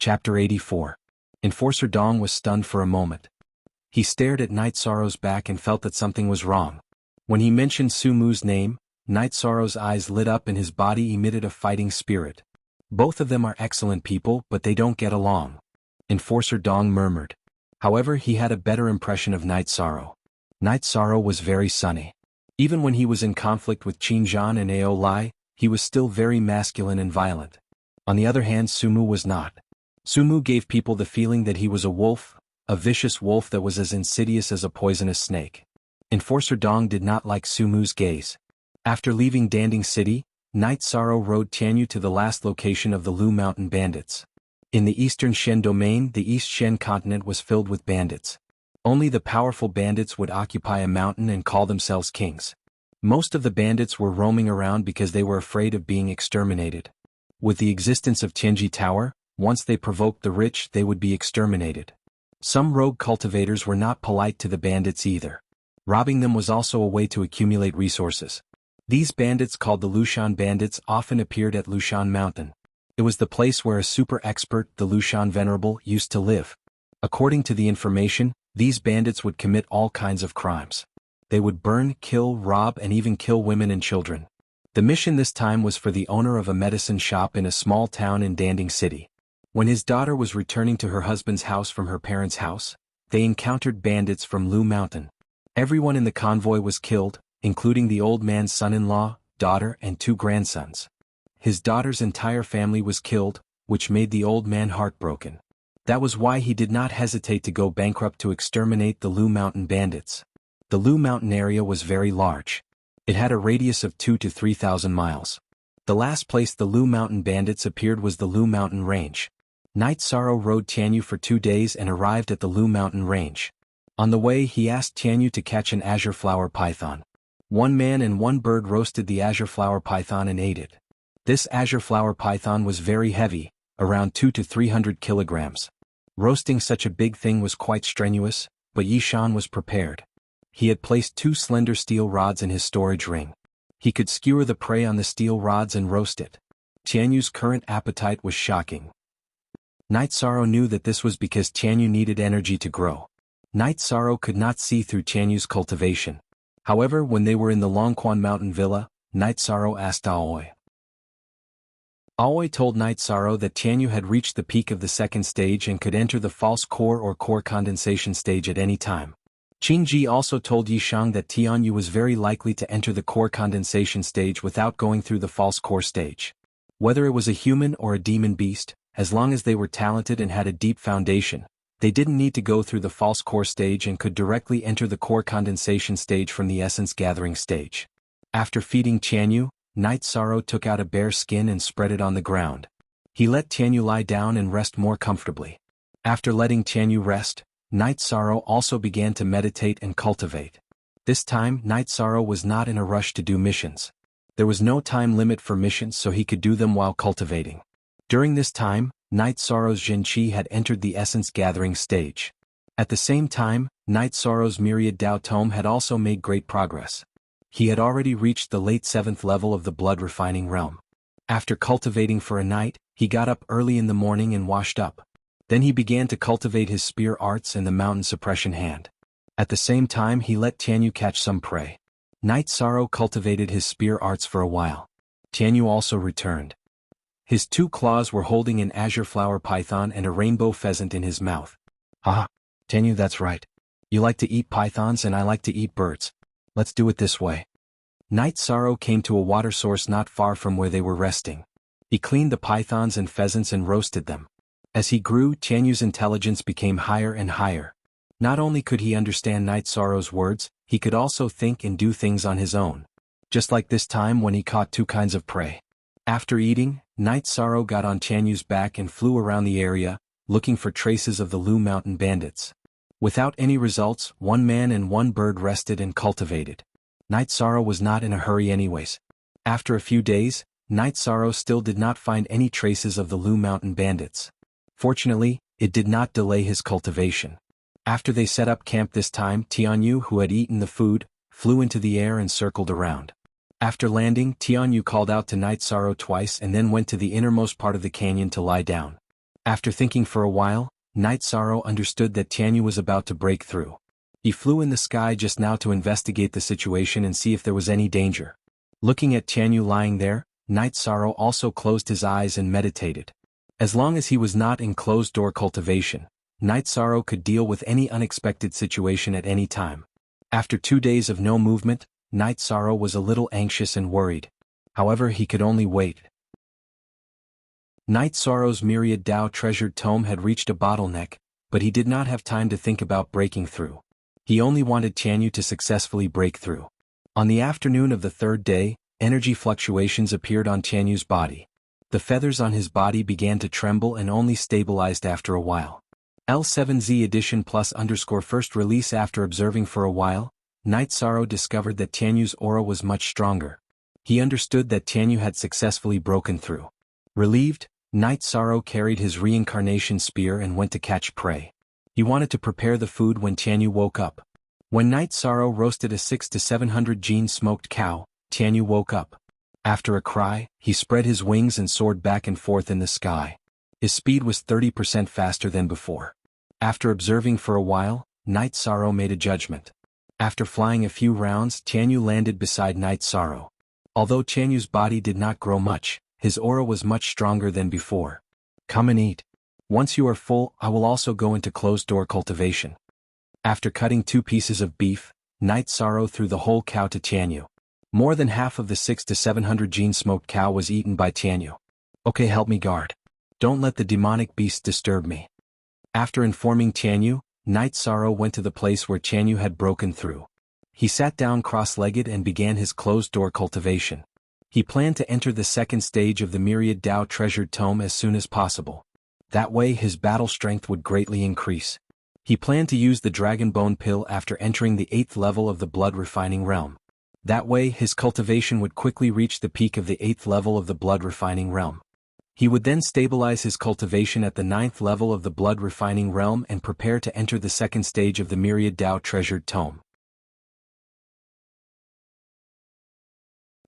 Chapter 84. Enforcer Dong was stunned for a moment. He stared at Night Sorrow's back and felt that something was wrong. When he mentioned Sumu's name, Night Sorrow's eyes lit up and his body emitted a fighting spirit. Both of them are excellent people, but they don't get along. Enforcer Dong murmured. However, he had a better impression of Night Sorrow. Night Sorrow was very sunny. Even when he was in conflict with Qin Zhan and Ao Lai, he was still very masculine and violent. On the other hand, Sumu was not. Sumu gave people the feeling that he was a wolf, a vicious wolf that was as insidious as a poisonous snake. Enforcer Dong did not like Sumu's gaze. After leaving Danding City, Night Sorrow rode Tianyu to the last location of the Lu Mountain bandits. In the eastern Shen domain, the East Shen continent was filled with bandits. Only the powerful bandits would occupy a mountain and call themselves kings. Most of the bandits were roaming around because they were afraid of being exterminated. With the existence of Tianji Tower, once they provoked the rich, they would be exterminated. Some rogue cultivators were not polite to the bandits either. Robbing them was also a way to accumulate resources. These bandits, called the Lushan bandits, often appeared at Lushan Mountain. It was the place where a super expert, the Lushan Venerable, used to live. According to the information, these bandits would commit all kinds of crimes. They would burn, kill, rob, and even kill women and children. The mission this time was for the owner of a medicine shop in a small town in Danding City. When his daughter was returning to her husband's house from her parents' house, they encountered bandits from Lu Mountain. Everyone in the convoy was killed, including the old man's son-in-law, daughter, and 2 grandsons. His daughter's entire family was killed, which made the old man heartbroken. That was why he did not hesitate to go bankrupt to exterminate the Lu Mountain bandits. The Lu Mountain area was very large. It had a radius of 2,000 to 3,000 miles. The last place the Lu Mountain bandits appeared was the Lu Mountain Range. Night Sorrow rode Tianyu for 2 days and arrived at the Lu Mountain Range. On the way, he asked Tianyu to catch an azure flower python. 1 man and 1 bird roasted the azure flower python and ate it. This azure flower python was very heavy, around 200 to 300 kilograms. Roasting such a big thing was quite strenuous, but Yishan was prepared. He had placed 2 slender steel rods in his storage ring. He could skewer the prey on the steel rods and roast it. Tianyu's current appetite was shocking. Night Sorrow knew that this was because Tianyu needed energy to grow. Night Sorrow could not see through Tianyu's cultivation. However, when they were in the Longquan Mountain Villa, Night Sorrow asked Aoi. Aoi told Night Sorrow that Tianyu had reached the peak of the 2nd stage and could enter the false core or core condensation stage at any time. Qingji also told Yishang that Tianyu was very likely to enter the core condensation stage without going through the false core stage. Whether it was a human or a demon beast, as long as they were talented and had a deep foundation, they didn't need to go through the false core stage and could directly enter the core condensation stage from the essence gathering stage. After feeding Tianyu, Night Sorrow took out a bear skin and spread it on the ground. He let Tianyu lie down and rest more comfortably. After letting Tianyu rest, Night Sorrow also began to meditate and cultivate. This time, Night Sorrow was not in a rush to do missions. There was no time limit for missions, so he could do them while cultivating. During this time, Night Sorrow's Zhenqi had entered the essence gathering stage. At the same time, Night Sorrow's myriad Dao Tome had also made great progress. He had already reached the late 7th level of the blood refining realm. After cultivating for a night, he got up early in the morning and washed up. Then he began to cultivate his spear arts and the mountain suppression hand. At the same time, he let Tianyu catch some prey. Night Sorrow cultivated his spear arts for a while. Tianyu also returned. His 2 claws were holding an azure flower python and a rainbow pheasant in his mouth. Ah, Tianyu, that's right. You like to eat pythons and I like to eat birds. Let's do it this way. Night Sorrow came to a water source not far from where they were resting. He cleaned the pythons and pheasants and roasted them. As he grew, Tianyu's intelligence became higher and higher. Not only could he understand Night Sorrow's words, he could also think and do things on his own. Just like this time when he caught 2 kinds of prey. After eating, Night Sorrow got on Tianyu's back and flew around the area, looking for traces of the Lu Mountain bandits. Without any results, 1 man and 1 bird rested and cultivated. Night Sorrow was not in a hurry anyways. After a few days, Night Sorrow still did not find any traces of the Lu Mountain bandits. Fortunately, it did not delay his cultivation. After they set up camp this time, Tianyu, who had eaten the food, flew into the air and circled around. After landing, Tianyu called out to Night Sorrow twice and then went to the innermost part of the canyon to lie down. After thinking for a while, Night Sorrow understood that Tianyu was about to break through. He flew in the sky just now to investigate the situation and see if there was any danger. Looking at Tianyu lying there, Night Sorrow also closed his eyes and meditated. As long as he was not in closed-door cultivation, Night Sorrow could deal with any unexpected situation at any time. After 2 days of no movement, Night Sorrow was a little anxious and worried. However, he could only wait. Night Sorrow's myriad Dao treasured tome had reached a bottleneck, but he did not have time to think about breaking through. He only wanted Tianyu to successfully break through. On the afternoon of the 3rd day, energy fluctuations appeared on Tianyu's body. The feathers on his body began to tremble and only stabilized after a while. L7Z edition plus _ first release. After observing for a while, Night Sorrow discovered that Tianyu's aura was much stronger. He understood that Tianyu had successfully broken through. Relieved, Night Sorrow carried his reincarnation spear and went to catch prey. He wanted to prepare the food when Tianyu woke up. When Night Sorrow roasted a 600 to 700 gene smoked cow, Tianyu woke up. After a cry, he spread his wings and soared back and forth in the sky. His speed was 30% faster than before. After observing for a while, Night Sorrow made a judgment. After flying a few rounds, Tianyu landed beside Night Sorrow. Although Tianyu's body did not grow much, his aura was much stronger than before. Come and eat. Once you are full, I will also go into closed-door cultivation. After cutting 2 pieces of beef, Night Sorrow threw the whole cow to Tianyu. More than half of the 600 to 700 gene smoked cow was eaten by Tianyu. Okay, help me guard. Don't let the demonic beasts disturb me. After informing Tianyu, Night Sorrow went to the place where Tianyu had broken through. He sat down cross-legged and began his closed-door cultivation. He planned to enter the 2nd stage of the myriad Dao treasured tome as soon as possible. That way his battle strength would greatly increase. He planned to use the Dragon Bone Pill after entering the 8th level of the blood refining realm. That way his cultivation would quickly reach the peak of the 8th level of the blood refining realm. He would then stabilize his cultivation at the 9th level of the blood refining realm and prepare to enter the 2nd stage of the myriad Dao treasured tome.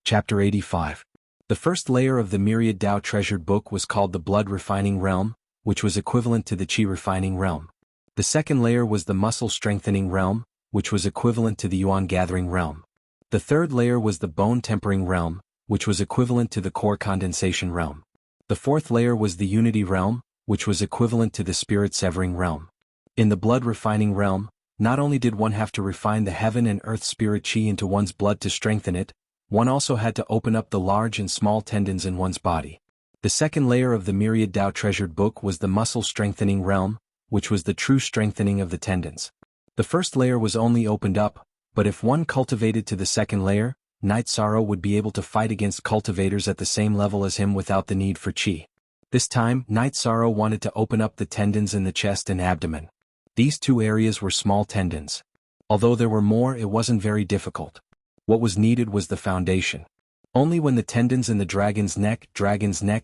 Chapter 85. The first layer of the myriad Dao treasured book was called the blood refining realm, which was equivalent to the qi refining realm. The second layer was the muscle strengthening realm, which was equivalent to the yuan gathering realm. The third layer was the bone tempering realm, which was equivalent to the core condensation realm. The fourth layer was the unity realm, which was equivalent to the spirit severing realm. In the blood refining realm, not only did one have to refine the heaven and earth spirit qi into one's blood to strengthen it, one also had to open up the large and small tendons in one's body. The second layer of the myriad Dao treasured book was the muscle strengthening realm, which was the true strengthening of the tendons. The first layer was only opened up, but if one cultivated to the second layer, Night Sorrow would be able to fight against cultivators at the same level as him without the need for qi. This time, Night Sorrow wanted to open up the tendons in the chest and abdomen. These 2 areas were small tendons. Although there were more, it wasn't very difficult. What was needed was the foundation. Only when the tendons in the dragon's neck,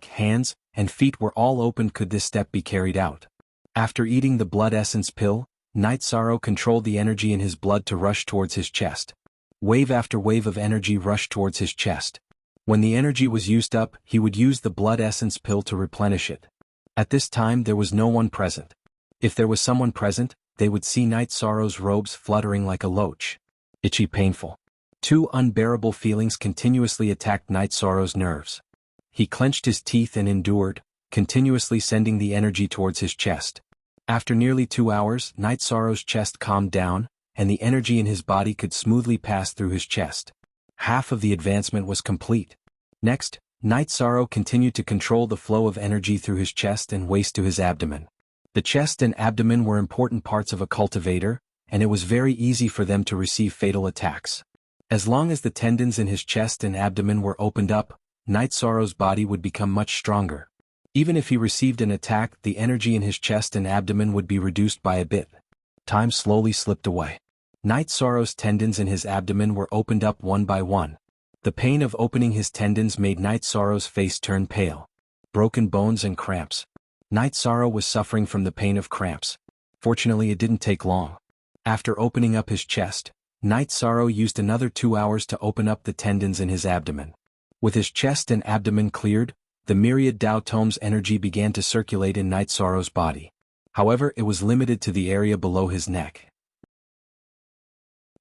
hands, and feet were all opened could this step be carried out. After eating the blood essence pill, Night Sorrow controlled the energy in his blood to rush towards his chest. Wave after wave of energy rushed towards his chest. When the energy was used up, he would use the blood essence pill to replenish it. At this time there was no one present. If there was someone present, they would see Night Sorrow's robes fluttering like a loach. Itchy, painful. 2 unbearable feelings continuously attacked Night Sorrow's nerves. He clenched his teeth and endured, continuously sending the energy towards his chest. After nearly 2 hours, Night Sorrow's chest calmed down, and the energy in his body could smoothly pass through his chest. Half of the advancement was complete. Next, Night Sorrow continued to control the flow of energy through his chest and waist to his abdomen. The chest and abdomen were important parts of a cultivator, and it was very easy for them to receive fatal attacks. As long as the tendons in his chest and abdomen were opened up, Night Sorrow's body would become much stronger. Even if he received an attack, the energy in his chest and abdomen would be reduced by a bit. Time slowly slipped away. Night Sorrow's tendons in his abdomen were opened up one by one. The pain of opening his tendons made Night Sorrow's face turn pale. Broken bones and cramps. Night Sorrow was suffering from the pain of cramps. Fortunately, it didn't take long. After opening up his chest, Night Sorrow used another 2 hours to open up the tendons in his abdomen. With his chest and abdomen cleared, The myriad Dao Tome's energy began to circulate in Night Sorrow's body. However, it was limited to the area below his neck.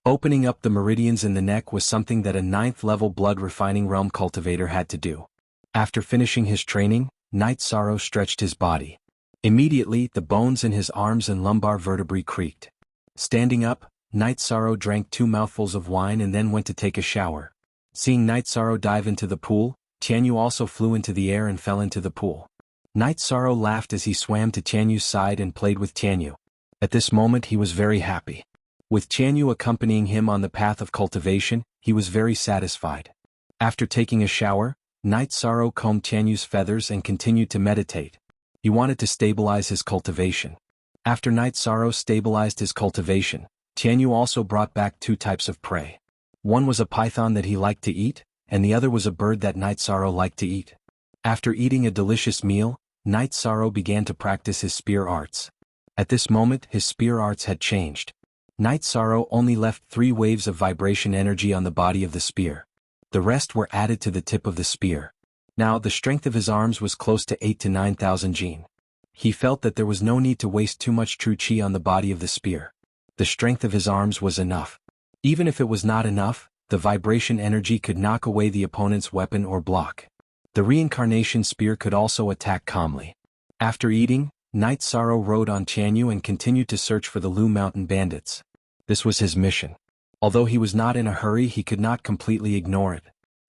Opening up the meridians in the neck was something that a 9th-level blood-refining realm cultivator had to do. After finishing his training, Night Sorrow stretched his body. Immediately, the bones in his arms and lumbar vertebrae creaked. Standing up, Night Sorrow drank 2 mouthfuls of wine and then went to take a shower. Seeing Night Sorrow dive into the pool, Tianyu also flew into the air and fell into the pool. Night Sorrow laughed as he swam to Tianyu's side and played with Tianyu. At this moment he was very happy. With Tianyu accompanying him on the path of cultivation, he was very satisfied. After taking a shower, Night Sorrow combed Tianyu's feathers and continued to meditate. He wanted to stabilize his cultivation. After Night Sorrow stabilized his cultivation, Tianyu also brought back 2 types of prey. One was a python that he liked to eat, and the other was a bird that Night Sorrow liked to eat. After eating a delicious meal, Night Sorrow began to practice his spear arts. At this moment his spear arts had changed. Night Sorrow only left 3 waves of vibration energy on the body of the spear. The rest were added to the tip of the spear. Now the strength of his arms was close to 8 to 9,000 jin. He felt that there was no need to waste too much true qi on the body of the spear. The strength of his arms was enough. Even if it was not enough, the vibration energy could knock away the opponent's weapon or block. The reincarnation spear could also attack calmly. After eating, Night Sorrow rode on Tianyu and continued to search for the Lu Mountain bandits. This was his mission. Although he was not in a hurry, he could not completely ignore it.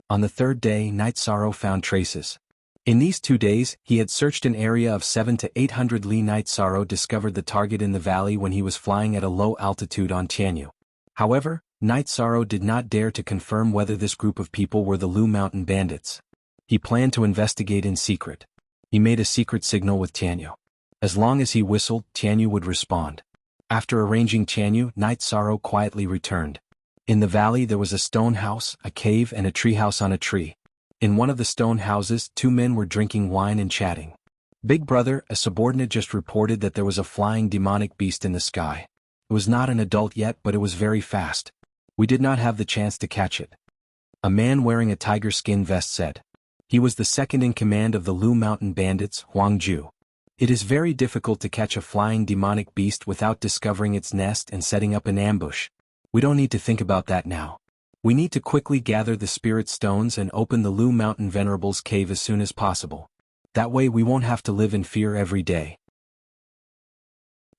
On the 3rd day, Night Sorrow found traces. In these 2 days, he had searched an area of 7 to 800 li. Night Sorrow discovered the target in the valley when he was flying at a low altitude on Tianyu. However, Night Sorrow did not dare to confirm whether this group of people were the Lu Mountain bandits. He planned to investigate in secret. He made a secret signal with Tianyu. As long as he whistled, Tianyu would respond. After arranging Tianyu, Night Sorrow quietly returned. In the valley there was a stone house, a cave and a treehouse on a tree. In one of the stone houses, 2 men were drinking wine and chatting. Big Brother, a subordinate, just reported that there was a flying demonic beast in the sky. It was not an adult yet, but it was very fast. We did not have the chance to catch it. A man wearing a tiger skin vest said. He was the second in command of the Lu Mountain bandits, Huang Ju. It is very difficult to catch a flying demonic beast without discovering its nest and setting up an ambush. We don't need to think about that now. We need to quickly gather the spirit stones and open the Lu Mountain Venerable's cave as soon as possible. That way we won't have to live in fear every day.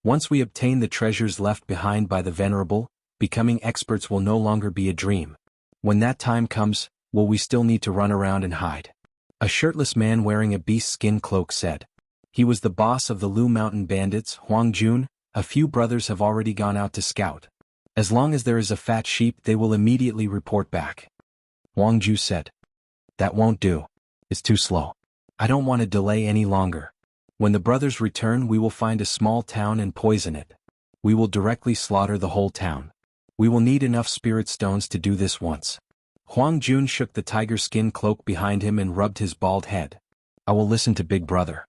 Once we obtain the treasures left behind by the Venerable, becoming experts will no longer be a dream. When that time comes, will we still need to run around and hide? A shirtless man wearing a beast skin cloak said. He was the boss of the Lu Mountain bandits, Huang Jun. A few brothers have already gone out to scout. As long as there is a fat sheep, they will immediately report back. Huang Ju said. That won't do. It's too slow. I don't want to delay any longer. When the brothers return, we will find a small town and poison it. We will directly slaughter the whole town. We will need enough spirit stones to do this once. Huang Jun shook the tiger skin cloak behind him and rubbed his bald head. I will listen to Big Brother.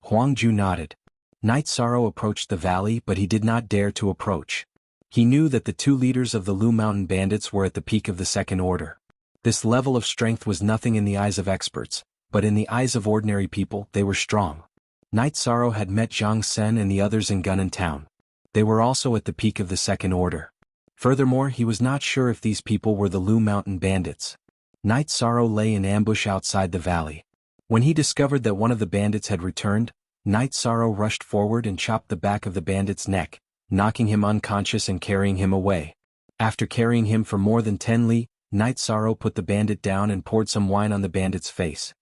Huang Ju nodded. Night Sorrow approached the valley, but he did not dare to approach. He knew that the 2 leaders of the Lu Mountain bandits were at the peak of the 2nd order. This level of strength was nothing in the eyes of experts, but in the eyes of ordinary people, they were strong. Night Sorrow had met Zhang Sen and the others in Gunnan Town. They were also at the peak of the 2nd order. Furthermore, he was not sure if these people were the Lu Mountain bandits. Night Sorrow lay in ambush outside the valley. When he discovered that one of the bandits had returned, Night Sorrow rushed forward and chopped the back of the bandit's neck, knocking him unconscious and carrying him away. After carrying him for more than 10 li, Night Sorrow put the bandit down and poured some wine on the bandit's face.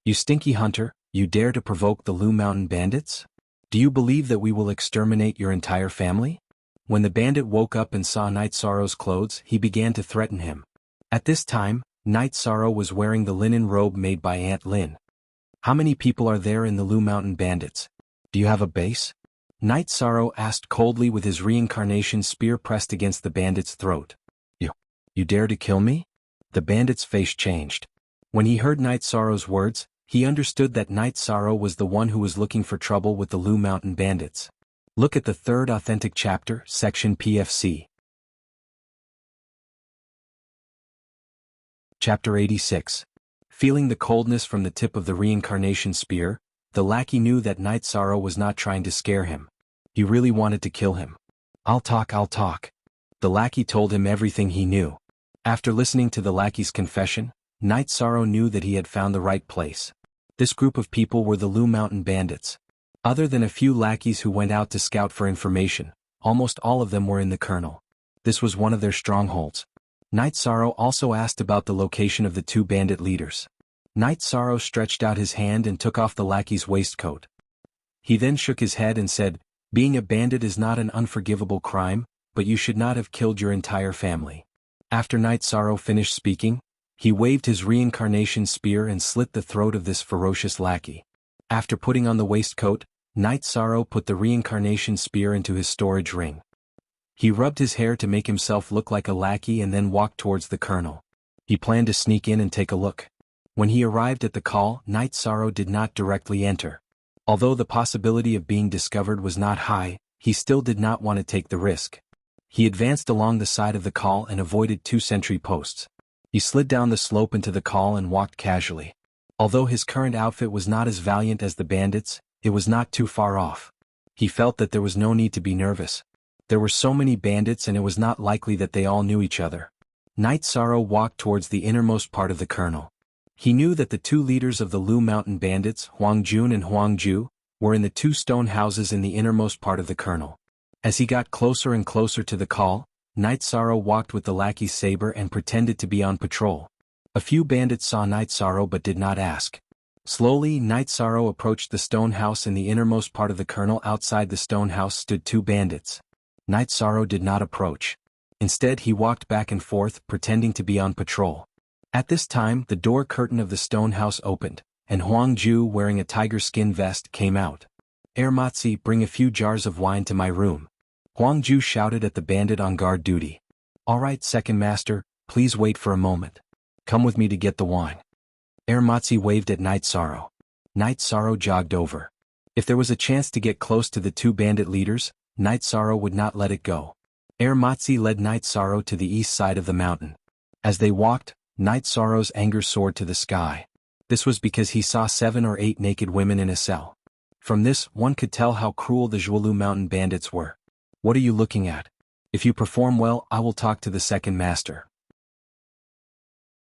You stinky hunter, you dare to provoke the Lu Mountain bandits? Do you believe that we will exterminate your entire family? When the bandit woke up and saw Night Sorrow's clothes, he began to threaten him. At this time, Night Sorrow was wearing the linen robe made by Aunt Lin. How many people are there in the Lu Mountain bandits? Do you have a base? Night Sorrow asked coldly with his reincarnation spear pressed against the bandit's throat. You dare to kill me? The bandit's face changed. When he heard Night Sorrow's words, he understood that Night Sorrow was the one who was looking for trouble with the Lu Mountain bandits. Look at the 3rd authentic chapter, section PFC. Chapter 86. Feeling the coldness from the tip of the reincarnation spear, the lackey knew that Night Sorrow was not trying to scare him. He really wanted to kill him. I'll talk. The lackey told him everything he knew. After listening to the lackey's confession, Night Sorrow knew that he had found the right place. This group of people were the Lu Mountain Bandits. Other than a few lackeys who went out to scout for information, almost all of them were in the kernel. This was one of their strongholds. Night Sorrow also asked about the location of the two bandit leaders. Night Sorrow stretched out his hand and took off the lackey's waistcoat. He then shook his head and said, "Being a bandit is not an unforgivable crime, but you should not have killed your entire family." After Night Sorrow finished speaking, he waved his reincarnation spear and slit the throat of this ferocious lackey. After putting on the waistcoat, Night Sorrow put the reincarnation spear into his storage ring. He rubbed his hair to make himself look like a lackey and then walked towards the colonel. He planned to sneak in and take a look. When he arrived at the call, Night Sorrow did not directly enter. Although the possibility of being discovered was not high, he still did not want to take the risk. He advanced along the side of the call and avoided two sentry posts. He slid down the slope into the call and walked casually. Although his current outfit was not as valiant as the bandits, it was not too far off. He felt that there was no need to be nervous. There were so many bandits and it was not likely that they all knew each other. Night Sorrow walked towards the innermost part of the kernel. He knew that the two leaders of the Lu Mountain Bandits, Huang Jun and Huang Ju, were in the two stone houses in the innermost part of the kernel. As he got closer and closer to the call, Night Sorrow walked with the lackey's saber and pretended to be on patrol. A few bandits saw Night Sorrow but did not ask. Slowly, Night Sorrow approached the stone house in the innermost part of the kernel. Outside the stone house stood two bandits. Night Sorrow did not approach. Instead, he walked back and forth, pretending to be on patrol. At this time, the door curtain of the stone house opened, and Huang Ju, wearing a tiger skin vest, came out. "Ermatzi, bring a few jars of wine to my room." Huang Ju shouted at the bandit on guard duty. "All right, second master, please wait for a moment. Come with me to get the wine." Ermatzi waved at Night Sorrow. Night Sorrow jogged over. If there was a chance to get close to the two bandit leaders, Night Sorrow would not let it go. Ermatzi led Night Sorrow to the east side of the mountain. As they walked, Night Sorrow's anger soared to the sky. This was because he saw 7 or 8 naked women in a cell. From this, one could tell how cruel the Zhuolu Mountain Bandits were. "What are you looking at? If you perform well, I will talk to the second master.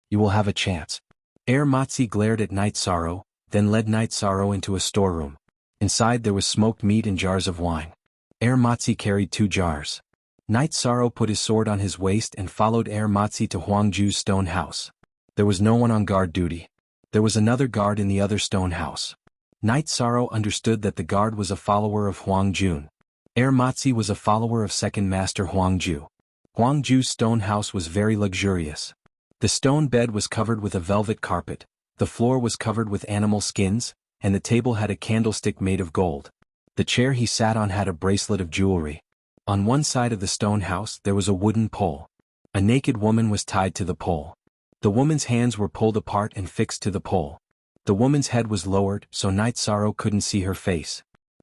You will have a chance." Ermatzi glared at Night Sorrow, then led Night Sorrow into a storeroom. Inside there was smoked meat and jars of wine. Ermatzi carried 2 jars. Night Sorrow put his sword on his waist and followed Ermatzi to Huang Ju's stone house. There was no one on guard duty. There was another guard in the other stone house. Night Sorrow understood that the guard was a follower of Huang Jun. Ermatzi was a follower of second master Huang Ju. Huang Ju's stone house was very luxurious. The stone bed was covered with a velvet carpet, the floor was covered with animal skins, and the table had a candlestick made of gold. The chair he sat on had a bracelet of jewelry. On one side of the stone house there was a wooden pole. A naked woman was tied to the pole. The woman's hands were pulled apart and fixed to the pole. The woman's head was lowered, so Night Sorrow couldn't see her face.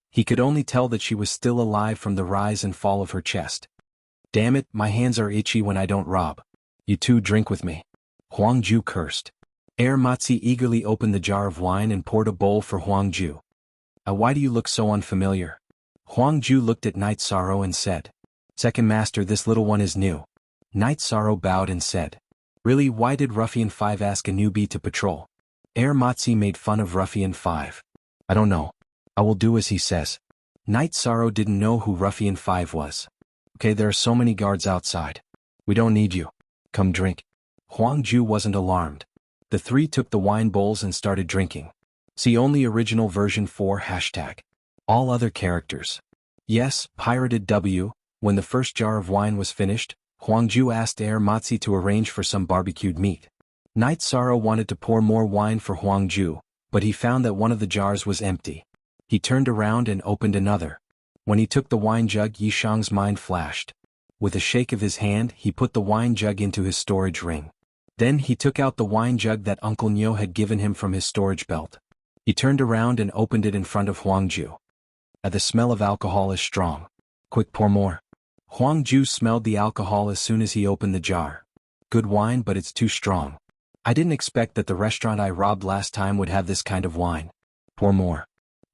He could only tell that she was still alive from the rise and fall of her chest. "Damn it, my hands are itchy when I don't rob. You two drink with me." Huang Ju cursed. Ermatzi eagerly opened the jar of wine and poured a bowl for Huang Ju. Why do you look so unfamiliar?" Huang Ju looked at Night Sorrow and said, "Second master, this little one is new." Night Sorrow bowed and said, "Really, why did Ruffian 5 ask a newbie to patrol?" Ermatzi made fun of Ruffian 5. "I don't know. I will do as he says." Night Sorrow didn't know who Ruffian 5 was. "Okay, there are so many guards outside. We don't need you. Come drink." Huang Ju wasn't alarmed. The 3 took the wine bowls and started drinking. See only original version 4 #. All other characters. Yes, pirated W. When the first jar of wine was finished, Huang Ju asked Ermatzi to arrange for some barbecued meat. Night Sorrow wanted to pour more wine for Huang Ju, but he found that one of the jars was empty. He turned around and opened another. When he took the wine jug, Yishang's mind flashed. With a shake of his hand, he put the wine jug into his storage ring. Then he took out the wine jug that Uncle Nyo had given him from his storage belt. He turned around and opened it in front of Huang Ju. The smell of alcohol is strong. Quick, pour more. Huang Ju smelled the alcohol as soon as he opened the jar. Good wine, but it's too strong. I didn't expect that the restaurant I robbed last time would have this kind of wine. Pour more.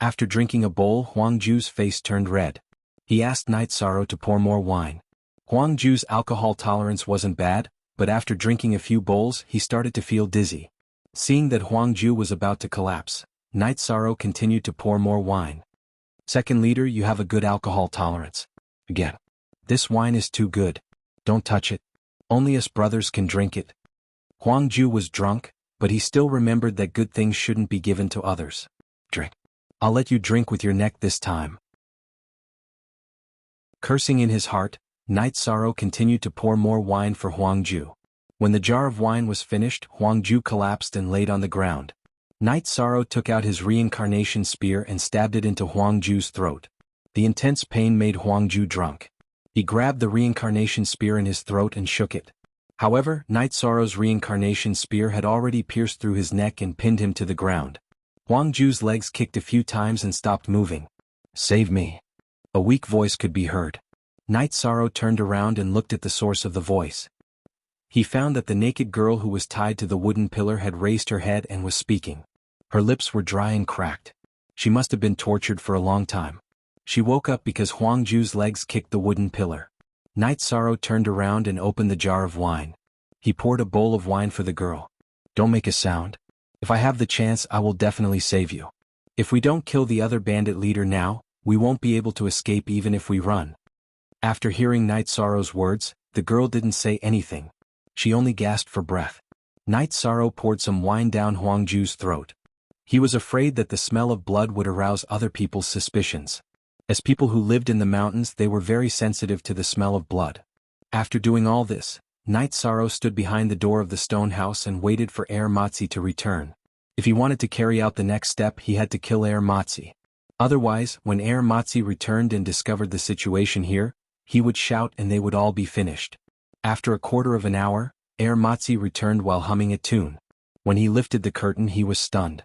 After drinking a bowl, Huang Ju's face turned red. He asked Night Sorrow to pour more wine. Huang Ju's alcohol tolerance wasn't bad, but after drinking a few bowls he started to feel dizzy. Seeing that Huang Ju was about to collapse, Night Sorrow continued to pour more wine. Second leader, you have a good alcohol tolerance. Again. This wine is too good. Don't touch it. Only us brothers can drink it. Huang Ju was drunk, but he still remembered that good things shouldn't be given to others. Drink. I'll let you drink with your neck this time. Cursing in his heart, Night Sorrow continued to pour more wine for Huang Ju. When the jar of wine was finished, Huang Ju collapsed and laid on the ground. Night Sorrow took out his reincarnation spear and stabbed it into Huang Ju's throat. The intense pain made Huang Ju drunk. He grabbed the reincarnation spear in his throat and shook it. However, Night Sorrow's reincarnation spear had already pierced through his neck and pinned him to the ground. Huang Ju's legs kicked a few times and stopped moving. Save me. A weak voice could be heard. Night Sorrow turned around and looked at the source of the voice. He found that the naked girl who was tied to the wooden pillar had raised her head and was speaking. Her lips were dry and cracked. She must have been tortured for a long time. She woke up because Huang Ju's legs kicked the wooden pillar. Night Sorrow turned around and opened the jar of wine. He poured a bowl of wine for the girl. Don't make a sound. If I have the chance, I will definitely save you. If we don't kill the other bandit leader now, we won't be able to escape even if we run. After hearing Night Sorrow's words, the girl didn't say anything. She only gasped for breath. Night Sorrow poured some wine down Huang Ju's throat. He was afraid that the smell of blood would arouse other people's suspicions. As people who lived in the mountains, they were very sensitive to the smell of blood. After doing all this, Night Sorrow stood behind the door of the stone house and waited for Air Matzi to return. If he wanted to carry out the next step, he had to kill Air Matzi. Otherwise, when Air Matzi returned and discovered the situation here, he would shout and they would all be finished. After a quarter of an hour, Air Matzi returned while humming a tune. When he lifted the curtain, he was stunned.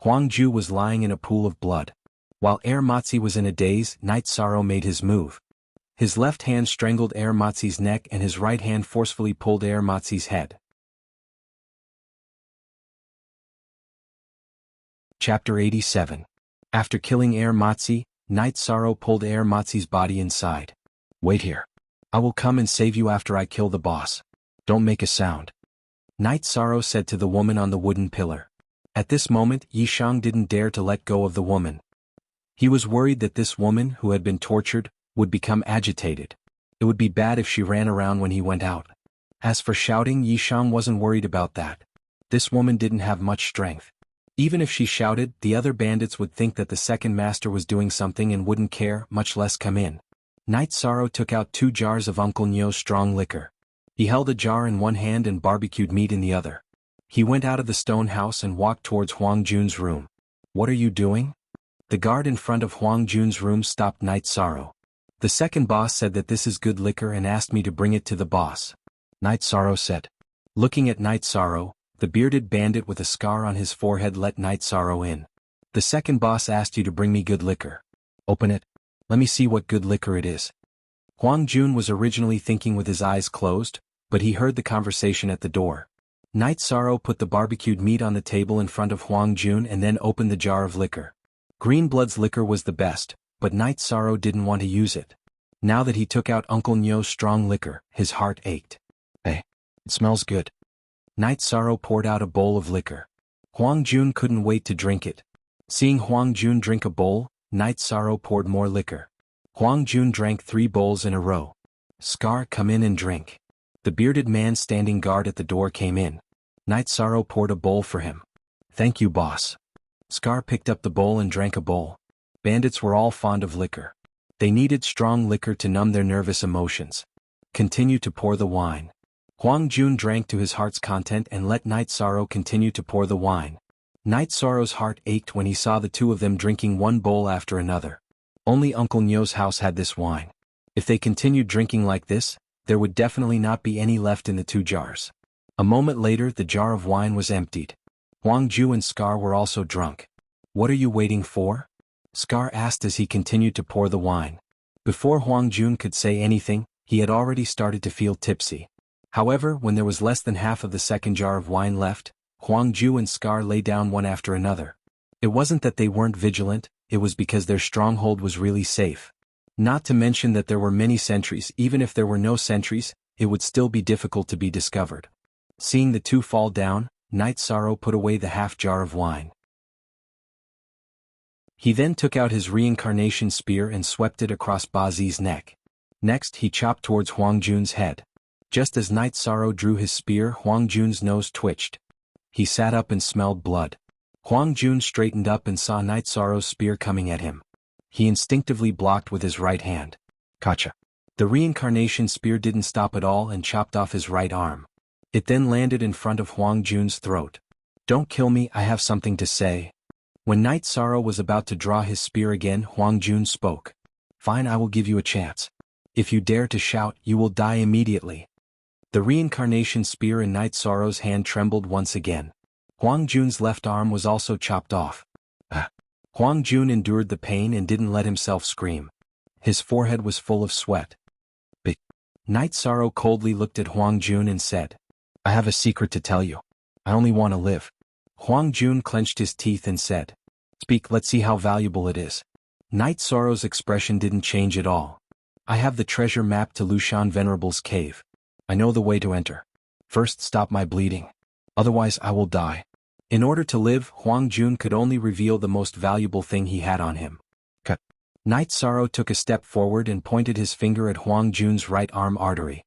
Huang Ju was lying in a pool of blood. While Air Matzi was in a daze, Night Sorrow made his move. His left hand strangled Air Matzi's neck and his right hand forcefully pulled Air Matzi's head. Chapter 87. After killing Air Matzi, Night Sorrow pulled Air Matzi's body inside. Wait here. I will come and save you after I kill the boss. Don't make a sound. Night Sorrow said to the woman on the wooden pillar. At this moment, Yishang didn't dare to let go of the woman. He was worried that this woman, who had been tortured, would become agitated. It would be bad if she ran around when he went out. As for shouting, Yishang wasn't worried about that. This woman didn't have much strength. Even if she shouted, the other bandits would think that the second master was doing something and wouldn't care, much less come in. Night Sorrow took out 2 jars of Uncle Nyo's strong liquor. He held a jar in one hand and barbecued meat in the other. He went out of the stone house and walked towards Huang Jun's room. What are you doing? The guard in front of Huang Jun's room stopped Night Sorrow. The second boss said that this is good liquor and asked me to bring it to the boss. Night Sorrow said. Looking at Night Sorrow, the bearded bandit with a scar on his forehead let Night Sorrow in. The second boss asked you to bring me good liquor. Open it. Let me see what good liquor it is. Huang Jun was originally thinking with his eyes closed, but he heard the conversation at the door. Night Sorrow put the barbecued meat on the table in front of Huang Jun and then opened the jar of liquor. Greenblood's liquor was the best, but Night Sorrow didn't want to use it. Now that he took out Uncle Nyo's strong liquor, his heart ached. Hey, it smells good. Night Sorrow poured out a bowl of liquor. Huang Jun couldn't wait to drink it. Seeing Huang Jun drink a bowl, Night Sorrow poured more liquor. Huang Jun drank 3 bowls in a row. Scar, come in and drink. The bearded man standing guard at the door came in. Night Sorrow poured a bowl for him. Thank you, boss. Scar picked up the bowl and drank a bowl. Bandits were all fond of liquor. They needed strong liquor to numb their nervous emotions. Continue to pour the wine. Huang Jun drank to his heart's content and let Night Sorrow continue to pour the wine. Night Sorrow's heart ached when he saw the 2 of them drinking one bowl after another. Only Uncle Nyo's house had this wine. If they continued drinking like this, there would definitely not be any left in the 2 jars. A moment later, the jar of wine was emptied. Huang Ju and Scar were also drunk. What are you waiting for? Scar asked as he continued to pour the wine. Before Huang Jun could say anything, he had already started to feel tipsy. However, when there was less than half of the second jar of wine left, Huang Ju and Scar lay down one after another. It wasn't that they weren't vigilant, it was because their stronghold was really safe. Not to mention that there were many sentries. Even if there were no sentries, it would still be difficult to be discovered. Seeing the two fall down, Night Sorrow put away the half jar of wine. He then took out his reincarnation spear and swept it across Bazi's neck. Next he chopped towards Huang Jun's head. Just as Night Sorrow drew his spear, Huang Jun's nose twitched. He sat up and smelled blood. Huang Jun straightened up and saw Night Sorrow's spear coming at him. He instinctively blocked with his right hand. Gotcha. The reincarnation spear didn't stop at all and chopped off his right arm. It then landed in front of Huang Jun's throat. Don't kill me, I have something to say. When Night Sorrow was about to draw his spear again, Huang Jun spoke. Fine, I will give you a chance. If you dare to shout, you will die immediately. The reincarnation spear in Night Sorrow's hand trembled once again. Huang Jun's left arm was also chopped off. Huang Jun endured the pain and didn't let himself scream. His forehead was full of sweat. But Night Sorrow coldly looked at Huang Jun and said, I have a secret to tell you. I only want to live. Huang Jun clenched his teeth and said, Speak, let's see how valuable it is. Night Sorrow's expression didn't change at all. I have the treasure map to Lushan Venerable's cave. I know the way to enter. First stop my bleeding. Otherwise I will die. In order to live, Huang Jun could only reveal the most valuable thing he had on him. Cut. Night Sorrow took a step forward and pointed his finger at Huang Jun's right arm artery.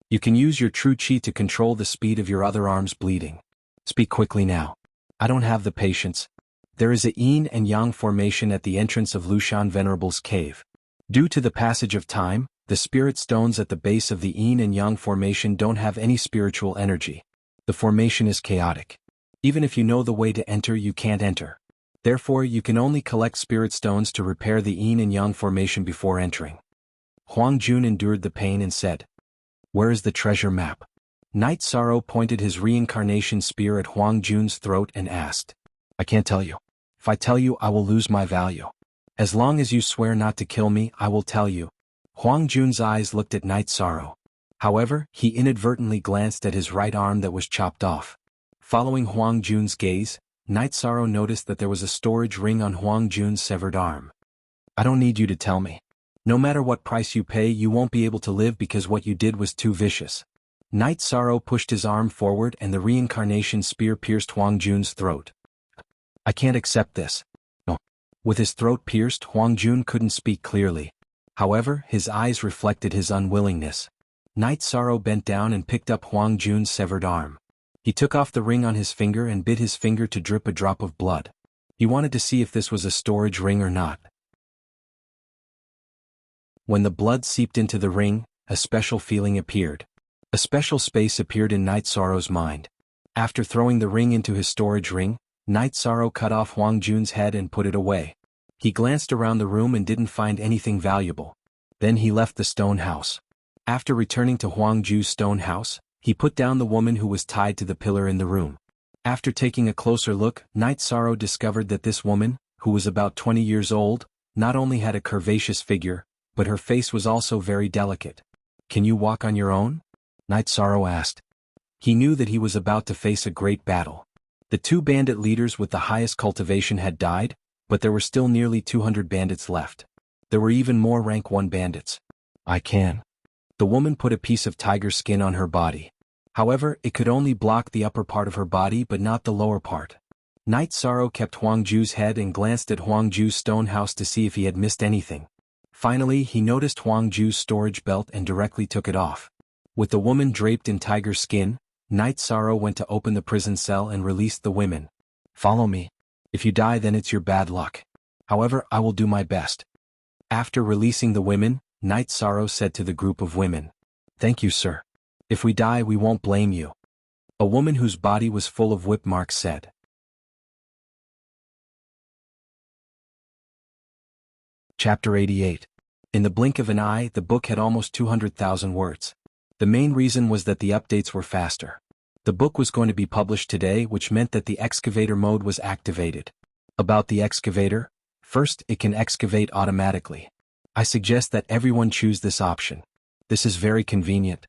You can use your true chi to control the speed of your other arm's bleeding. Speak quickly now. I don't have the patience. There is a yin and yang formation at the entrance of Lushan Venerable's cave. Due to the passage of time, the spirit stones at the base of the yin and yang formation don't have any spiritual energy. The formation is chaotic. Even if you know the way to enter, you can't enter. Therefore, you can only collect spirit stones to repair the yin and yang formation before entering. Huang Jun endured the pain and said, Where is the treasure map? Night Sorrow pointed his reincarnation spear at Huang Jun's throat and asked, I can't tell you. If I tell you, I will lose my value. As long as you swear not to kill me, I will tell you. Huang Jun's eyes looked at Night Sorrow. However, he inadvertently glanced at his right arm that was chopped off. Following Huang Jun's gaze, Night Sorrow noticed that there was a storage ring on Huang Jun's severed arm. I don't need you to tell me. No matter what price you pay, you won't be able to live because what you did was too vicious. Night Sorrow pushed his arm forward and the reincarnation spear pierced Huang Jun's throat. I can't accept this. No. With his throat pierced, Huang Jun couldn't speak clearly. However, his eyes reflected his unwillingness. Night Sorrow bent down and picked up Huang Jun's severed arm. He took off the ring on his finger and bit his finger to drip a drop of blood. He wanted to see if this was a storage ring or not. When the blood seeped into the ring, a special feeling appeared. A special space appeared in Night Sorrow's mind. After throwing the ring into his storage ring, Night Sorrow cut off Huang Jun's head and put it away. He glanced around the room and didn't find anything valuable. Then he left the stone house. After returning to Huang Ju's stone house, he put down the woman who was tied to the pillar in the room. After taking a closer look, Night Sorrow discovered that this woman, who was about 20 years old, not only had a curvaceous figure, but her face was also very delicate. Can you walk on your own? Night Sorrow asked. He knew that he was about to face a great battle. The two bandit leaders with the highest cultivation had died, but there were still nearly 200 bandits left. There were even more rank 1 bandits. I can. The woman put a piece of tiger skin on her body. However, it could only block the upper part of her body but not the lower part. Night Sorrow kept Huang Ju's head and glanced at Huang Ju's stone house to see if he had missed anything. Finally, he noticed Huang Ju's storage belt and directly took it off. With the woman draped in tiger skin, Night Sorrow went to open the prison cell and released the women. Follow me. If you die, then it's your bad luck. However, I will do my best. After releasing the women, Night Sorrow said to the group of women, Thank you, sir. If we die, we won't blame you. A woman whose body was full of whip marks said. Chapter 88. In the blink of an eye, the book had almost 200,000 words. The main reason was that the updates were faster. The book was going to be published today, which meant that the excavator mode was activated. About the excavator, first, it can excavate automatically. I suggest that everyone choose this option. This is very convenient.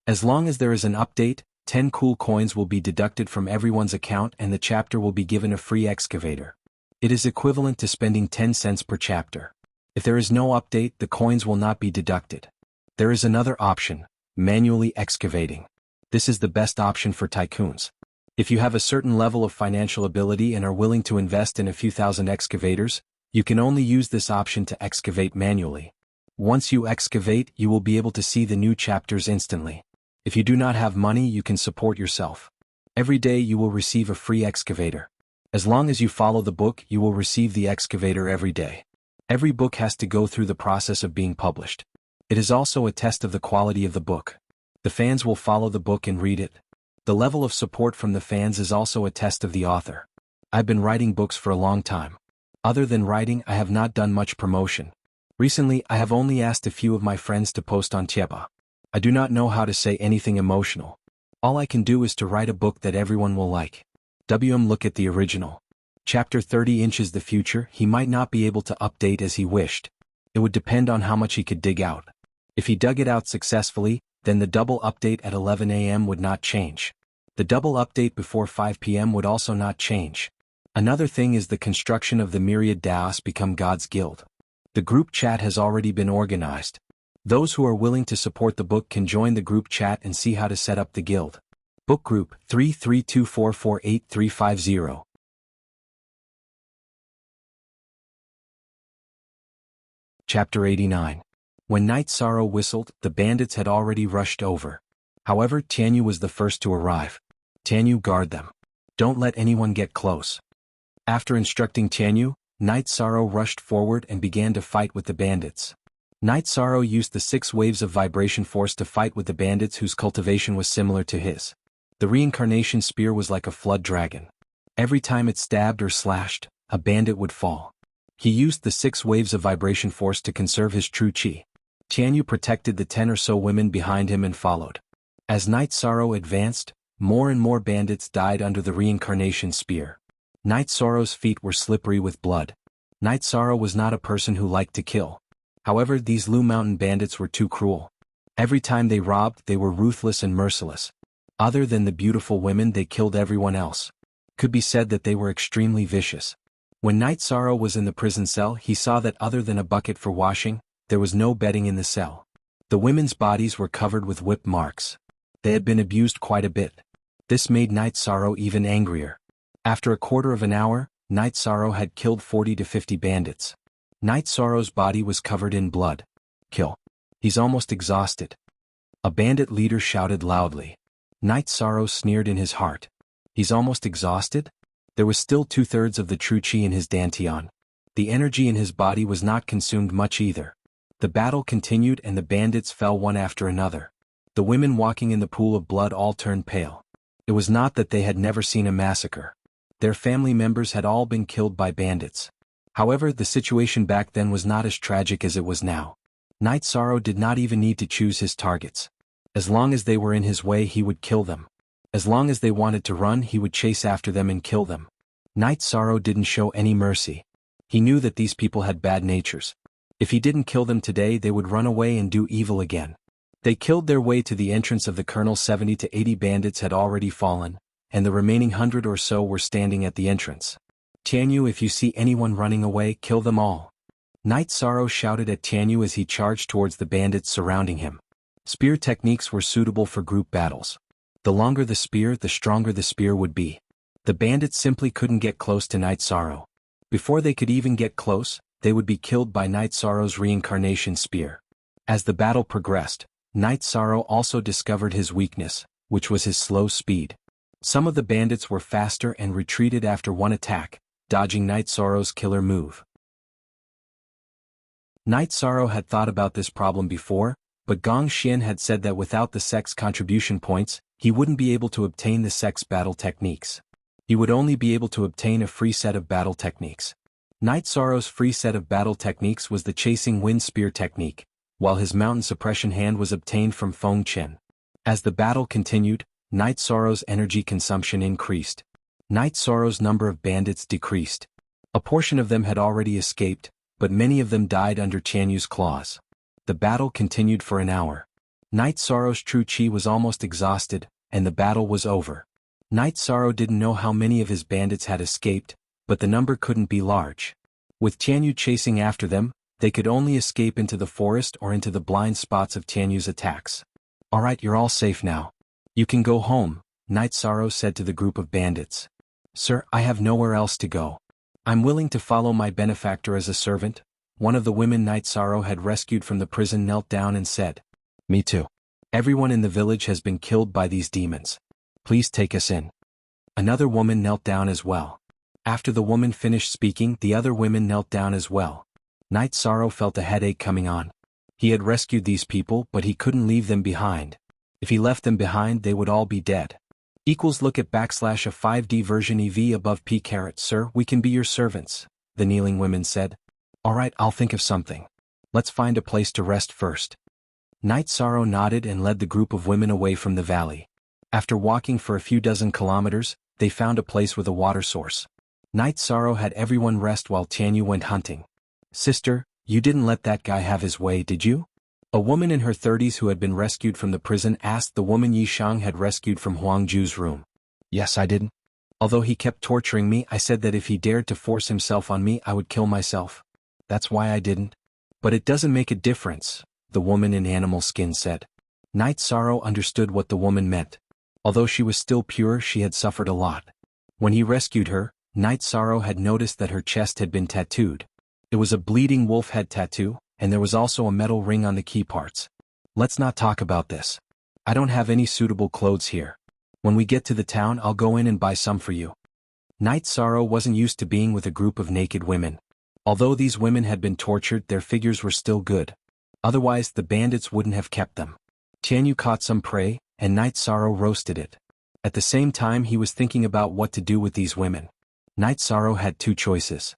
As long as there is an update, 10 cool coins will be deducted from everyone's account and the chapter will be given a free excavator. It is equivalent to spending 10 cents per chapter. If there is no update, the coins will not be deducted. There is another option, manually excavating. This is the best option for tycoons. If you have a certain level of financial ability and are willing to invest in a few thousand excavators, you can only use this option to excavate manually. Once you excavate, you will be able to see the new chapters instantly. If you do not have money, you can support yourself. Every day you will receive a free excavator. As long as you follow the book, you will receive the excavator every day. Every book has to go through the process of being published. It is also a test of the quality of the book. The fans will follow the book and read it. The level of support from the fans is also a test of the author. I've been writing books for a long time. Other than writing, I have not done much promotion. Recently, I have only asked a few of my friends to post on Tiepa. I do not know how to say anything emotional. All I can do is to write a book that everyone will like. Look at the original. Chapter 30 inches the future, he might not be able to update as he wished. It would depend on how much he could dig out. If he dug it out successfully, then the double update at 11 a.m. would not change. The double update before 5 p.m. would also not change. Another thing is the construction of the myriad Daos become God's guild. The group chat has already been organized. Those who are willing to support the book can join the group chat and see how to set up the guild. Book Group 332448350. Chapter 89. When Night Sorrow whistled, the bandits had already rushed over. However, Tianyu was the first to arrive. Tianyu, guard them. Don't let anyone get close. After instructing Tianyu, Night Sorrow rushed forward and began to fight with the bandits. Night Sorrow used the 6 waves of vibration force to fight with the bandits whose cultivation was similar to his. The reincarnation spear was like a flood dragon. Every time it stabbed or slashed, a bandit would fall. He used the 6 waves of vibration force to conserve his true chi. Tianyu protected the 10 or so women behind him and followed. As Night Sorrow advanced, more and more bandits died under the reincarnation spear. Night Sorrow's feet were slippery with blood. Night Sorrow was not a person who liked to kill. However, these Lu Mountain bandits were too cruel. Every time they robbed, they were ruthless and merciless. Other than the beautiful women, they killed everyone else. Could be said that they were extremely vicious. When Night Sorrow was in the prison cell, he saw that other than a bucket for washing, there was no bedding in the cell. The women's bodies were covered with whip marks. They had been abused quite a bit. This made Night Sorrow even angrier. After a quarter of an hour, Night Sorrow had killed 40 to 50 bandits. Night Sorrow's body was covered in blood. Kill. He's almost exhausted. A bandit leader shouted loudly. Night Sorrow sneered in his heart. He's almost exhausted? There was still 2/3 of the true chi in his dantian. The energy in his body was not consumed much either. The battle continued and the bandits fell one after another. The women walking in the pool of blood all turned pale. It was not that they had never seen a massacre. Their family members had all been killed by bandits. However, the situation back then was not as tragic as it was now. Night Sorrow did not even need to choose his targets. As long as they were in his way, he would kill them. As long as they wanted to run, he would chase after them and kill them. Night Sorrow didn't show any mercy. He knew that these people had bad natures. If he didn't kill them today, they would run away and do evil again. They killed their way to the entrance of the Colonel. 70 to 80 bandits had already fallen, and the remaining 100 or so were standing at the entrance. Tianyu, if you see anyone running away, kill them all. Night Sorrow shouted at Tianyu as he charged towards the bandits surrounding him. Spear techniques were suitable for group battles. The longer the spear, the stronger the spear would be. The bandits simply couldn't get close to Night Sorrow. Before they could even get close, they would be killed by Night Sorrow's reincarnation spear. As the battle progressed, Night Sorrow also discovered his weakness, which was his slow speed. Some of the bandits were faster and retreated after one attack, dodging Night Sorrow's killer move. Night Sorrow had thought about this problem before, but Gong Xian had said that without the sex contribution points, he wouldn't be able to obtain the sex battle techniques. He would only be able to obtain a free set of battle techniques. Night Sorrow's free set of battle techniques was the chasing wind spear technique, while his mountain suppression hand was obtained from Feng Chen. As the battle continued, Night Sorrow's energy consumption increased. Night Sorrow's number of bandits decreased. A portion of them had already escaped, but many of them died under Tianyu's claws. The battle continued for an hour. Night Sorrow's true chi was almost exhausted, and the battle was over. Night Sorrow didn't know how many of his bandits had escaped, but the number couldn't be large. With Tianyu chasing after them, they could only escape into the forest or into the blind spots of Tianyu's attacks. "Alright, you're all safe now. You can go home," Night Sorrow said to the group of bandits. "Sir, I have nowhere else to go. I'm willing to follow my benefactor as a servant." One of the women Night Sorrow had rescued from the prison knelt down and said, "Me too. Everyone in the village has been killed by these demons. Please take us in." Another woman knelt down as well. After the woman finished speaking, the other women knelt down as well. Night Sorrow felt a headache coming on. He had rescued these people, but he couldn't leave them behind. If he left them behind, they would all be dead. Look at /a 5D version EV above P caret. "Sir, we can be your servants," the kneeling women said. "Alright, I'll think of something. Let's find a place to rest first." Night Sorrow nodded and led the group of women away from the valley. After walking for a few dozen kilometers, they found a place with a water source. Night Sorrow had everyone rest while Tianyu went hunting. "Sister, you didn't let that guy have his way, did you?" A woman in her 30s who had been rescued from the prison asked the woman Yishang had rescued from Huangju's room. "Yes, I didn't. Although he kept torturing me, I said that if he dared to force himself on me, I would kill myself. That's why I didn't." "But it doesn't make a difference," the woman in animal skin said. Night Sorrow understood what the woman meant. Although she was still pure, she had suffered a lot. When he rescued her, Night Sorrow had noticed that her chest had been tattooed. It was a bleeding wolf head tattoo, and there was also a metal ring on the key parts. "Let's not talk about this. I don't have any suitable clothes here. When we get to the town, I'll go in and buy some for you." Night Sorrow wasn't used to being with a group of naked women. Although these women had been tortured, their figures were still good. Otherwise, the bandits wouldn't have kept them. Tianyu caught some prey, and Night Sorrow roasted it. At the same time, he was thinking about what to do with these women. Night Sorrow had two choices.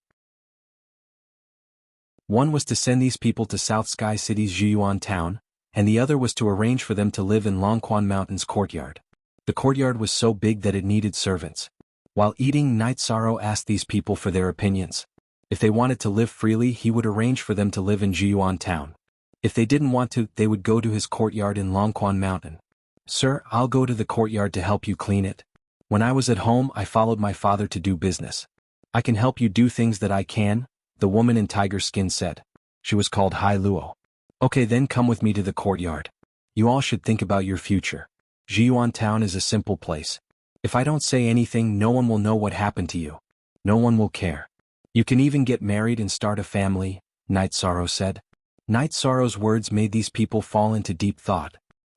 One was to send these people to South Sky City's Zhiyuan town, and the other was to arrange for them to live in Longquan Mountain's courtyard. The courtyard was so big that it needed servants. While eating, Night Sorrow asked these people for their opinions. If they wanted to live freely, he would arrange for them to live in Zhiyuan town. If they didn't want to, they would go to his courtyard in Longquan Mountain. "Sir, I'll go to the courtyard to help you clean it. When I was at home, I followed my father to do business. I can help you do things that I can," the woman in tiger skin said. She was called Hai Luo. "Okay, then come with me to the courtyard. You all should think about your future. Zhiyuan town is a simple place. If I don't say anything, no one will know what happened to you. No one will care. You can even get married and start a family," Night Sorrow said. Night Sorrow's words made these people fall into deep thought.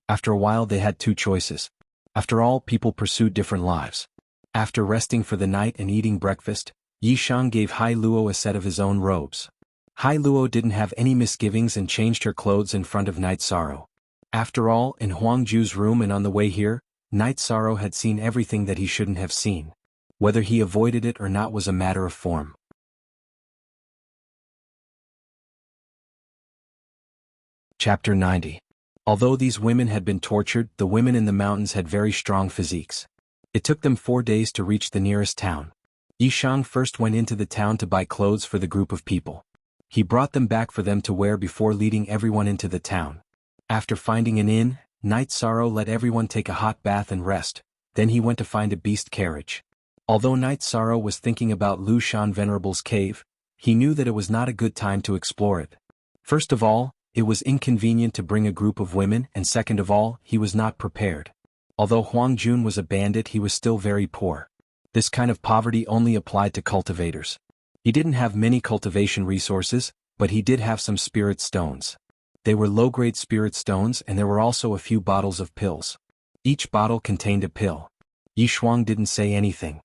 After a while, they had two choices. After all, people pursued different lives. After resting for the night and eating breakfast, Yishang gave Hai Luo a set of his own robes. Hai Luo didn't have any misgivings and changed her clothes in front of Night Sorrow. After all, in Huangju's room and on the way here, Night Sorrow had seen everything that he shouldn't have seen. Whether he avoided it or not was a matter of form. Chapter 90. Although these women had been tortured, the women in the mountains had very strong physiques. It took them 4 days to reach the nearest town. Yishang first went into the town to buy clothes for the group of people. He brought them back for them to wear before leading everyone into the town. After finding an inn, Night Sorrow let everyone take a hot bath and rest, then he went to find a beast carriage. Although Night Sorrow was thinking about Lu Shan Venerable's cave, he knew that it was not a good time to explore it. First of all, it was inconvenient to bring a group of women, and second of all, he was not prepared. Although Huang Jun was a bandit, he was still very poor. This kind of poverty only applied to cultivators. He didn't have many cultivation resources, but he did have some spirit stones. They were low-grade spirit stones, and there were also a few bottles of pills. Each bottle contained a pill. Yishuang didn't say anything.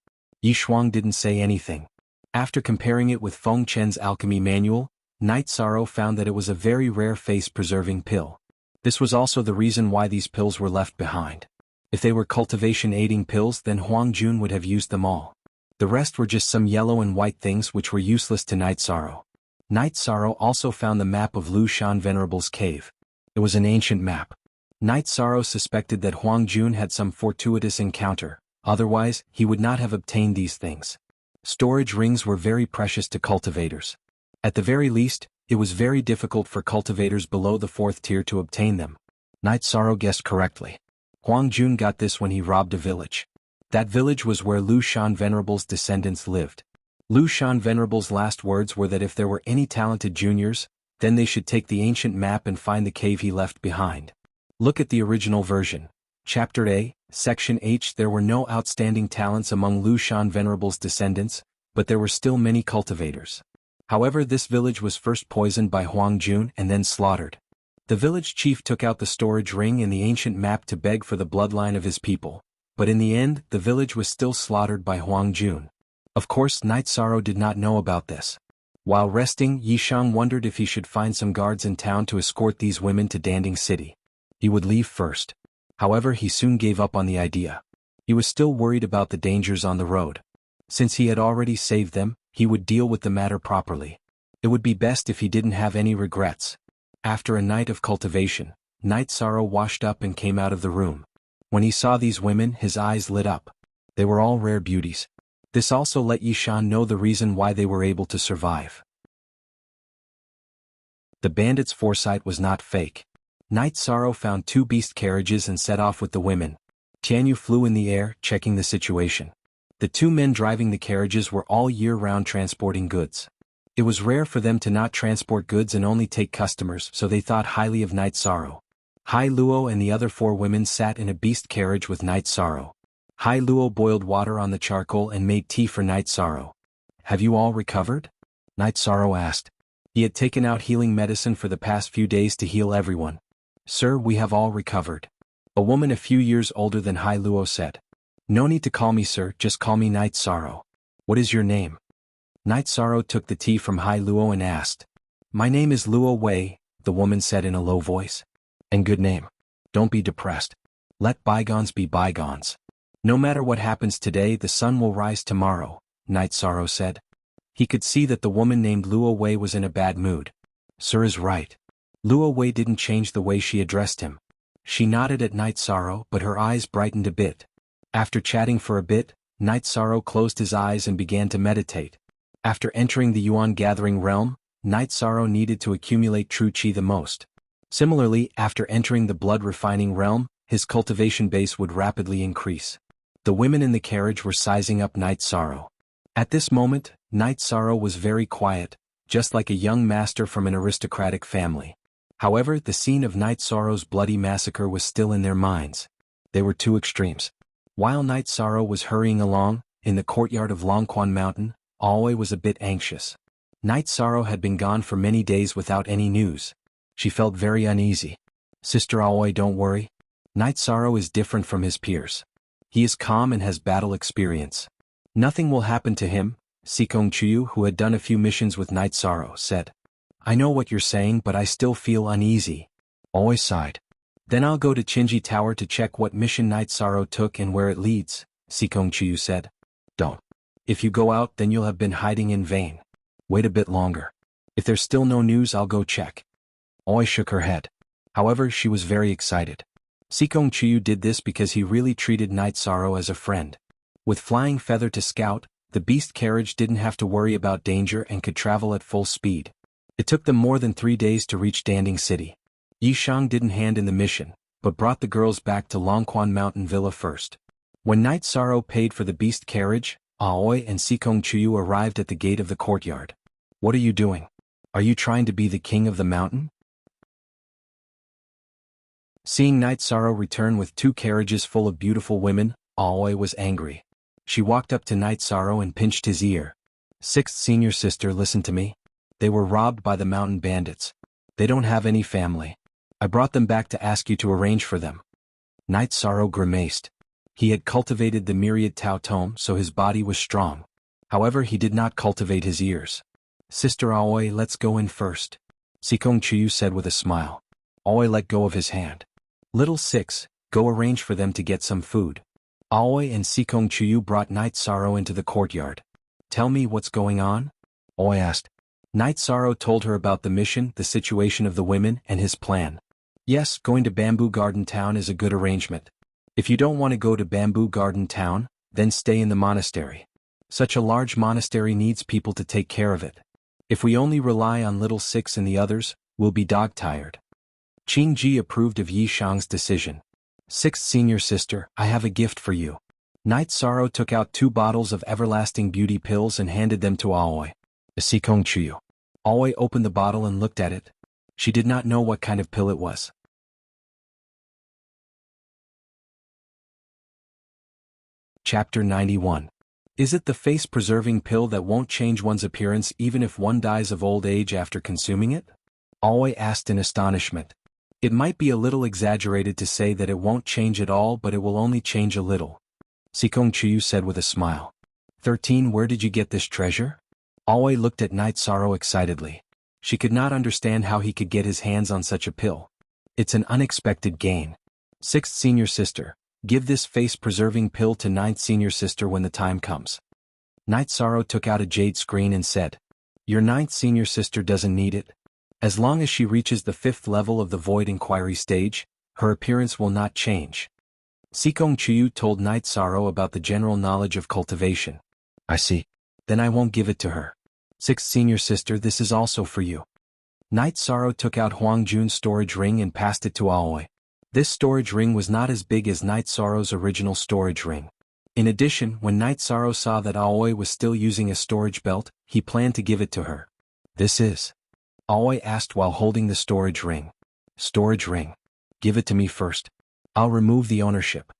After comparing it with Feng Chen's alchemy manual, Night Sorrow found that it was a very rare face-preserving pill. This was also the reason why these pills were left behind. If they were cultivation-aiding pills, then Huang Jun would have used them all. The rest were just some yellow and white things which were useless to Night Sorrow. Night Sorrow also found the map of Lu Shan Venerable's cave. It was an ancient map. Night Sorrow suspected that Huang Jun had some fortuitous encounter, otherwise, he would not have obtained these things. Storage rings were very precious to cultivators. At the very least, it was very difficult for cultivators below the 4th tier to obtain them. Night Sorrow guessed correctly. Huang Jun got this when he robbed a village. That village was where Lu Shan Venerable's descendants lived. Lu Shan Venerable's last words were that if there were any talented juniors, then they should take the ancient map and find the cave he left behind. Look at the original version. Chapter A, Section H. There were no outstanding talents among Lu Shan Venerable's descendants, but there were still many cultivators. However, this village was first poisoned by Huang Jun and then slaughtered. The village chief took out the storage ring and the ancient map to beg for the bloodline of his people, but in the end, the village was still slaughtered by Huang Jun. Of course, Night Sorrow did not know about this. While resting, Yishang wondered if he should find some guards in town to escort these women to Danding City. He would leave first. However, he soon gave up on the idea. He was still worried about the dangers on the road. Since he had already saved them, he would deal with the matter properly. It would be best if he didn't have any regrets. After a night of cultivation, Night Sorrow washed up and came out of the room. When he saw these women, his eyes lit up. They were all rare beauties. This also let Yishan know the reason why they were able to survive. The bandits' foresight was not fake. Night Sorrow found 2 beast carriages and set off with the women. Tianyu flew in the air, checking the situation. The 2 men driving the carriages were all year-round transporting goods. It was rare for them to not transport goods and only take customers, so they thought highly of Night Sorrow. Hai Luo and the other 4 women sat in a beast carriage with Night Sorrow. Hai Luo boiled water on the charcoal and made tea for Night Sorrow. "Have you all recovered?" Night Sorrow asked. He had taken out healing medicine for the past few days to heal everyone. "Sir, we have all recovered." A woman a few years older than Hai Luo said. "No need to call me sir, just call me Night Sorrow. What is your name?" Night Sorrow took the tea from Hai Luo and asked. "My name is Luo Wei," the woman said in a low voice. "And good name. Don't be depressed. Let bygones be bygones. No matter what happens today, the sun will rise tomorrow," Night Sorrow said. He could see that the woman named Luo Wei was in a bad mood. "Sir is right." Luo Wei didn't change the way she addressed him. She nodded at Night Sorrow, but her eyes brightened a bit. After chatting for a bit, Night Sorrow closed his eyes and began to meditate. After entering the Yuan gathering realm, Night Sorrow needed to accumulate true qi the most. Similarly, after entering the blood refining realm, his cultivation base would rapidly increase. The women in the carriage were sizing up Night Sorrow. At this moment, Night Sorrow was very quiet, just like a young master from an aristocratic family. However, the scene of Night Sorrow's bloody massacre was still in their minds. They were 2 extremes. While Night Sorrow was hurrying along, in the courtyard of Longquan Mountain, Aoi was a bit anxious. Night Sorrow had been gone for many days without any news. She felt very uneasy. "Sister Aoi, don't worry. Night Sorrow is different from his peers. He is calm and has battle experience. Nothing will happen to him," Sikong Chuyu, who had done a few missions with Night Sorrow, said. "I know what you're saying, but I still feel uneasy." Aoi sighed. "Then I'll go to Chinji Tower to check what mission Night Sorrow took and where it leads," Sikong Chuyu said. "Don't. If you go out, then you'll have been hiding in vain. Wait a bit longer. If there's still no news, I'll go check." Aoi shook her head. However, she was very excited. Sikong Chuyu did this because he really treated Night Sorrow as a friend. With Flying Feather to scout, the beast carriage didn't have to worry about danger and could travel at full speed. It took them more than 3 days to reach Danding City. Yishang didn't hand in the mission, but brought the girls back to Longquan Mountain Villa first. When Night Sorrow paid for the beast carriage, Aoi and Sikong Chuyu arrived at the gate of the courtyard. "What are you doing? Are you trying to be the king of the mountain?" Seeing Night Sorrow return with 2 carriages full of beautiful women, Aoi was angry. She walked up to Night Sorrow and pinched his ear. "Sixth senior sister, listen to me. They were robbed by the mountain bandits. They don't have any family. I brought them back to ask you to arrange for them." Night Sorrow grimaced. He had cultivated the myriad Tao Tome, so his body was strong. However, he did not cultivate his ears. "Sister Aoi, let's go in first," Sikong Chuyu said with a smile. Aoi let go of his hand. "Little Six, go arrange for them to get some food." Aoi and Sikong Chuyu brought Night Sorrow into the courtyard. "Tell me what's going on?" Aoi asked. Night Sorrow told her about the mission, the situation of the women, and his plan. "Yes, going to Bamboo Garden Town is a good arrangement. If you don't want to go to Bamboo Garden Town, then stay in the monastery. Such a large monastery needs people to take care of it. If we only rely on Little Six and the others, we'll be dog-tired." Qing Ji approved of Yi Shang's decision. Sixth senior sister, I have a gift for you. Night Sorrow took out 2 bottles of everlasting beauty pills and handed them to Aoi. Sikong Chuyu. Aoi opened the bottle and looked at it. She did not know what kind of pill it was. Chapter 91. Is it the face-preserving pill that won't change one's appearance even if one dies of old age after consuming it? Aoi asked in astonishment. It might be a little exaggerated to say that it won't change at all, but it will only change a little. Sikong Chuyu said with a smile. 13. Where did you get this treasure? Aoi looked at Night Sorrow excitedly. She could not understand how he could get his hands on such a pill. It's an unexpected gain. Sixth senior sister, give this face-preserving pill to ninth senior sister when the time comes. Night Sorrow took out a jade screen and said, your ninth senior sister doesn't need it. As long as she reaches the 5th level of the Void Inquiry stage, her appearance will not change. Sikong Chuyu told Night Sorrow about the general knowledge of cultivation. I see. Then I won't give it to her. Sixth senior sister, this is also for you. Night Sorrow took out Huang Jun's storage ring and passed it to Aoi. This storage ring was not as big as Night Sorrow's original storage ring. In addition, when Night Sorrow saw that Aoi was still using a storage belt, he planned to give it to her. This is? Aoi asked while holding the storage ring. Storage ring. Give it to me first. I'll remove the ownership.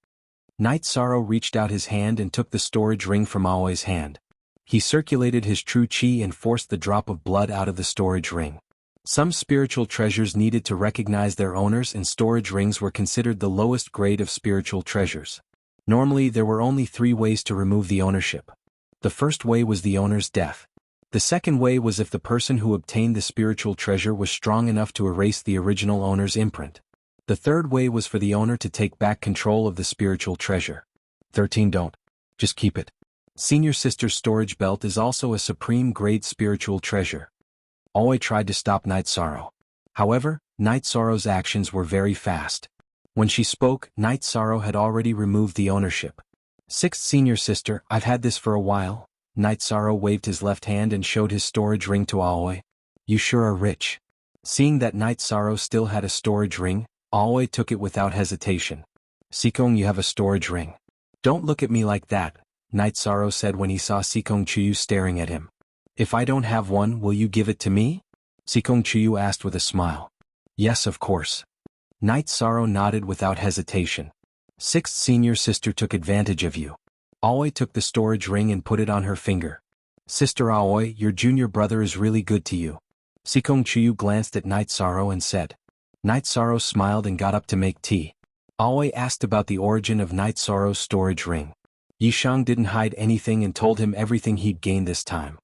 Night Sorrow reached out his hand and took the storage ring from Aoi's hand. He circulated his true chi and forced the drop of blood out of the storage ring. Some spiritual treasures needed to recognize their owners, and storage rings were considered the lowest grade of spiritual treasures. Normally, there were only 3 ways to remove the ownership. The first way was the owner's death. The second way was if the person who obtained the spiritual treasure was strong enough to erase the original owner's imprint. The third way was for the owner to take back control of the spiritual treasure. 13. Don't. Just keep it. Senior sister's storage belt is also a supreme grade spiritual treasure. Aoi tried to stop Night Sorrow. However, Night Sorrow's actions were very fast. When she spoke, Night Sorrow had already removed the ownership. Sixth senior sister, I've had this for a while. Night Sorrow waved his left hand and showed his storage ring to Aoi. You sure are rich. Seeing that Night Sorrow still had a storage ring, Aoi took it without hesitation. Sikong, you have a storage ring. Don't look at me like that, Night Sorrow said when he saw Sikong Chuyu staring at him. If I don't have one, will you give it to me? Sikong Chuyu asked with a smile. Yes, of course. Night Sorrow nodded without hesitation. Sixth senior sister took advantage of you. Aoi took the storage ring and put it on her finger. Sister Aoi, your junior brother is really good to you. Sikong Chuyu glanced at Night Sorrow and said. Night Sorrow smiled and got up to make tea. Aoi asked about the origin of Night Sorrow's storage ring. Yishang didn't hide anything and told him everything he'd gained this time.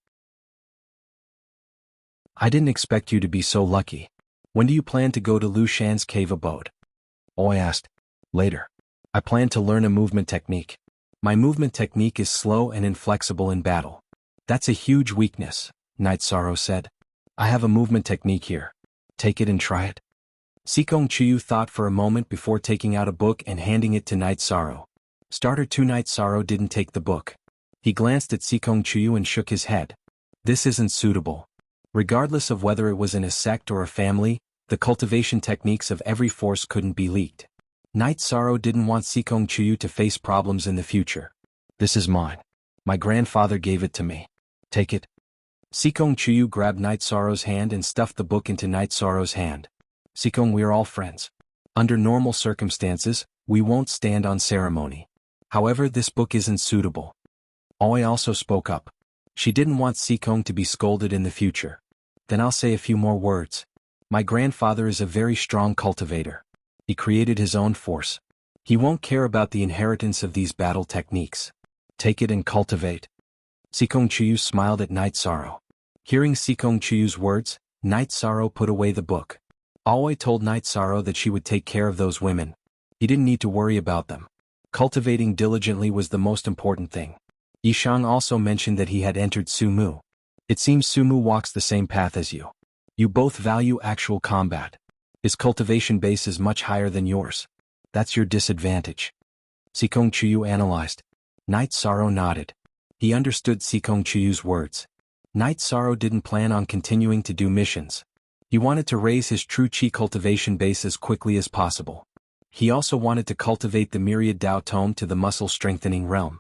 I didn't expect you to be so lucky. When do you plan to go to Lu Shan's cave abode? Aoi asked. Later. I plan to learn a movement technique. My movement technique is slow and inflexible in battle. That's a huge weakness, Night Sorrow said. I have a movement technique here. Take it and try it. Sikong Chuyu thought for a moment before taking out a book and handing it to Night Sorrow. Starter 2. Night Sorrow didn't take the book. He glanced at Sikong Chuyu and shook his head. This isn't suitable. Regardless of whether it was in a sect or a family, the cultivation techniques of every force couldn't be leaked. Night Sorrow didn't want Sikong Chuyu to face problems in the future. This is mine. My grandfather gave it to me. Take it. Sikong Chuyu grabbed Night Sorrow's hand and stuffed the book into Night Sorrow's hand. Sikong, we are all friends. Under normal circumstances, we won't stand on ceremony. However, this book isn't suitable. Aoi also spoke up. She didn't want Sikong to be scolded in the future. Then I'll say a few more words. My grandfather is a very strong cultivator. He created his own force. He won't care about the inheritance of these battle techniques. Take it and cultivate. Sikong Chuyu smiled at Night Sorrow. Hearing Sikong Chuyu's words, Night Sorrow put away the book. Aoi told Night Sorrow that she would take care of those women. He didn't need to worry about them. Cultivating diligently was the most important thing. Yishang also mentioned that he had entered Sumu. It seems Sumu walks the same path as you. You both value actual combat. His cultivation base is much higher than yours. That's your disadvantage. Sikong Chuyu analyzed. Night Sorrow nodded. He understood Sikong Chuyu's words. Night Sorrow didn't plan on continuing to do missions. He wanted to raise his true qi cultivation base as quickly as possible. He also wanted to cultivate the myriad Dao tome to the muscle-strengthening realm.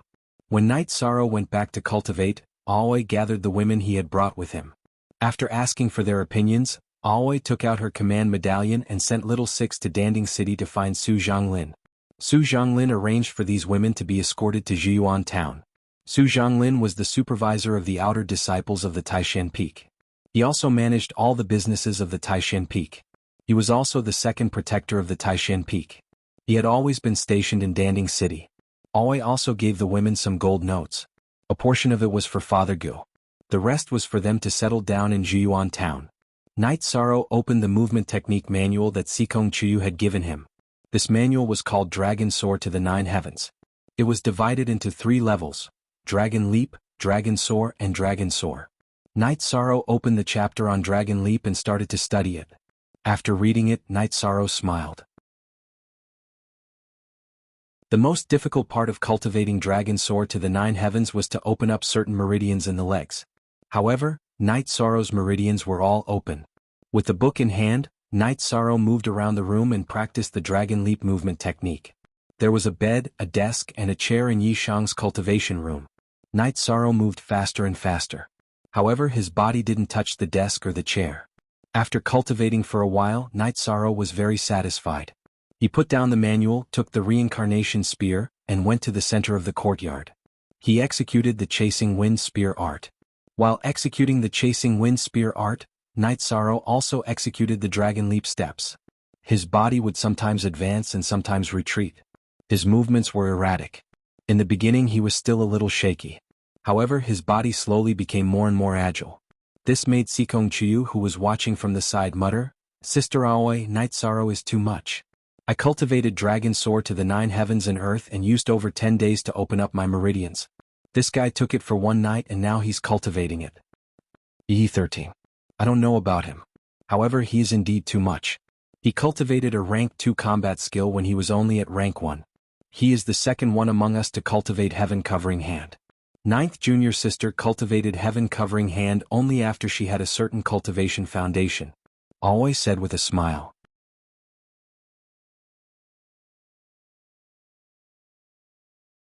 When Knight Sorrow went back to cultivate, Aoi gathered the women he had brought with him. After asking for their opinions, Aoi took out her command medallion and sent Little Six to Danding City to find Su Zhonglin. Su Zhonglin arranged for these women to be escorted to Jiyuan town. Su Zhonglin was the supervisor of the outer disciples of the Taishan Peak. He also managed all the businesses of the Taishan Peak. He was also the second protector of the Taishan Peak. He had always been stationed in Danding City. Aoi also gave the women some gold notes. A portion of it was for Father Gu. The rest was for them to settle down in Jiyuan town. Knight Sorrow opened the movement technique manual that Sikong Chuyu had given him. This manual was called Dragon Soar to the Nine Heavens. It was divided into 3 levels: Dragon Leap, Dragon Soar, and Dragon Soar. Knight Sorrow opened the chapter on Dragon Leap and started to study it. After reading it, Knight Sorrow smiled. The most difficult part of cultivating Dragon Soar to the Nine Heavens was to open up certain meridians in the legs. However, Knight Sorrow's meridians were all open. With the book in hand, Knight Sorrow moved around the room and practiced the Dragon Leap movement technique. There was a bed, a desk, and a chair in Yishang's cultivation room. Knight Sorrow moved faster and faster. However, his body didn't touch the desk or the chair. After cultivating for a while, Knight Sorrow was very satisfied. He put down the manual, took the reincarnation spear, and went to the center of the courtyard. He executed the chasing wind spear art. While executing the chasing wind spear art, Knight Sorrow also executed the Dragon Leap steps. His body would sometimes advance and sometimes retreat. His movements were erratic. In the beginning he was still a little shaky. However, his body slowly became more and more agile. This made Sikong Chuyu, who was watching from the side, mutter, "Sister Aoi, Knight Sorrow is too much. I cultivated Dragon Soar to the 9 heavens and earth and used over 10 days to open up my meridians. This guy took it for one night and now he's cultivating it. E13. I don't know about him. However, he is indeed too much. He cultivated a rank 2 combat skill when he was only at rank 1. He is the second one among us to cultivate Heaven Covering Hand. 9th junior sister cultivated Heaven Covering Hand only after she had a certain cultivation foundation," Aoi said with a smile.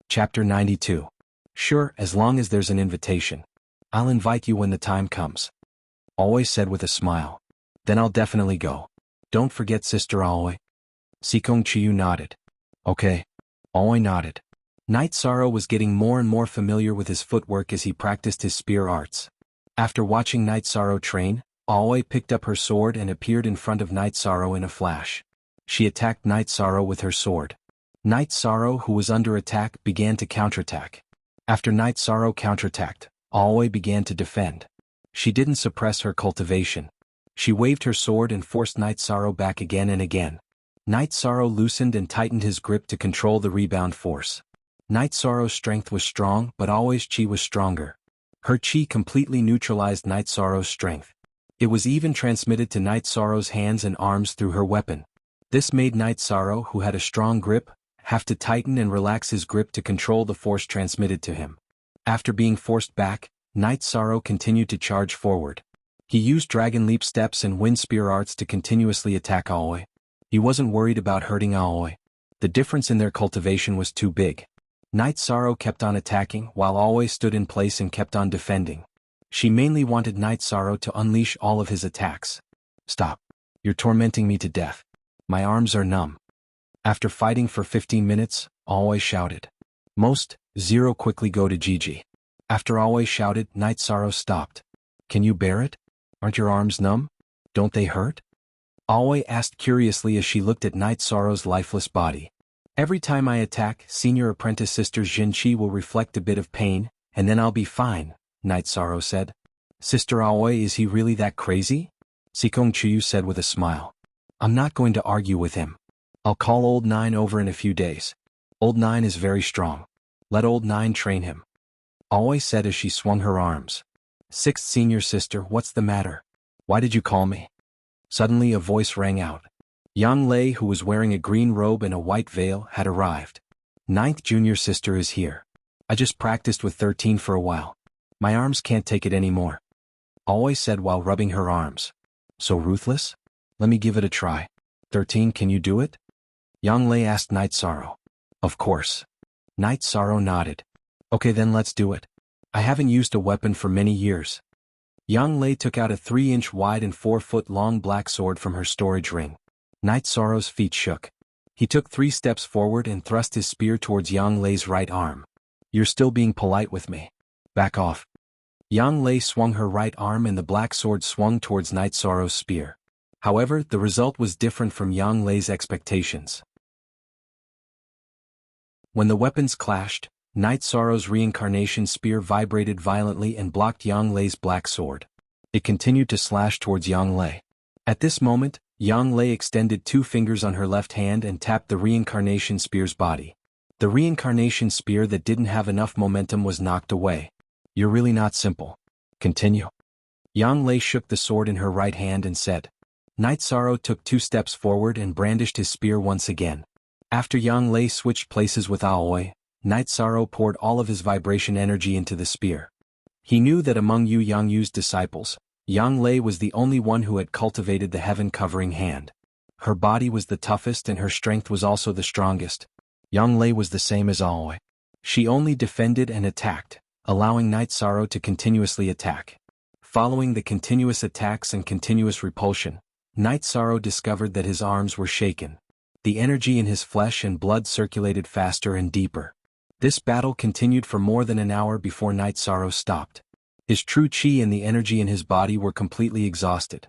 Chapter 92. Sure, as long as there's an invitation. I'll invite you when the time comes, Aoi said with a smile. Then I'll definitely go. Don't forget, Sister Aoi. Sikong Chuyu nodded. Okay. Aoi nodded. Knight Sorrow was getting more and more familiar with his footwork as he practiced his spear arts. After watching Knight Sorrow train, Aoi picked up her sword and appeared in front of Knight Sorrow in a flash. She attacked Knight Sorrow with her sword. Knight Sorrow, who was under attack, began to counterattack. After Knight Sorrow counterattacked, Aoi began to defend. She didn't suppress her cultivation. She waved her sword and forced Knight Sorrow back again and again. Knight Sorrow loosened and tightened his grip to control the rebound force. Knight Sorrow's strength was strong, but Aoi's chi was stronger. Her chi completely neutralized Knight Sorrow's strength. It was even transmitted to Knight Sorrow's hands and arms through her weapon. This made Knight Sorrow, who had a strong grip, have to tighten and relax his grip to control the force transmitted to him. After being forced back, Knight Sorrow continued to charge forward. He used Dragon Leap steps and Wind Spear arts to continuously attack Aoi. He wasn't worried about hurting Aoi. The difference in their cultivation was too big. Knight Sorrow kept on attacking while Aoi stood in place and kept on defending. She mainly wanted Knight Sorrow to unleash all of his attacks. Stop. You're tormenting me to death. My arms are numb. After fighting for 15 minutes, Aoi shouted. Most, Zero quickly go to Gigi. After Aoi shouted, Knight Sorrow stopped. Can you bear it? Aren't your arms numb? Don't they hurt? Aoi asked curiously as she looked at Knight Sorrow's lifeless body. Every time I attack, Senior Apprentice Sister Jinchi will reflect a bit of pain, and then I'll be fine, Knight Sorrow said. Sister Aoi, is he really that crazy? Sikong Chuyu said with a smile. I'm not going to argue with him. I'll call Old Nine over in a few days. Old Nine is very strong. Let Old Nine train him. Aoi said as she swung her arms. 6th Senior Sister, what's the matter? Why did you call me? Suddenly a voice rang out. Yang Lei, who was wearing a green robe and a white veil, had arrived. 9th Junior Sister is here. I just practiced with 13 for a while. My arms can't take it anymore. Aoi said while rubbing her arms. So ruthless? Let me give it a try. 13, can you do it? Yang Lei asked Night Sorrow. Of course. Night Sorrow nodded. Okay, then let's do it. I haven't used a weapon for many years. Yang Lei took out a 3-inch wide and 4-foot long black sword from her storage ring. Night Sorrow's feet shook. He took 3 steps forward and thrust his spear towards Yang Lei's right arm. You're still being polite with me. Back off. Yang Lei swung her right arm and the black sword swung towards Night Sorrow's spear. However, the result was different from Yang Lei's expectations. When the weapons clashed, Night Sorrow's reincarnation spear vibrated violently and blocked Yang Lei's black sword. It continued to slash towards Yang Lei. At this moment, Yang Lei extended 2 fingers on her left hand and tapped the reincarnation spear's body. The reincarnation spear that didn't have enough momentum was knocked away. You're really not simple. Continue. Yang Lei shook the sword in her right hand and said. Night Sorrow took 2 steps forward and brandished his spear once again. After Yang Lei switched places with Aoi, Night Sorrow poured all of his vibration energy into the spear. He knew that among Yu Yangyu's disciples, Yang Lei was the only one who had cultivated the heaven-covering hand. Her body was the toughest and her strength was also the strongest. Yang Lei was the same as Aoi. She only defended and attacked, allowing Night Sorrow to continuously attack. Following the continuous attacks and continuous repulsion, Night Sorrow discovered that his arms were shaken. The energy in his flesh and blood circulated faster and deeper. This battle continued for more than an hour before Night Sorrow stopped. His true chi and the energy in his body were completely exhausted.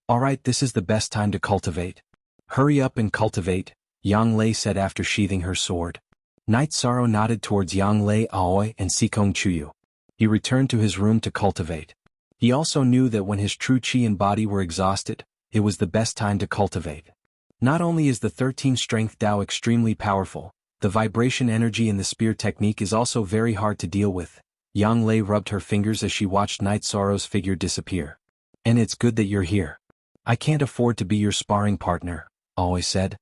Alright, this is the best time to cultivate. Hurry up and cultivate, Yang Lei said after sheathing her sword. Night Sorrow nodded towards Yang Lei, Aoi, and Sikong Chuyu. He returned to his room to cultivate. He also knew that when his true chi and body were exhausted, it was the best time to cultivate. Not only is the 13 strength Tao extremely powerful, the vibration energy in the spear technique is also very hard to deal with. Yang Lei rubbed her fingers as she watched Night Sorrow's figure disappear. And it's good that you're here. I can't afford to be your sparring partner, Aoi said.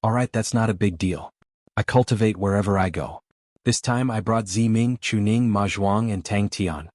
Alright, that's not a big deal. I cultivate wherever I go. This time I brought Ziming, Chuning, Ma Zhuang and Tang Tian.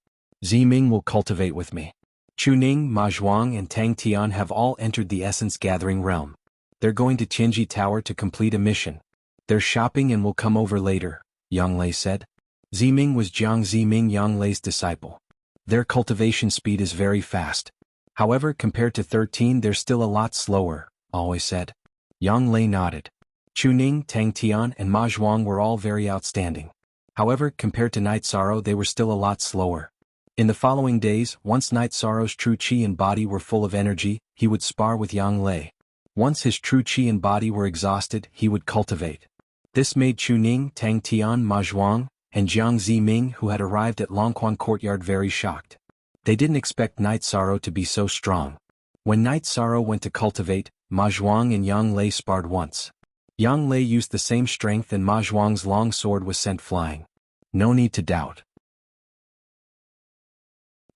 Ziming will cultivate with me. Chuning, Ma Zhuang and Tang Tian have all entered the Essence Gathering realm. They're going to Tianji Tower to complete a mission. They're shopping and will come over later, Yang Lei said. Ziming was Jiang Ziming, Yang Lei's disciple. Their cultivation speed is very fast. However, compared to 13 they're still a lot slower, Aoi said. Yang Lei nodded. Chuning, Tang Tian and Ma Zhuang were all very outstanding. However, compared to Night Sorrow they were still a lot slower. In the following days, once Night Sorrow's true chi and body were full of energy, he would spar with Yang Lei. Once his true chi and body were exhausted, he would cultivate. This made Chuning, Tang Tian, Ma Zhuang, and Jiang Ziming, who had arrived at Longquan Courtyard, very shocked. They didn't expect Night Sorrow to be so strong. When Night Sorrow went to cultivate, Ma Zhuang and Yang Lei sparred once. Yang Lei used the same strength and Ma Zhuang's long sword was sent flying. No need to doubt.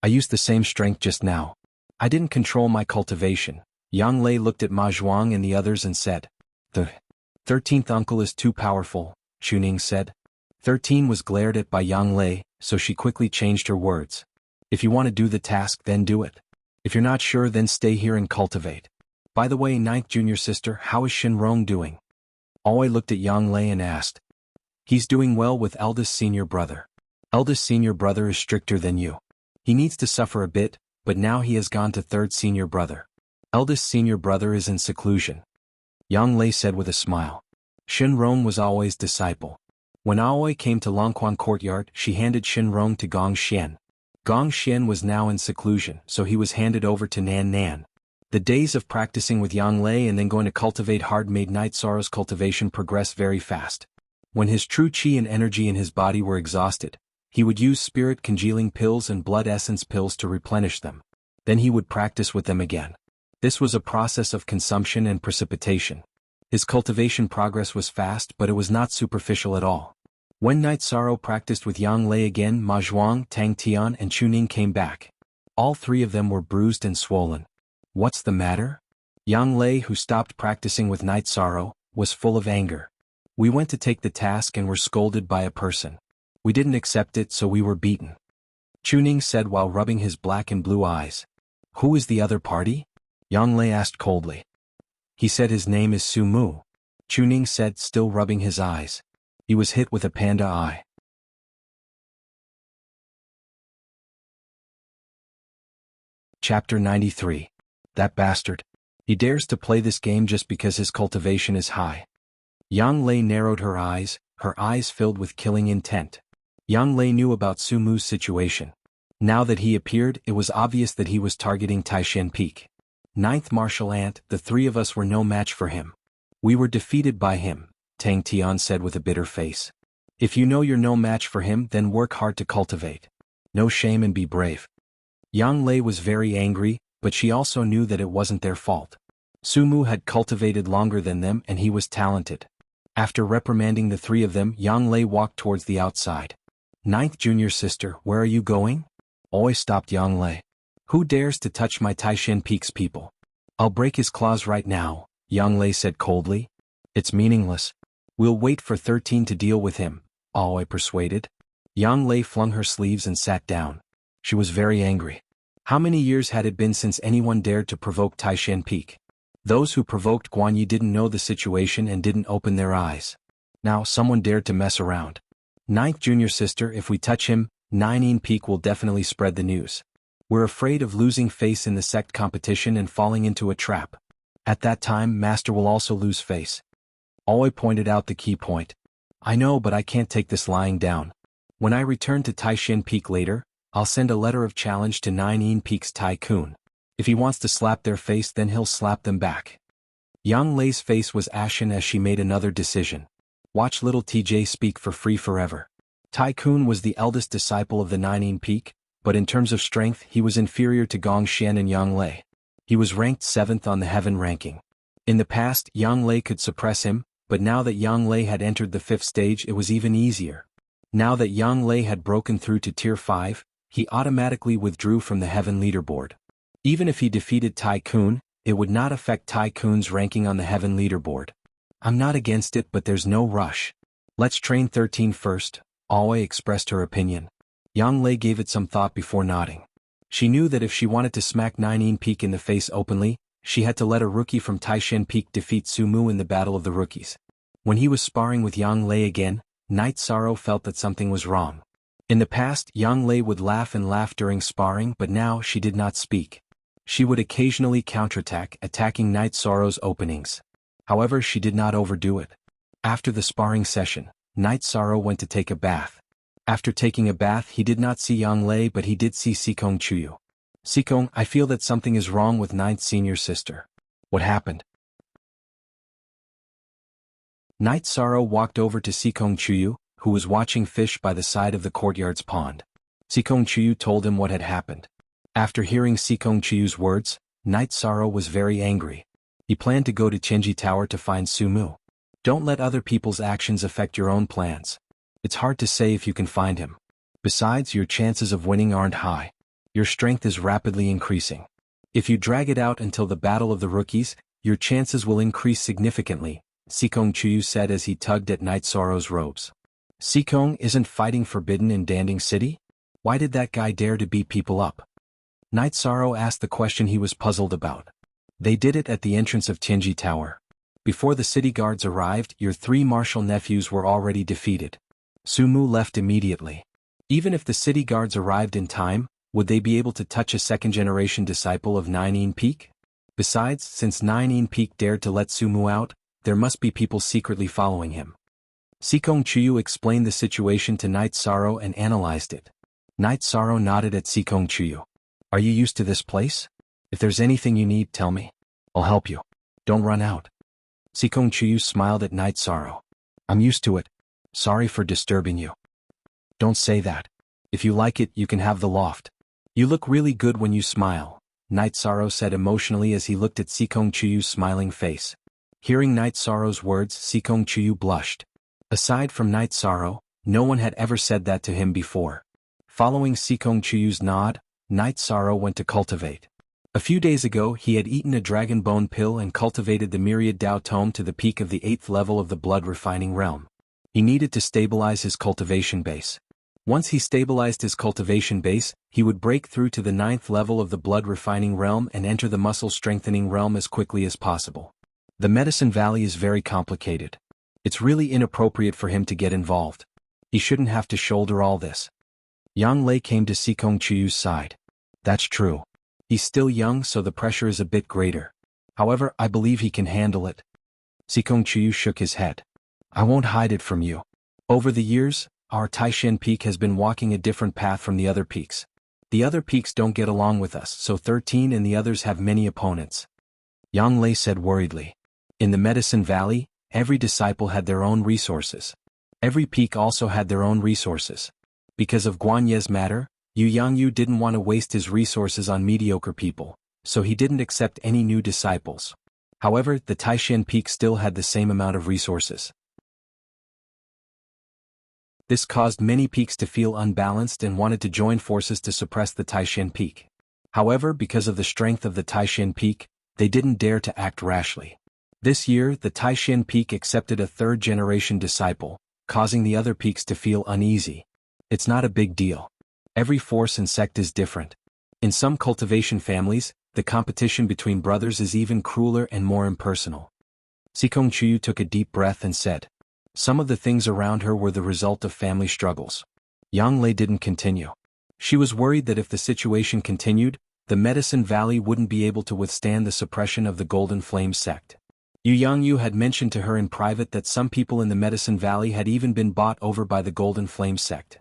I used the same strength just now. I didn't control my cultivation. Yang Lei looked at Ma Zhuang and the others and said. The 13th uncle is too powerful, Chuning said. 13 was glared at by Yang Lei, so she quickly changed her words. If you want to do the task, then do it. If you're not sure, then stay here and cultivate. By the way, 9th junior sister, how is Shinrong doing? Aoi looked at Yang Lei and asked. He's doing well with eldest senior brother. Eldest senior brother is stricter than you. He needs to suffer a bit, but now he has gone to 3rd senior brother. Eldest senior brother is in seclusion. Yang Lei said with a smile. Shinrong was Aoi's disciple. When Aoi came to Longquan Courtyard, she handed Shinrong to Gong Xian. Gong Xian was now in seclusion, so he was handed over to Nan Nan. The days of practicing with Yang Lei and then going to cultivate hard made Night Sorrow's cultivation progress very fast. When his true chi and energy in his body were exhausted, he would use spirit congealing pills and blood essence pills to replenish them. Then he would practice with them again. This was a process of consumption and precipitation. His cultivation progress was fast, but it was not superficial at all. When Night Sorrow practiced with Yang Lei again, Ma Zhuang, Tang Tian and Chuning came back. All 3 of them were bruised and swollen. What's the matter? Yang Lei, who stopped practicing with Night Sorrow, was full of anger. We went to take the task and were scolded by a person. We didn't accept it, so we were beaten. Chuning said while rubbing his black and blue eyes. Who is the other party? Yang Lei asked coldly. He said his name is Su Mu. Chuning said, still rubbing his eyes. He was hit with a panda eye. Chapter 93. That bastard. He dares to play this game just because his cultivation is high. Yang Lei narrowed her eyes filled with killing intent. Yang Lei knew about Su Mu's situation. Now that he appeared, it was obvious that he was targeting Taishan Peak. Ninth Martial Ant, the three of us were no match for him. We were defeated by him, Tang Tian said with a bitter face. If you know you're no match for him, then work hard to cultivate. No shame and be brave. Yang Lei was very angry, but she also knew that it wasn't their fault. Su Mu had cultivated longer than them and he was talented. After reprimanding the three of them, Yang Lei walked towards the outside. Ninth junior sister, where are you going? Oi, stopped Yang Lei. Who dares to touch my Taishan Peak's people? I'll break his claws right now, Yang Lei said coldly. It's meaningless. We'll wait for 13 to deal with him, Oi persuaded. Yang Lei flung her sleeves and sat down. She was very angry. How many years had it been since anyone dared to provoke Taishan Peak? Those who provoked Guanyi didn't know the situation and didn't open their eyes. Now someone dared to mess around. Ninth junior sister, if we touch him, Nineteen Peak will definitely spread the news. We're afraid of losing face in the sect competition and falling into a trap. At that time, Master will also lose face. Oi pointed out the key point. I know, but I can't take this lying down. When I return to Taishan Peak later, I'll send a letter of challenge to Nineteen Peak's tycoon. If he wants to slap their face, then he'll slap them back. Yang Lei's face was ashen as she made another decision. Watch little TJ speak for free forever. Tycoon was the eldest disciple of the Nineteen Peak, but in terms of strength he was inferior to Gong Xian and Yang Lei. He was ranked 7th on the heaven ranking. In the past, Yang Lei could suppress him, but now that Yang Lei had entered the 5th stage it was even easier. Now that Yang Lei had broken through to Tier 5, he automatically withdrew from the heaven leaderboard. Even if he defeated Tycoon, it would not affect Tycoon's ranking on the heaven leaderboard. I'm not against it, but there's no rush. Let's train 13 first, Oi expressed her opinion. Yang Lei gave it some thought before nodding. She knew that if she wanted to smack Nineteen Peak in the face openly, she had to let a rookie from Taishan Peak defeat Su Mu in the Battle of the Rookies. When he was sparring with Yang Lei again, Night Sorrow felt that something was wrong. In the past, Yang Lei would laugh and laugh during sparring, but now she did not speak. She would occasionally counterattack, attacking Night Sorrow's openings. However, she did not overdo it. After the sparring session, Night Sorrow went to take a bath. After taking a bath he did not see Yang Lei, but he did see Sikong Chuyu. Sikong, I feel that something is wrong with Ninth senior sister. What happened? Night Sorrow walked over to Sikong Chuyu, who was watching fish by the side of the courtyard's pond. Sikong Chuyu told him what had happened. After hearing Sikong Chuyu's words, Night Sorrow was very angry. He planned to go to Chenji Tower to find Su Mu. Don't let other people's actions affect your own plans. It's hard to say if you can find him. Besides, your chances of winning aren't high. Your strength is rapidly increasing. If you drag it out until the Battle of the Rookies, your chances will increase significantly, Sikong Chuyu said as he tugged at Night Sorrow's robes. Sikong, isn't fighting forbidden in Danding City? Why did that guy dare to beat people up? Night Sorrow asked the question he was puzzled about. They did it at the entrance of Tianji Tower. Before the city guards arrived, your 3 martial nephews were already defeated. Su Mu left immediately. Even if the city guards arrived in time, would they be able to touch a second-generation disciple of Nineteen Peak? Besides, since Nineteen Peak dared to let Su Mu out, there must be people secretly following him. Sikong Chuyu explained the situation to Night Sorrow and analyzed it. Night Sorrow nodded at Sikong Chuyu. Are you used to this place? If there's anything you need, tell me. I'll help you. Don't run out. Sikong Chuyu smiled at Night Sorrow. I'm used to it. Sorry for disturbing you. Don't say that. If you like it, you can have the loft. You look really good when you smile, Night Sorrow said emotionally as he looked at Sikong Chuyu's smiling face. Hearing Night Sorrow's words, Sikong Chuyu blushed. Aside from Night Sorrow, no one had ever said that to him before. Following Sikong Chuyu's nod, Night Sorrow went to cultivate. A few days ago he had eaten a dragon bone pill and cultivated the myriad Dao Tome to the peak of the 8th level of the blood refining realm. He needed to stabilize his cultivation base. Once he stabilized his cultivation base, he would break through to the 9th level of the blood-refining realm and enter the muscle-strengthening realm as quickly as possible. The Medicine Valley is very complicated. It's really inappropriate for him to get involved. He shouldn't have to shoulder all this. Yang Lei came to Sikong Chuyu's side. That's true. He's still young, so the pressure is a bit greater. However, I believe he can handle it. Sikong Chuyu shook his head. I won't hide it from you. Over the years, our Taishan peak has been walking a different path from the other peaks. The other peaks don't get along with us, so 13 and the others have many opponents. Yang Lei said worriedly. In the Medicine Valley, every disciple had their own resources. Every peak also had their own resources. Because of Guanye's matter, Yu Yangyu didn't want to waste his resources on mediocre people, so he didn't accept any new disciples. However, the Taishan peak still had the same amount of resources. This caused many peaks to feel unbalanced and wanted to join forces to suppress the Taishan peak. However, because of the strength of the Taishan peak, they didn't dare to act rashly. This year, the Taishan peak accepted a third-generation disciple, causing the other peaks to feel uneasy. It's not a big deal. Every force and sect is different. In some cultivation families, the competition between brothers is even crueler and more impersonal. Sikong Chuyu took a deep breath and said, some of the things around her were the result of family struggles. Yang Lei didn't continue. She was worried that if the situation continued, the Medicine Valley wouldn't be able to withstand the suppression of the Golden Flame sect. Yu Yangyu had mentioned to her in private that some people in the Medicine Valley had even been bought over by the Golden Flame sect.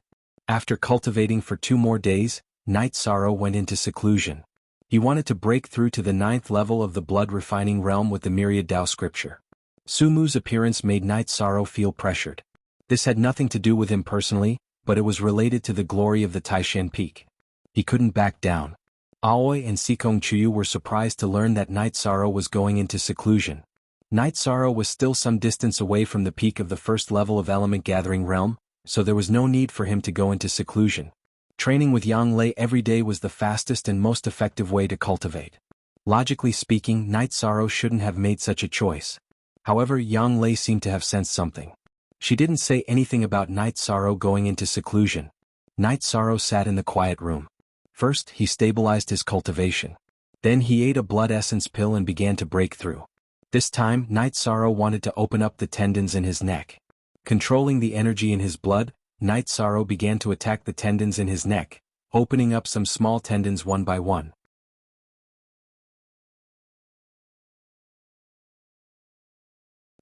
After cultivating for 2 more days, Night Sorrow went into seclusion. He wanted to break through to the 9th level of the blood-refining realm with the Myriad Tao scripture. Sumu's appearance made Night Sorrow feel pressured. This had nothing to do with him personally, but it was related to the glory of the Taishan peak. He couldn't back down. Aoi and Sikong Chuyu were surprised to learn that Night Sorrow was going into seclusion. Night Sorrow was still some distance away from the peak of the 1st level of Element Gathering Realm, so there was no need for him to go into seclusion. Training with Yang Lei every day was the fastest and most effective way to cultivate. Logically speaking, Night Sorrow shouldn't have made such a choice. However, Yang Lei seemed to have sensed something. She didn't say anything about Night Sorrow going into seclusion. Night Sorrow sat in the quiet room. First, he stabilized his cultivation. Then he ate a blood essence pill and began to break through. This time, Night Sorrow wanted to open up the tendons in his neck. Controlling the energy in his blood, Night Sorrow began to attack the tendons in his neck, opening up some small tendons one by one.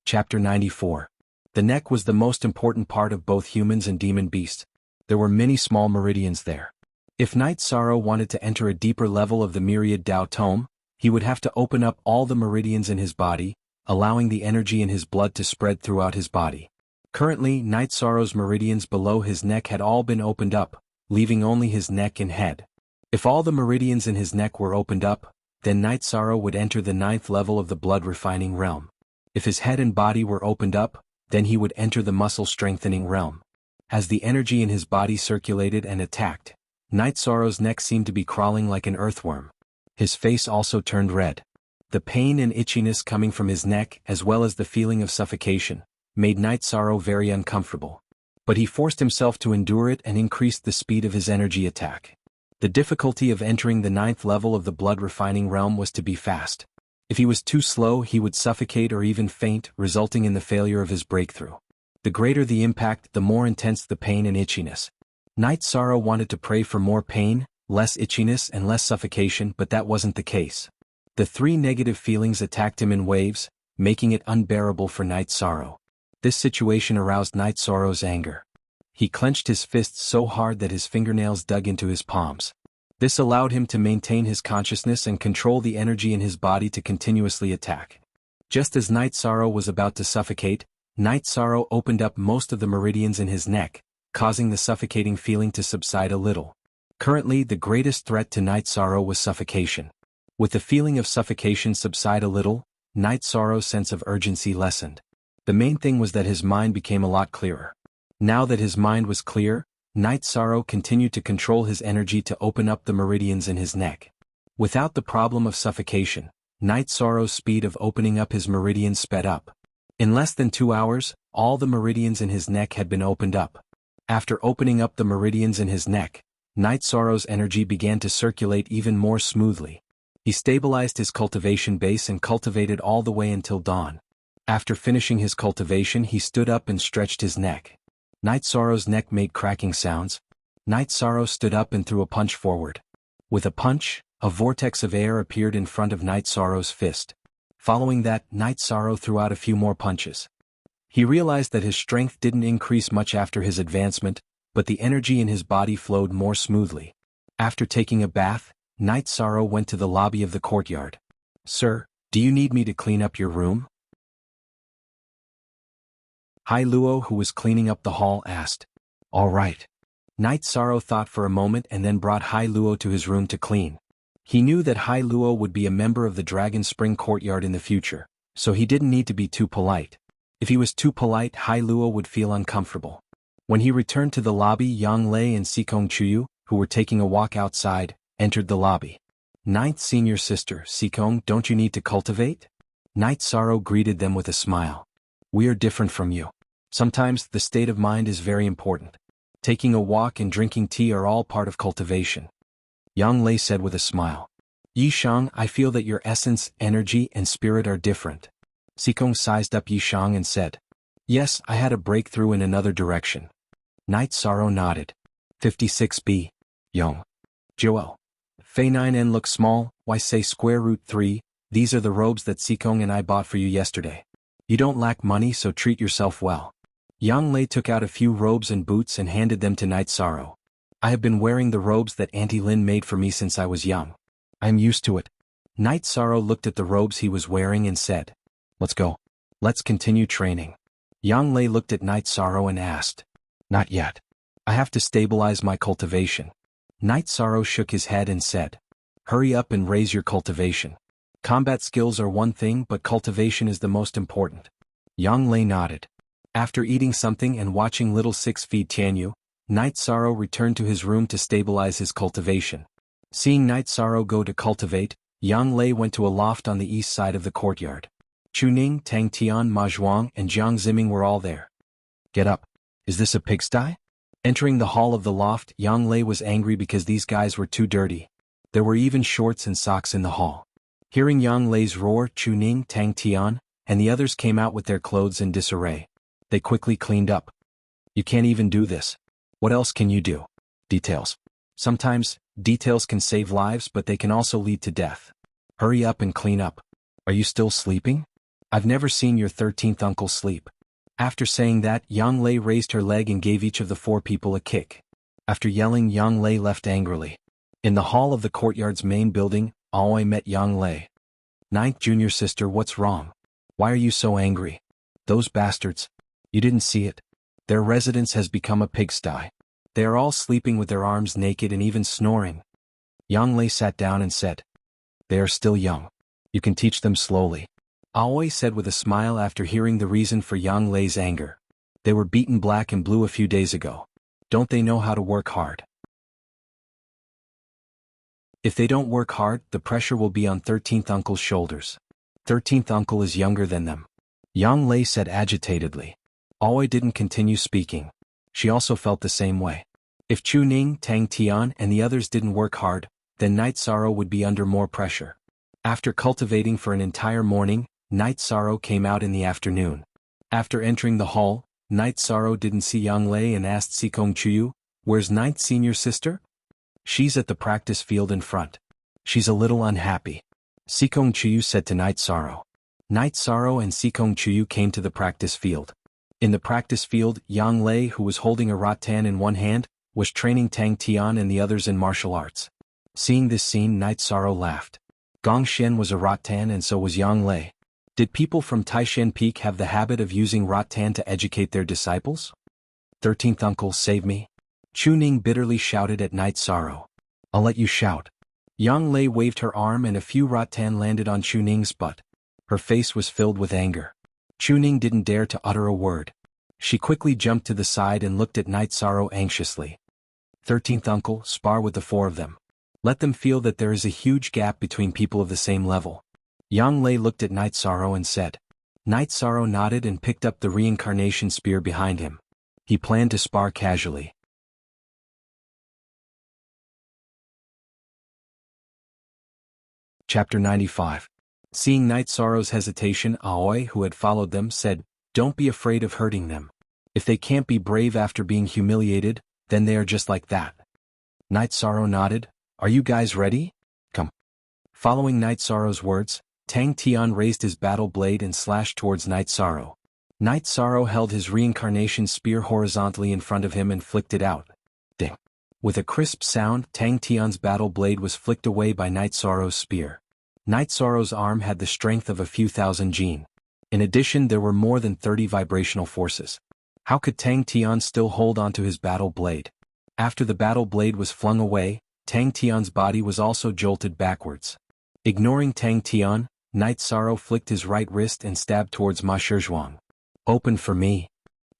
Chapter 94. The neck was the most important part of both humans and demon beasts. There were many small meridians there. If Night Sorrow wanted to enter a deeper level of the Myriad Tao Tome, he would have to open up all the meridians in his body, allowing the energy in his blood to spread throughout his body. Currently, Night Sorrow's meridians below his neck had all been opened up, leaving only his neck and head. If all the meridians in his neck were opened up, then Night Sorrow would enter the 9th level of the blood-refining realm. If his head and body were opened up, then he would enter the muscle-strengthening realm. As the energy in his body circulated and attacked, Night Sorrow's neck seemed to be crawling like an earthworm. His face also turned red. The pain and itchiness coming from his neck, as well as the feeling of suffocation, made Night Sorrow very uncomfortable. But he forced himself to endure it and increased the speed of his energy attack. The difficulty of entering the 9th level of the blood-refining realm was to be fast. If he was too slow, he would suffocate or even faint, resulting in the failure of his breakthrough. The greater the impact, the more intense the pain and itchiness. Night Sorrow wanted to pray for more pain, less itchiness and less suffocation, but that wasn't the case. The 3 negative feelings attacked him in waves, making it unbearable for Night Sorrow. This situation aroused Night Sorrow's anger. He clenched his fists so hard that his fingernails dug into his palms. This allowed him to maintain his consciousness and control the energy in his body to continuously attack. Just as Night Sorrow was about to suffocate, Night Sorrow opened up most of the meridians in his neck, causing the suffocating feeling to subside a little. Currently, the greatest threat to Night Sorrow was suffocation. With the feeling of suffocation subside a little, Night Sorrow's sense of urgency lessened. The main thing was that his mind became a lot clearer. Now that his mind was clear, Night Sorrow continued to control his energy to open up the meridians in his neck. Without the problem of suffocation, Night Sorrow's speed of opening up his meridians sped up. In less than 2 hours, all the meridians in his neck had been opened up. After opening up the meridians in his neck, Night Sorrow's energy began to circulate even more smoothly. He stabilized his cultivation base and cultivated all the way until dawn. After finishing his cultivation, he stood up and stretched his neck. Night Sorrow's neck made cracking sounds. Night Sorrow stood up and threw a punch forward. With a punch, a vortex of air appeared in front of Night Sorrow's fist. Following that, Night Sorrow threw out a few more punches. He realized that his strength didn't increase much after his advancement, but the energy in his body flowed more smoothly. After taking a bath, Night Sorrow went to the lobby of the courtyard. "Sir, do you need me to clean up your room?" Hai Luo, who was cleaning up the hall, asked. "All right." Night Sorrow thought for a moment and then brought Hai Luo to his room to clean. He knew that Hai Luo would be a member of the Dragon Spring Courtyard in the future, so he didn't need to be too polite. If he was too polite, Hai Luo would feel uncomfortable. When he returned to the lobby, Yang Lei and Sikong Chuyu, who were taking a walk outside, entered the lobby. "Ninth senior sister, Sikong, don't you need to cultivate?" Night Sorrow greeted them with a smile. "We are different from you. Sometimes the state of mind is very important. Taking a walk and drinking tea are all part of cultivation." Yang Lei said with a smile. "Yishang, I feel that your essence, energy, and spirit are different." Sikong sized up Yishang and said, "Yes, I had a breakthrough in another direction." Night Sorrow nodded. 56b. Yong. Joel. Fei 9n look small, why say square root 3, these are the robes that Sikong and I bought for you yesterday. You don't lack money, so treat yourself well. Yang Lei took out a few robes and boots and handed them to Night Sorrow. "I have been wearing the robes that Auntie Lin made for me since I was young. I am used to it." Night Sorrow looked at the robes he was wearing and said, "Let's go. Let's continue training." Yang Lei looked at Night Sorrow and asked, "Not yet. I have to stabilize my cultivation." Night Sorrow shook his head and said, "Hurry up and raise your cultivation. Combat skills are one thing, but cultivation is the most important." Yang Lei nodded. After eating something and watching Little Six feed Tianyu, Night Sorrow returned to his room to stabilize his cultivation. Seeing Night Sorrow go to cultivate, Yang Lei went to a loft on the east side of the courtyard. Chuning, Tang Tian, Ma Zhuang, and Jiang Ziming were all there. "Get up. Is this a pigsty?" Entering the hall of the loft, Yang Lei was angry because these guys were too dirty. There were even shorts and socks in the hall. Hearing Yang Lei's roar, Chuning, Tang Tian, and the others came out with their clothes in disarray. They quickly cleaned up. "You can't even do this. What else can you do?" "Details. Sometimes, details can save lives, but they can also lead to death. Hurry up and clean up. Are you still sleeping? I've never seen your 13th uncle sleep." After saying that, Yang Lei raised her leg and gave each of the 4 people a kick. After yelling, Yang Lei left angrily. In the hall of the courtyard's main building, Aoi met Yang Lei. "Ninth junior sister, what's wrong? Why are you so angry?" "Those bastards. You didn't see it. Their residence has become a pigsty. They are all sleeping with their arms naked and even snoring." Yang Lei sat down and said, "They are still young. You can teach them slowly." Aoi said with a smile after hearing the reason for Yang Lei's anger. "They were beaten black and blue a few days ago. Don't they know how to work hard? If they don't work hard, the pressure will be on 13th uncle's shoulders. 13th uncle is younger than them." Yang Lei said agitatedly. Aoi didn't continue speaking. She also felt the same way. If Chu Ning, Tang Tian, and the others didn't work hard, then Night Sorrow would be under more pressure. After cultivating for an entire morning, Night Sorrow came out in the afternoon. After entering the hall, Night Sorrow didn't see Yang Lei and asked Sikong Chuyu, "Where's Ninth senior sister?" "She's at the practice field in front. She's a little unhappy," Sikong Chuyu said to Night Sorrow. Night Sorrow and Sikong Chuyu came to the practice field. In the practice field, Yang Lei, who was holding a rattan in one hand, was training Tang Tian and the others in martial arts. Seeing this scene, Night Sorrow laughed. Gong Shen was a rattan and so was Yang Lei. Did people from Taishan Peak have the habit of using rattan to educate their disciples? 13th uncle, save me. Chu Ning bitterly shouted at Night Sorrow. "I'll let you shout." Yang Lei waved her arm and a few rattan landed on Chu Ning's butt. Her face was filled with anger. Chu Ning didn't dare to utter a word. She quickly jumped to the side and looked at Night Sorrow anxiously. 13th uncle, spar with the 4 of them. Let them feel that there is a huge gap between people of the same level. Yang Lei looked at Night Sorrow and said. Night Sorrow nodded and picked up the reincarnation spear behind him. He planned to spar casually. Chapter 95. Seeing Night Sorrow's hesitation, Aoi, who had followed them, said, "Don't be afraid of hurting them. If they can't be brave after being humiliated, then they are just like that." Night Sorrow nodded. "Are you guys ready? Come." Following Night Sorrow's words, Tang Tian raised his battle blade and slashed towards Night Sorrow. Night Sorrow held his reincarnation spear horizontally in front of him and flicked it out. Ding! With a crisp sound, Tang Tian's battle blade was flicked away by Night Sorrow's spear. Night Sorrow's arm had the strength of a few thousand jin. In addition, there were more than 30 vibrational forces. How could Tang Tian still hold onto his battle blade? After the battle blade was flung away, Tang Tian's body was also jolted backwards. Ignoring Tang Tian, Night Sorrow flicked his right wrist and stabbed towards Ma Shizhuang. "Open for me."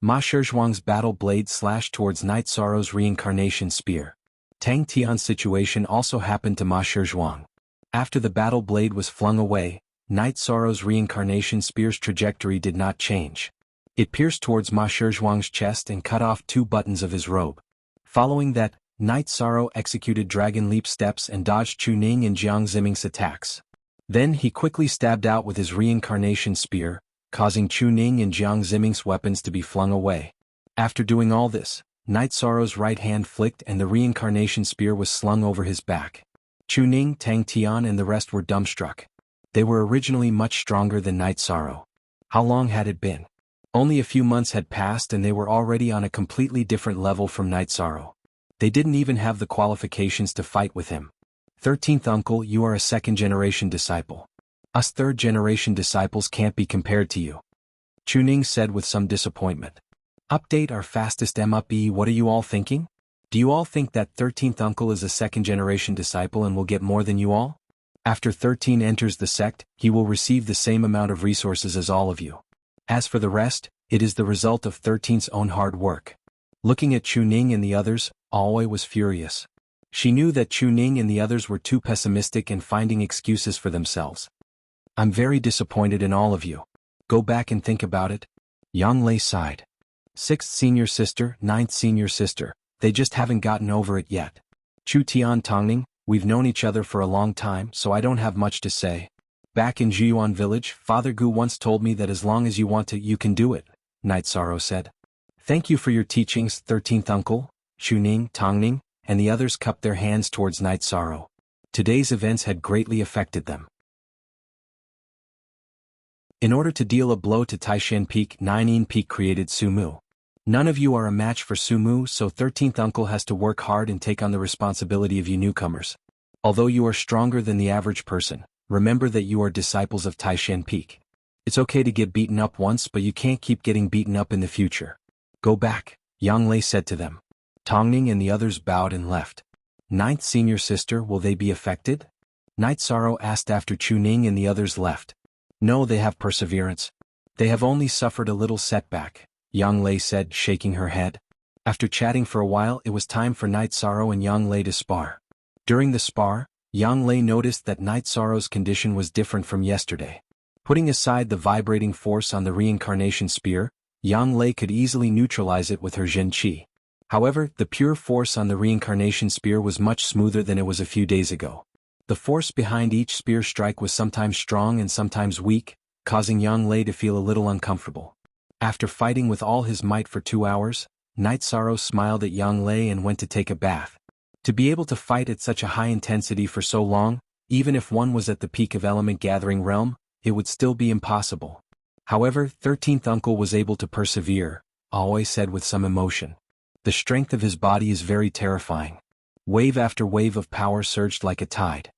Ma Shizhuang's battle blade slashed towards Night Sorrow's reincarnation spear. Tang Tian's situation also happened to Ma Shizhuang. After the battle blade was flung away, Night Sorrow's reincarnation spear's trajectory did not change. It pierced towards Ma Shizhuang's chest and cut off 2 buttons of his robe. Following that, Night Sorrow executed Dragon Leap steps and dodged Chu Ning and Jiang Ziming's attacks. Then he quickly stabbed out with his reincarnation spear, causing Chu Ning and Jiang Ziming's weapons to be flung away. After doing all this, Night Sorrow's right hand flicked and the reincarnation spear was slung over his back. Chu Ning, Tang Tian and the rest were dumbstruck. They were originally much stronger than Night Sorrow. How long had it been? Only a few months had passed and they were already on a completely different level from Night Sorrow. They didn't even have the qualifications to fight with him. 13th uncle, you are a second-generation disciple. Us third-generation disciples can't be compared to you. Chu Ning said with some disappointment. Update our fastest MUP. What are you all thinking? Do you all think that 13th uncle is a second-generation disciple and will get more than you all? After 13 enters the sect, he will receive the same amount of resources as all of you. As for the rest, it is the result of 13th's own hard work. Looking at Chu Ning and the others, Aoi was furious. She knew that Chu Ning and the others were too pessimistic and finding excuses for themselves. "I'm very disappointed in all of you. Go back and think about it." Yang Lei sighed. 6th senior sister, 9th senior sister, they just haven't gotten over it yet. Chu Tian Tongning, we've known each other for a long time, so I don't have much to say. Back in Jiyuan village, Father Gu once told me that as long as you want to, you can do it, Night Sorrow said. Thank you for your teachings, 13th uncle. Chu Ning, Tongning, and the others cupped their hands towards Night Sorrow. Today's events had greatly affected them. In order to deal a blow to Taishan Peak, Ninein Peak created Sumu. None of you are a match for Sumu, so 13th uncle has to work hard and take on the responsibility of you newcomers. Although you are stronger than the average person, remember that you are disciples of Taishan Peak. It's okay to get beaten up once, but you can't keep getting beaten up in the future. Go back, Yang Lei said to them. Tongning and the others bowed and left. 9th senior sister, will they be affected? Night Sorrow asked after Chu Ning and the others left. No, they have perseverance. They have only suffered a little setback, Yang Lei said, shaking her head. After chatting for a while, it was time for Night Sorrow and Yang Lei to spar. During the spar, Yang Lei noticed that Night Sorrow's condition was different from yesterday. Putting aside the vibrating force on the reincarnation spear, Yang Lei could easily neutralize it with her Zhen Qi. However, the pure force on the reincarnation spear was much smoother than it was a few days ago. The force behind each spear strike was sometimes strong and sometimes weak, causing Yang Lei to feel a little uncomfortable. After fighting with all his might for 2 hours, Night Sorrow smiled at Yang Lei and went to take a bath. To be able to fight at such a high intensity for so long, even if one was at the peak of element gathering realm, it would still be impossible. However, 13th uncle was able to persevere, Aoi said with some emotion. The strength of his body is very terrifying. Wave after wave of power surged like a tide.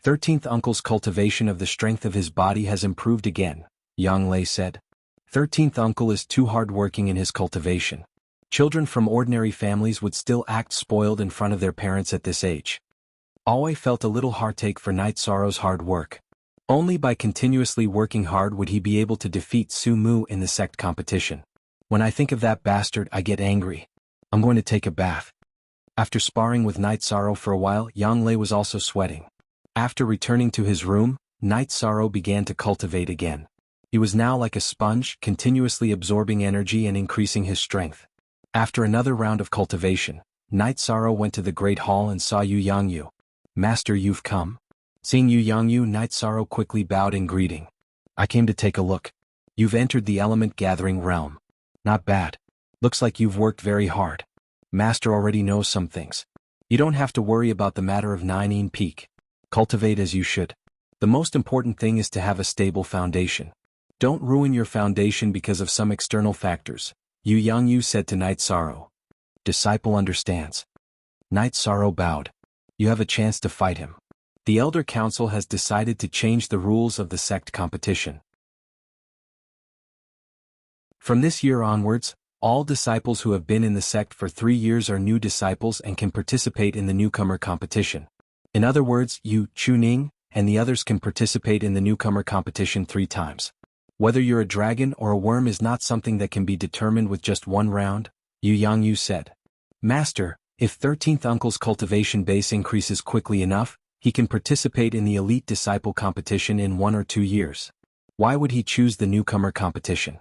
13th uncle's cultivation of the strength of his body has improved again, Yang Lei said. 13th uncle is too hard-working in his cultivation. Children from ordinary families would still act spoiled in front of their parents at this age. Aoi felt a little heartache for Night Sorrow's hard work. Only by continuously working hard would he be able to defeat Su Mu in the sect competition. When I think of that bastard, I get angry. I'm going to take a bath. After sparring with Night Sorrow for a while, Yang Lei was also sweating. After returning to his room, Night Sorrow began to cultivate again. He was now like a sponge, continuously absorbing energy and increasing his strength. After another round of cultivation, Night Sorrow went to the Great Hall and saw Yu Yangyu. Master, you've come? Seeing Yu Yangyu, Night Sorrow quickly bowed in greeting. I came to take a look. You've entered the element gathering realm. Not bad. Looks like you've worked very hard. Master already knows some things. You don't have to worry about the matter of Nine Peak. Cultivate as you should. The most important thing is to have a stable foundation. Don't ruin your foundation because of some external factors, Yu Yangyu said to Night Sorrow. Disciple understands. Night Sorrow bowed. You have a chance to fight him. The Elder Council has decided to change the rules of the sect competition. From this year onwards, all disciples who have been in the sect for 3 years are new disciples and can participate in the newcomer competition. In other words, you, Chuning, and the others can participate in the newcomer competition 3 times. Whether you're a dragon or a worm is not something that can be determined with just one round, Yu Yangyu said. Master, if 13th Uncle's cultivation base increases quickly enough, he can participate in the elite disciple competition in 1 or 2 years. Why would he choose the newcomer competition?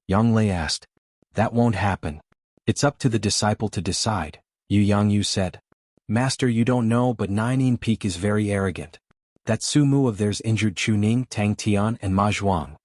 Yang Lei asked. That won't happen. It's up to the disciple to decide, Yu Yangyu said. Master, you don't know, but Nine Peak is very arrogant. That Su Mu of theirs injured Chuning, Tang Tian, and Ma Zhuang.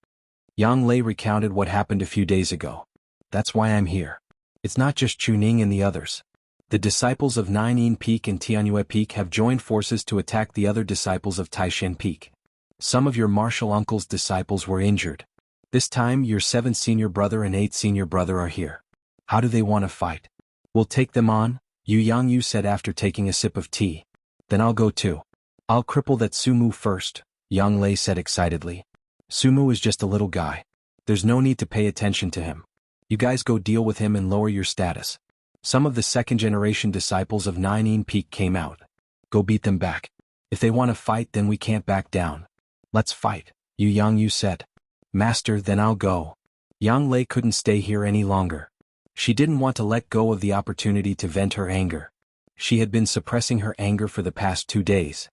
Yang Lei recounted what happened a few days ago. That's why I'm here. It's not just Chuning and the others. The disciples of Nine Peak and Tianyue Peak have joined forces to attack the other disciples of Taishan Peak. Some of your martial uncle's disciples were injured. This time your 7th senior brother and 8th senior brother are here. How do they want to fight? We'll take them on, Yu Yangyu said after taking a sip of tea. Then I'll go too. I'll cripple that Sumu first, Yang Lei said excitedly. Sumu is just a little guy. There's no need to pay attention to him. You guys go deal with him and lower your status. Some of the 2nd generation disciples of Nine Peak came out. Go beat them back. If they want to fight, then we can't back down. Let's fight, Yu Yangyu said. Master, then I'll go. Yang Lei couldn't stay here any longer. She didn't want to let go of the opportunity to vent her anger. She had been suppressing her anger for the past 2 days.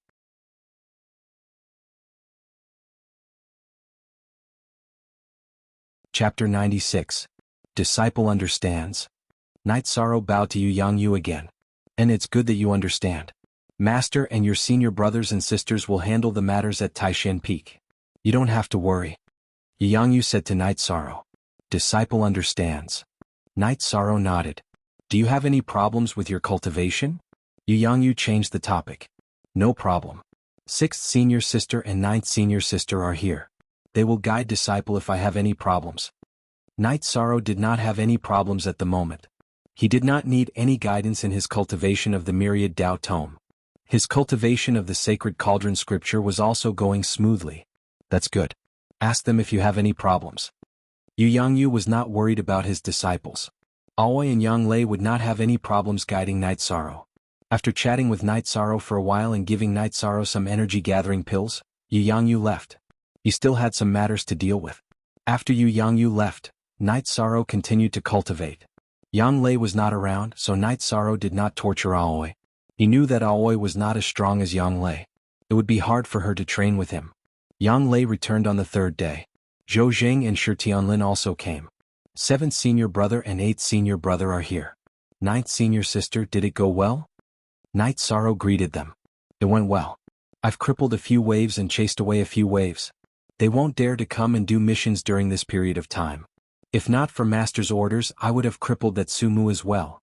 Chapter 96. Disciple understands. Night Sorrow bowed to Yu Yangyu again. And it's good that you understand. Master and your senior brothers and sisters will handle the matters at Taishan Peak. You don't have to worry. Yu Yangyu said to Night Sorrow. Disciple understands. Night Sorrow nodded. Do you have any problems with your cultivation? Yu Yangyu changed the topic. No problem. 6th senior sister and 9th senior sister are here. They will guide disciple if I have any problems. Night Sorrow did not have any problems at the moment. He did not need any guidance in his cultivation of the myriad Tao tome. His cultivation of the sacred cauldron scripture was also going smoothly. That's good. Ask them if you have any problems. Yu Yangyu was not worried about his disciples. Aoi and Yang Lei would not have any problems guiding Night Sorrow. After chatting with Night Sorrow for a while and giving Night Sorrow some energy-gathering pills, Yu Yangyu left. He still had some matters to deal with. After Yu Yangyu left, Night Sorrow continued to cultivate. Yang Lei was not around, so Night Sorrow did not torture Aoi. He knew that Aoi was not as strong as Yang Lei. It would be hard for her to train with him. Yang Lei returned on the 3rd day. Zhou Jing and Shi Tianlin also came. 7th senior brother and 8th senior brother are here. 9th senior sister, did it go well? Night Sorrow greeted them. It went well. I've crippled a few waves and chased away a few waves. They won't dare to come and do missions during this period of time. If not for Master's orders, I would have crippled that Sumu as well.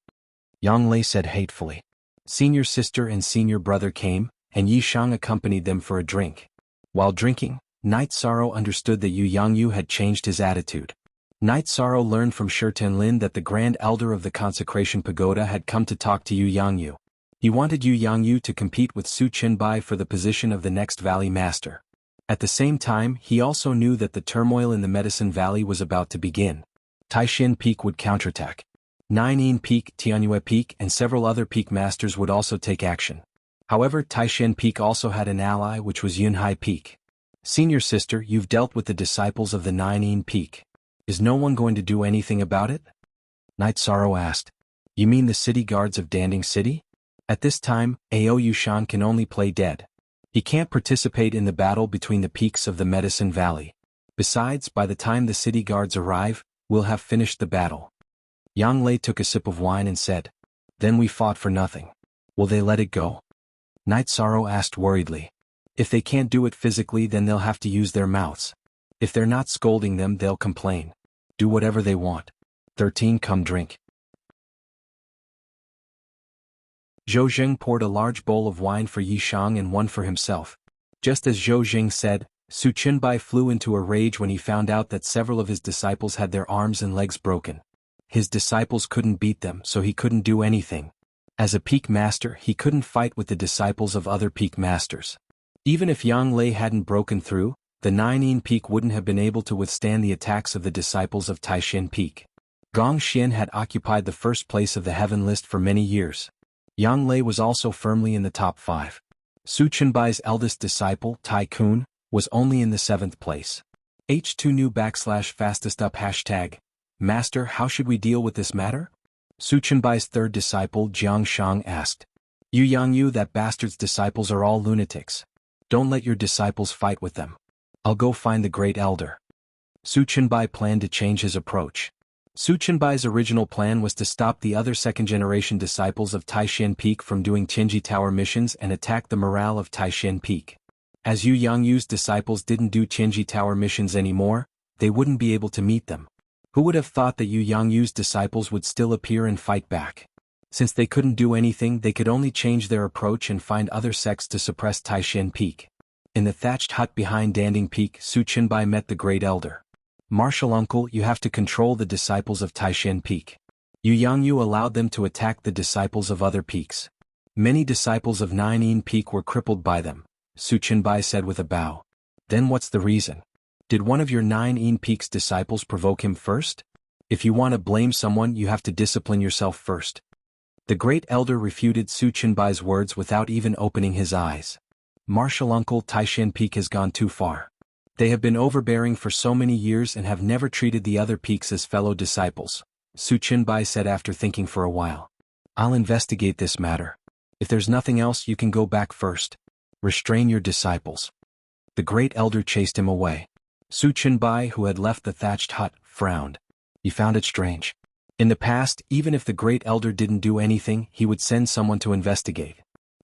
Yang Lei said hatefully. Senior sister and senior brother came, and Yi Shang accompanied them for a drink. While drinking, Night Sorrow understood that Yu Yangyu had changed his attitude. Night Sorrow learned from Shi Tianlin that the Grand Elder of the Consecration Pagoda had come to talk to Yu Yangyu. He wanted Yu Yangyu to compete with Su Qinbai for the position of the next Valley Master. At the same time, he also knew that the turmoil in the Medicine Valley was about to begin. Taishan Peak would counterattack. Nine Peak, Tianyue Peak, and several other peak masters would also take action. However, Taishan Peak also had an ally, which was Yunhai Peak. Senior sister, you've dealt with the disciples of the Nine Peak. Is no one going to do anything about it? Night Sorrow asked. You mean the city guards of Danding City? At this time, Ao Yushan can only play dead. He can't participate in the battle between the peaks of the Medicine Valley. Besides, by the time the city guards arrive, we'll have finished the battle. Yang Lei took a sip of wine and said, "Then we fought for nothing. Will they let it go?" Night Sorrow asked worriedly. "If they can't do it physically, then they'll have to use their mouths. If they're not scolding them, they'll complain. Do whatever they want. 13 Come drink." Zhou Jing poured a large bowl of wine for Yi Shang and one for himself. Just as Zhou Jing said, Su Qinbai flew into a rage when he found out that several of his disciples had their arms and legs broken. His disciples couldn't beat them, so he couldn't do anything. As a peak master, he couldn't fight with the disciples of other peak masters. Even if Yang Lei hadn't broken through, the Nine Peak wouldn't have been able to withstand the attacks of the disciples of Taishan Peak. Gong Xian had occupied the first place of the heaven list for many years. Yang Lei was also firmly in the top 5. Su Qinbai's eldest disciple, Tai Kun, was only in the 7th place. H2 new /fastest up hashtag. Master, how should we deal with this matter? Su Qinbai's third disciple, Jiang Shang, asked. Yu Yangyu, that bastard's disciples are all lunatics. Don't let your disciples fight with them. I'll go find the great elder. Su Qinbai planned to change his approach. Su Qinbai's original plan was to stop the other second-generation disciples of Taishan Peak from doing Tianji Tower missions and attack the morale of Taishan Peak. As Yu Yangyu's disciples didn't do Tianji Tower missions anymore, they wouldn't be able to meet them. Who would have thought that Yu Yangyu's disciples would still appear and fight back? Since they couldn't do anything, they could only change their approach and find other sects to suppress Taishan Peak. In the thatched hut behind Danding Peak, Su Qinbai met the great elder. Martial uncle, you have to control the disciples of Taishan Peak. Yu Yangyu allowed them to attack the disciples of other peaks. Many disciples of Nine Peak were crippled by them, Su Qinbai said with a bow. Then what's the reason? Did one of your Nine Peak's disciples provoke him first? If you want to blame someone, you have to discipline yourself first. The great elder refuted Su Qinbai's words without even opening his eyes. Martial uncle, Taishan Peak has gone too far. They have been overbearing for so many years and have never treated the other peaks as fellow disciples, Su Qinbai said after thinking for a while. I'll investigate this matter. If there's nothing else, you can go back first. Restrain your disciples. The great elder chased him away. Su Qinbai, who had left the thatched hut, frowned. He found it strange. In the past, even if the great elder didn't do anything, he would send someone to investigate.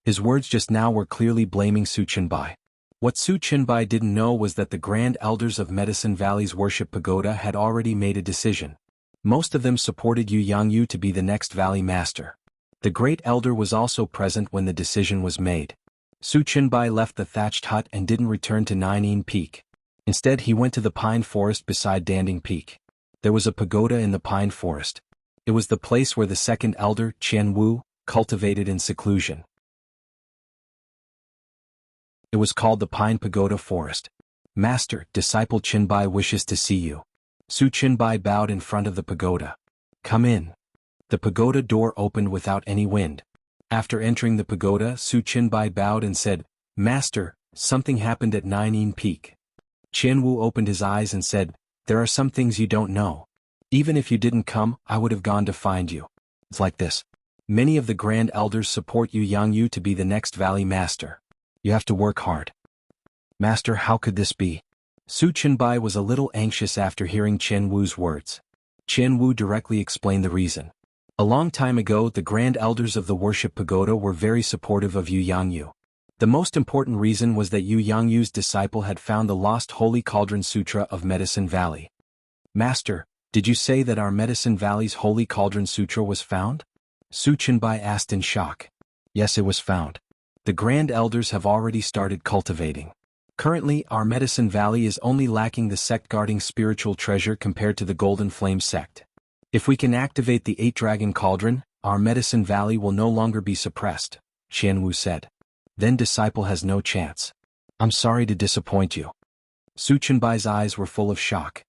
His words just now were clearly blaming Su Qinbai. What Su Qinbai didn't know was that the grand elders of Medicine Valley's worship pagoda had already made a decision. Most of them supported Yu Yangyu to be the next valley master. The great elder was also present when the decision was made. Su Qinbai left the thatched hut and didn't return to Nine Peak. Instead, he went to the pine forest beside Danding Peak. There was a pagoda in the pine forest. It was the place where the second elder, Qian Wu, cultivated in seclusion. It was called the Pine Pagoda Forest. Master, disciple Qinbai wishes to see you. Su Qinbai bowed in front of the pagoda. Come in. The pagoda door opened without any wind. After entering the pagoda, Su Qinbai bowed and said, Master, something happened at Nine Peak. Qian Wu opened his eyes and said, There are some things you don't know. Even if you didn't come, I would have gone to find you. It's like this. Many of the grand elders support Yu Yangyu to be the next valley master. You have to work hard. Master, how could this be? Su Qinbai was a little anxious after hearing Qian Wu's words. Qian Wu directly explained the reason. A long time ago, the grand elders of the worship pagoda were very supportive of Yu Yangyu. The most important reason was that Yu Yangyu's disciple had found the lost Holy Cauldron Sutra of Medicine Valley. Master, did you say that our Medicine Valley's Holy Cauldron Sutra was found? Su Qinbai asked in shock. Yes, it was found. The grand elders have already started cultivating. Currently, our Medicine Valley is only lacking the sect-guarding spiritual treasure compared to the Golden Flame sect. If we can activate the 8-Dragon Cauldron, our Medicine Valley will no longer be suppressed, Qian Wu said. Then disciple has no chance. I'm sorry to disappoint you. Su Qinbai's eyes were full of shock.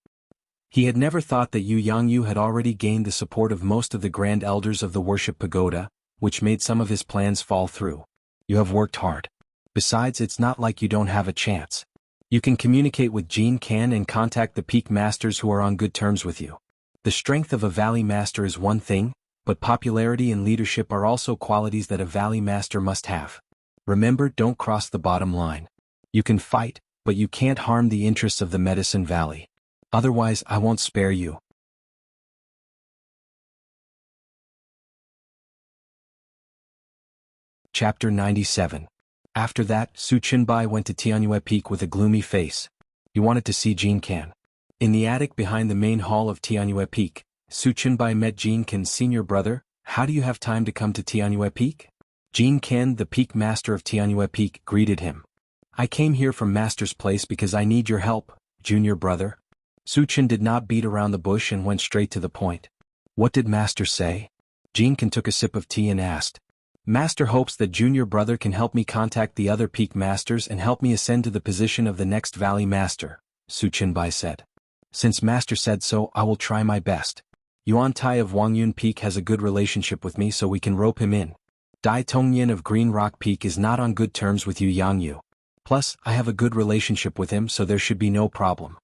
He had never thought that Yu Yangyu had already gained the support of most of the grand elders of the worship pagoda, which made some of his plans fall through. You have worked hard. Besides, it's not like you don't have a chance. You can communicate with Jin Kan and contact the peak masters who are on good terms with you. The strength of a valley master is one thing, but popularity and leadership are also qualities that a valley master must have. Remember, don't cross the bottom line. You can fight, but you can't harm the interests of the Medicine Valley. Otherwise, I won't spare you. Chapter 97. After that, Su Chenbai went to Tianyue Peak with a gloomy face. He wanted to see Jin Kan. In the attic behind the main hall of Tianyue Peak, Su Chenbai met Jin Kan's senior brother. How do you have time to come to Tianyue Peak? Jin Kan, the peak master of Tianyue Peak, greeted him. I came here from Master's place because I need your help, junior brother. Su Chen did not beat around the bush and went straight to the point. What did Master say? Jin Kan took a sip of tea and asked. Master hopes that junior brother can help me contact the other peak masters and help me ascend to the position of the next valley master, Su Chenbai said. Since Master said so, I will try my best. Yuan Tai of Wangyun Peak has a good relationship with me, so we can rope him in. Dai Tongyan of Green Rock Peak is not on good terms with Yu Yangyu. Plus, I have a good relationship with him, so there should be no problem.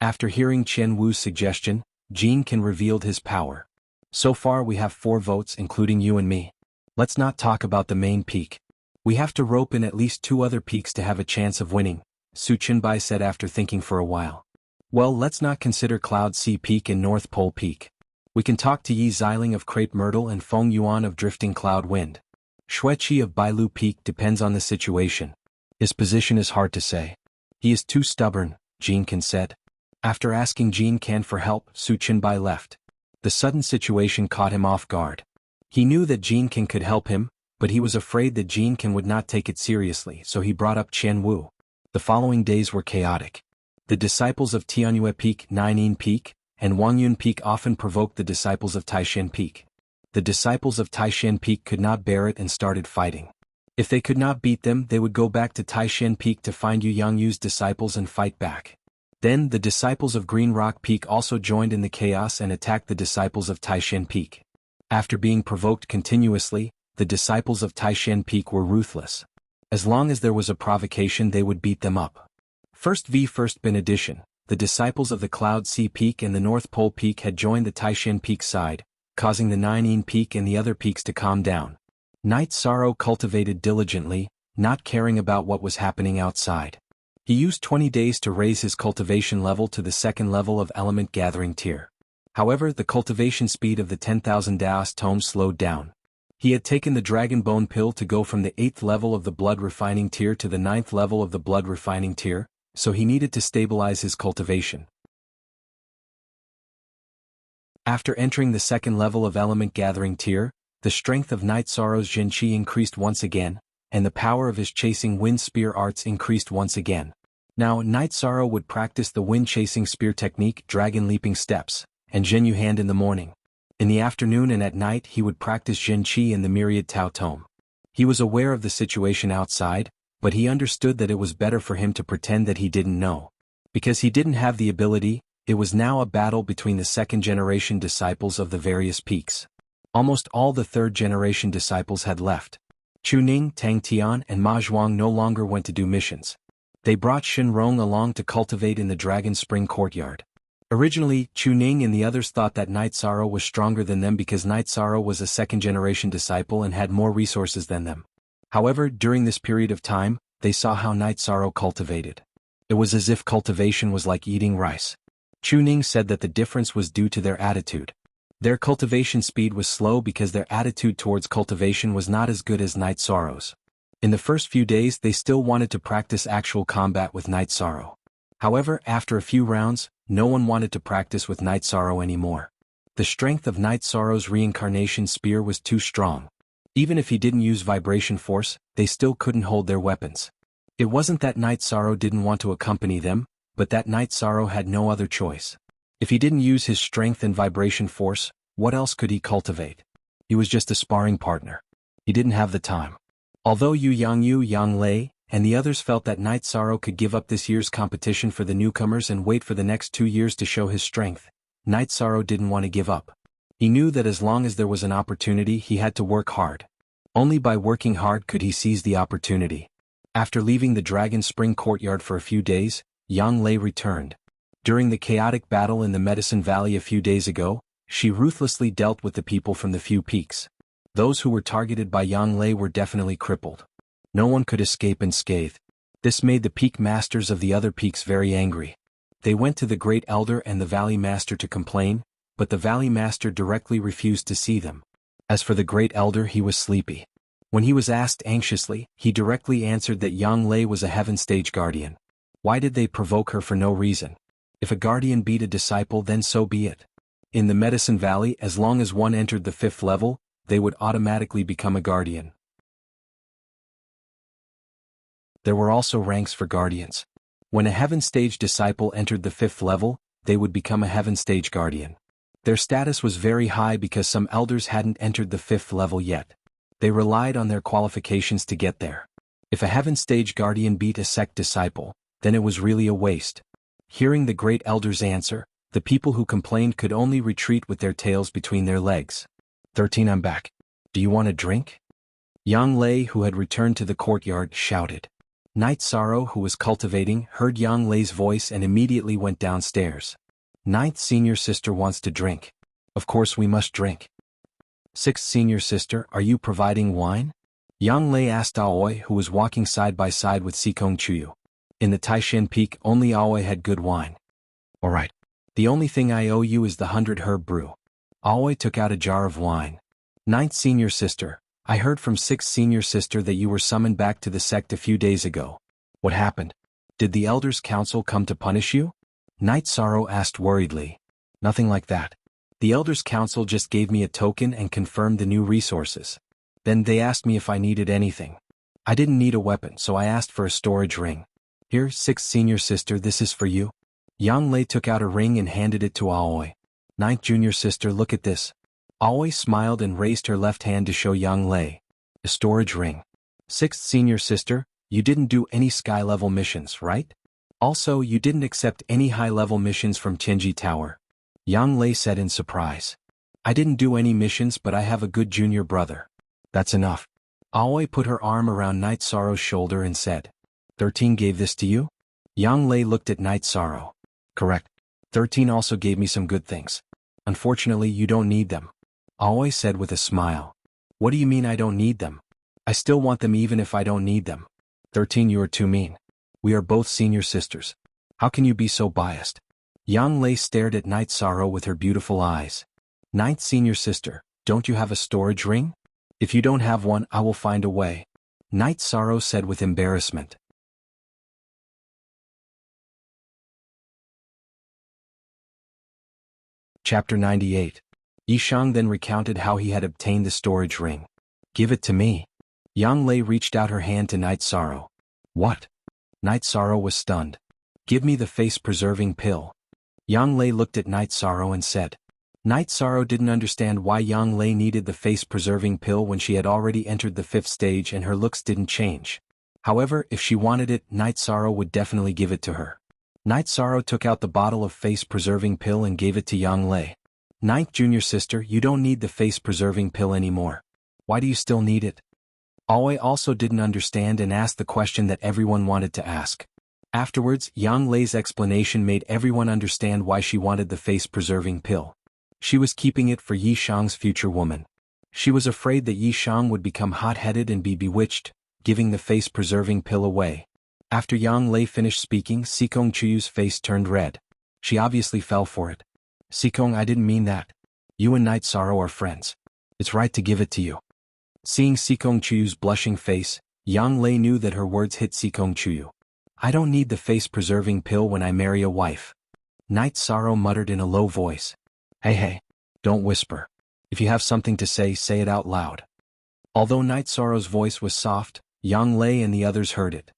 After hearing Chen Wu's suggestion, Jin Kan revealed his power. So far we have 4 votes including you and me. Let's not talk about the main peak. We have to rope in at least 2 other peaks to have a chance of winning, Su Chenbai said after thinking for a while. Well, let's not consider Cloud Sea Peak and North Pole Peak. We can talk to Yi Xiling of Crepe Myrtle and Feng Yuan of Drifting Cloud Wind. Xueqi of Bailu Peak depends on the situation. His position is hard to say. He is too stubborn, Jin Kan said. After asking Jin Kan for help, Su Chenbai left. The sudden situation caught him off guard. He knew that Jin Kan could help him, but he was afraid that Jin Kan would not take it seriously, so he brought up Chen Wu. The following days were chaotic. The disciples of Tianyue Peak, Nainin Peak, and Wangyun Peak often provoked the disciples of Taishan Peak. The disciples of Taishan Peak could not bear it and started fighting. If they could not beat them, they would go back to Taishan Peak to find Yu Yangyu's disciples and fight back. Then, the disciples of Green Rock Peak also joined in the chaos and attacked the disciples of Taishan Peak. After being provoked continuously, the disciples of Taishan Peak were ruthless. As long as there was a provocation, they would beat them up. First Bin edition, the disciples of the Cloud Sea Peak and the North Pole Peak had joined the Taishan Peak side, causing the Nainin Peak and the other peaks to calm down. Night Sorrow cultivated diligently, not caring about what was happening outside. He used 20 days to raise his cultivation level to the 2nd level of element gathering tier. However, the cultivation speed of the 10,000 Daos tomes slowed down. He had taken the Dragon Bone Pill to go from the 8th level of the blood refining tier to the 9th level of the blood refining tier, so he needed to stabilize his cultivation. After entering the 2nd level of element gathering tier, the strength of Night Sorrow's Zhenqi increased once again, and the power of his chasing wind spear arts increased once again. Now Night Sorrow would practice the wind chasing spear technique, dragon leaping steps, and Zhenyu hand in the morning. In the afternoon and at night he would practice Zhenqi and the myriad Tao Tome. He was aware of the situation outside, but he understood that it was better for him to pretend that he didn't know. Because he didn't have the ability, it was now a battle between the 2nd-generation disciples of the various peaks. Almost all the 3rd-generation disciples had left. Chu Ning, Tang Tian, and Ma Zhuang no longer went to do missions. They brought Shen Rong along to cultivate in the Dragon Spring Courtyard. Originally, Chu Ning and the others thought that Night Sorrow was stronger than them because Night Sorrow was a 2nd-generation disciple and had more resources than them. However, during this period of time, they saw how Night Sorrow cultivated. It was as if cultivation was like eating rice. Chu Ning said that the difference was due to their attitude. Their cultivation speed was slow because their attitude towards cultivation was not as good as Night Sorrow's. In the first few days they still wanted to practice actual combat with Night Sorrow. However, after a few rounds, no one wanted to practice with Night Sorrow anymore. The strength of Night Sorrow's reincarnation spear was too strong. Even if he didn't use vibration force, they still couldn't hold their weapons. It wasn't that Night Sorrow didn't want to accompany them, but that Night Sorrow had no other choice. If he didn't use his strength and vibration force, what else could he cultivate? He was just a sparring partner. He didn't have the time. Although Yu Yangyu, Yang Lei, and the others felt that Night Sorrow could give up this year's competition for the newcomers and wait for the next 2 years to show his strength, Night Sorrow didn't want to give up. He knew that as long as there was an opportunity he had to work hard. Only by working hard could he seize the opportunity. After leaving the Dragon Spring Courtyard for a few days, Yang Lei returned. During the chaotic battle in the Medicine Valley a few days ago, she ruthlessly dealt with the people from the few peaks. Those who were targeted by Yang Lei were definitely crippled. No one could escape unscathed. This made the peak masters of the other peaks very angry. They went to the Great Elder and the Valley Master to complain, but the Valley Master directly refused to see them. As for the Great Elder, he was sleepy. When he was asked anxiously, he directly answered that Yang Lei was a heaven stage guardian. Why did they provoke her for no reason? If a guardian beat a disciple, then so be it. In the Medicine Valley, as long as one entered the 5th level, they would automatically become a guardian. There were also ranks for guardians. When a heaven stage disciple entered the 5th level, they would become a heaven stage guardian. Their status was very high because some elders hadn't entered the 5th level yet. They relied on their qualifications to get there. If a heaven stage guardian beat a sect disciple, then it was really a waste. Hearing the great elder's answer, the people who complained could only retreat with their tails between their legs. 13 I'm back. Do you want a drink? Yang Lei, who had returned to the courtyard, shouted. Night Sorrow, who was cultivating, heard Yang Lei's voice and immediately went downstairs. 9th Senior Sister wants to drink. Of course we must drink. 6th Senior Sister, are you providing wine? Yang Lei asked Aoi, who was walking side by side with Sikong Chuyu. In the Taishan Peak, only Aoi had good wine. All right. The only thing I owe you is the 100 herb brew. Aoi took out a jar of wine. 9th Senior Sister, I heard from 6th Senior Sister that you were summoned back to the sect a few days ago. What happened? Did the Elders' Council come to punish you? Night Sorrow asked worriedly. Nothing like that. The Elders' Council just gave me a token and confirmed the new resources. Then they asked me if I needed anything. I didn't need a weapon, so I asked for a storage ring. Here, 6th Senior Sister, this is for you. Yang Lei took out a ring and handed it to Aoi. 9th Junior Sister, look at this. Aoi smiled and raised her left hand to show Yang Lei. A storage ring. 6th Senior Sister, you didn't do any sky-level missions, right? Also, you didn't accept any high-level missions from Tianji Tower. Yang Lei said in surprise. I didn't do any missions, but I have a good junior brother. That's enough. Aoi put her arm around Night Sorrow's shoulder and said. 13 gave this to you? Yang Lei looked at Night Sorrow. Correct. 13 also gave me some good things. Unfortunately, you don't need them. Aoi said with a smile. What do you mean I don't need them? I still want them even if I don't need them. 13 you are too mean. We are both senior sisters. How can you be so biased? Yang Lei stared at Night Sorrow with her beautiful eyes. 9th Senior Sister, don't you have a storage ring? If you don't have one, I will find a way. Night Sorrow said with embarrassment. Chapter 98. Yishang then recounted how he had obtained the storage ring. Give it to me. Yang Lei reached out her hand to Night Sorrow. What? Night Sorrow was stunned. Give me the face-preserving pill. Yang Lei looked at Night Sorrow and said. Night Sorrow didn't understand why Yang Lei needed the face-preserving pill when she had already entered the 5th stage and her looks didn't change. However, if she wanted it, Night Sorrow would definitely give it to her. Night Sorrow took out the bottle of face-preserving pill and gave it to Yang Lei. 9th Junior Sister, you don't need the face-preserving pill anymore. Why do you still need it? Aoi also didn't understand and asked the question that everyone wanted to ask. Afterwards, Yang Lei's explanation made everyone understand why she wanted the face-preserving pill. She was keeping it for Yishang's future woman. She was afraid that Yishang would become hot-headed and be bewitched, giving the face-preserving pill away. After Yang Lei finished speaking, Sikong Chuyu's face turned red. She obviously fell for it. Sikong, I didn't mean that. You and Night Sorrow are friends. It's right to give it to you. Seeing Sikong Chuyu's blushing face, Yang Lei knew that her words hit Sikong Chuyu. I don't need the face-preserving pill when I marry a wife. Night Sorrow muttered in a low voice. Hey, don't whisper. If you have something to say, say it out loud. Although Night Sorrow's voice was soft, Yang Lei and the others heard it.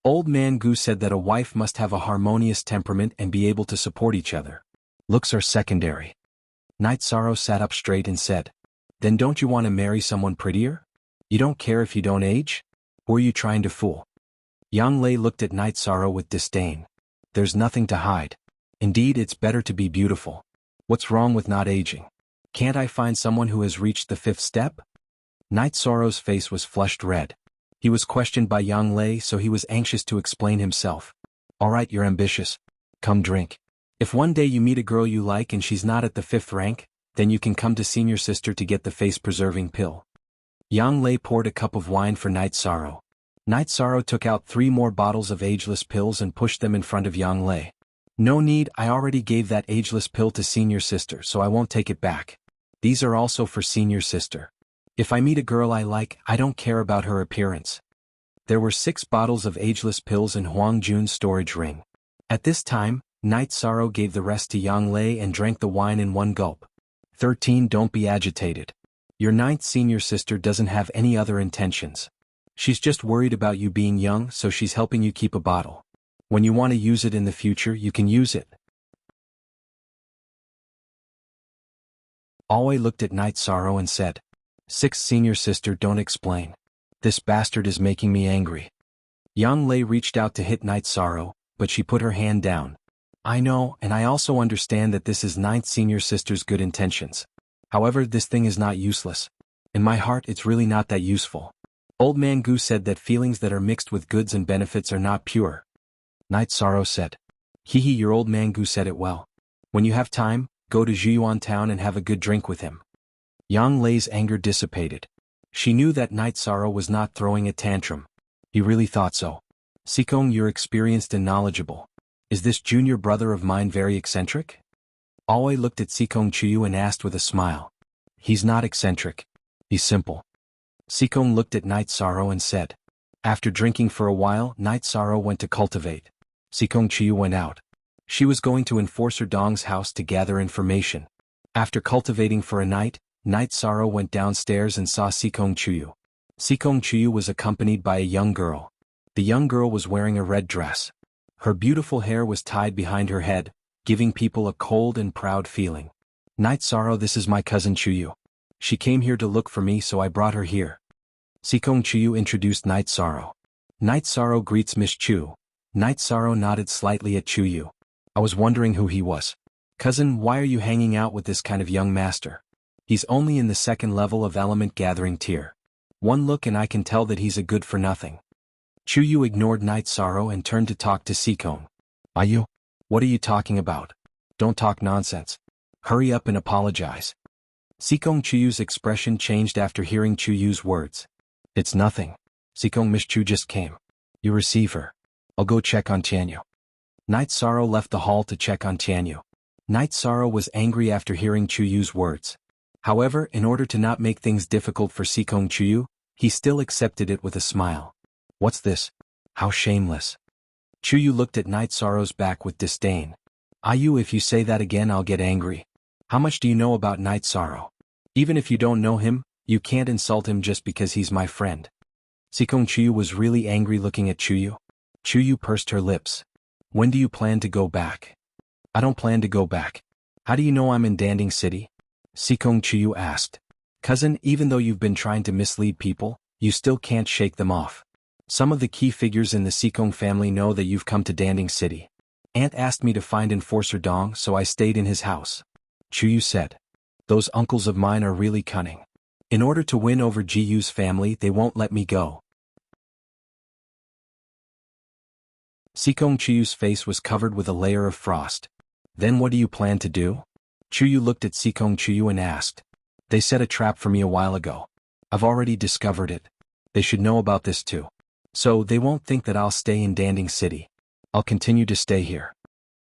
Old Man Gu said that a wife must have a harmonious temperament and be able to support each other. Looks are secondary. Night Sorrow sat up straight and said, Then don't you want to marry someone prettier? You don't care if you don't age? Who are you trying to fool? Yang Lei looked at Night Sorrow with disdain. There's nothing to hide. Indeed, it's better to be beautiful. What's wrong with not aging? Can't I find someone who has reached the 5th step? Night Sorrow's face was flushed red. He was questioned by Yang Lei, so he was anxious to explain himself. All right, you're ambitious. Come drink. If one day you meet a girl you like and she's not at the 5th rank, then you can come to Senior Sister to get the face-preserving pill. Yang Lei poured a cup of wine for Night Sorrow. Night Sorrow took out 3 more bottles of ageless pills and pushed them in front of Yang Lei. No need, I already gave that ageless pill to Senior Sister, so I won't take it back. These are also for Senior Sister. If I meet a girl I like, I don't care about her appearance. There were 6 bottles of ageless pills in Huang Jun's storage ring. At this time, Night Sorrow gave the rest to Yang Lei and drank the wine in one gulp. 13. Don't be agitated. Your 9th senior sister doesn't have any other intentions. She's just worried about you being young, so she's helping you keep a bottle. When you want to use it in the future, you can use it. Aoi looked at Night Sorrow and said, 6th senior sister, don't explain. This bastard is making me angry. Yang Lei reached out to hit Night Sorrow, but she put her hand down. I know, and I also understand that this is 9th senior sister's good intentions. However, this thing is not useless. In my heart, it's really not that useful. Old Man Gu said that feelings that are mixed with goods and benefits are not pure. Night Sorrow said. Hee, your old man Gu said it well. When you have time, go to Zhiyuan town and have a good drink with him. Yang Lei's anger dissipated. She knew that Night Sorrow was not throwing a tantrum. He really thought so. Sikong, you're experienced and knowledgeable. Is this junior brother of mine very eccentric? Aoi looked at Sikong Chuyu and asked with a smile. He's not eccentric. He's simple. Sikong looked at Night Sorrow and said. After drinking for a while, Night Sorrow went to cultivate. Sikong Chuyu went out. She was going to Enforcer Dong's house to gather information. After cultivating for a night, Night Sorrow went downstairs and saw Sikong Chuyu. Sikong Chuyu was accompanied by a young girl. The young girl was wearing a red dress. Her beautiful hair was tied behind her head, giving people a cold and proud feeling. Night Sorrow, this is my cousin Chuyu. She came here to look for me, so I brought her here. Sikong Chuyu introduced Night Sorrow. Night Sorrow greets Miss Chu. Night Sorrow nodded slightly at Chuyu. I was wondering who he was. Cousin, why are you hanging out with this kind of young master? He's only in the 2nd level of element gathering tier. One look and I can tell that he's a good for nothing. Chuyu ignored Night Sorrow and turned to talk to Sikong. Ayu? What are you talking about? Don't talk nonsense. Hurry up and apologize. Sikong Chuyu's expression changed after hearing Chuyu's words. It's nothing. Sikong, Miss Chu just came. You receive her. I'll go check on Tianyu. Night Sorrow left the hall to check on Tianyu. Night Sorrow was angry after hearing Chuyu's words. However, in order to not make things difficult for Sikong Chuyu, he still accepted it with a smile. What's this? How shameless. Chuyu looked at Night Sorrow's back with disdain. Ayu, if you say that again, I'll get angry. How much do you know about Night Sorrow? Even if you don't know him, you can't insult him just because he's my friend. Sikong Chuyu was really angry looking at Chuyu. Chuyu pursed her lips. When do you plan to go back? I don't plan to go back. How do you know I'm in Danding City? Sikong Chuyu asked. Cousin, even though you've been trying to mislead people, you still can't shake them off. Some of the key figures in the Sikong family know that you've come to Danding City. Aunt asked me to find Enforcer Dong, so I stayed in his house. Chuyu said. Those uncles of mine are really cunning. In order to win over Jiyu's family, they won't let me go. Sikong Chuyu's face was covered with a layer of frost. Then what do you plan to do? Chuyu looked at Sikong Chuyu and asked. They set a trap for me a while ago. I've already discovered it. They should know about this too. So they won't think that I'll stay in Danding City. I'll continue to stay here.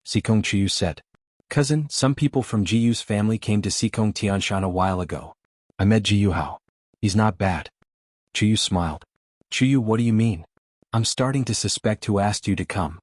Sikong Chuyu said. Cousin, some people from Jiyu's family came to Sikong Tianshan a while ago. I met Jiyu Hao. He's not bad. Chuyu smiled. Chuyu, what do you mean? I'm starting to suspect who asked you to come.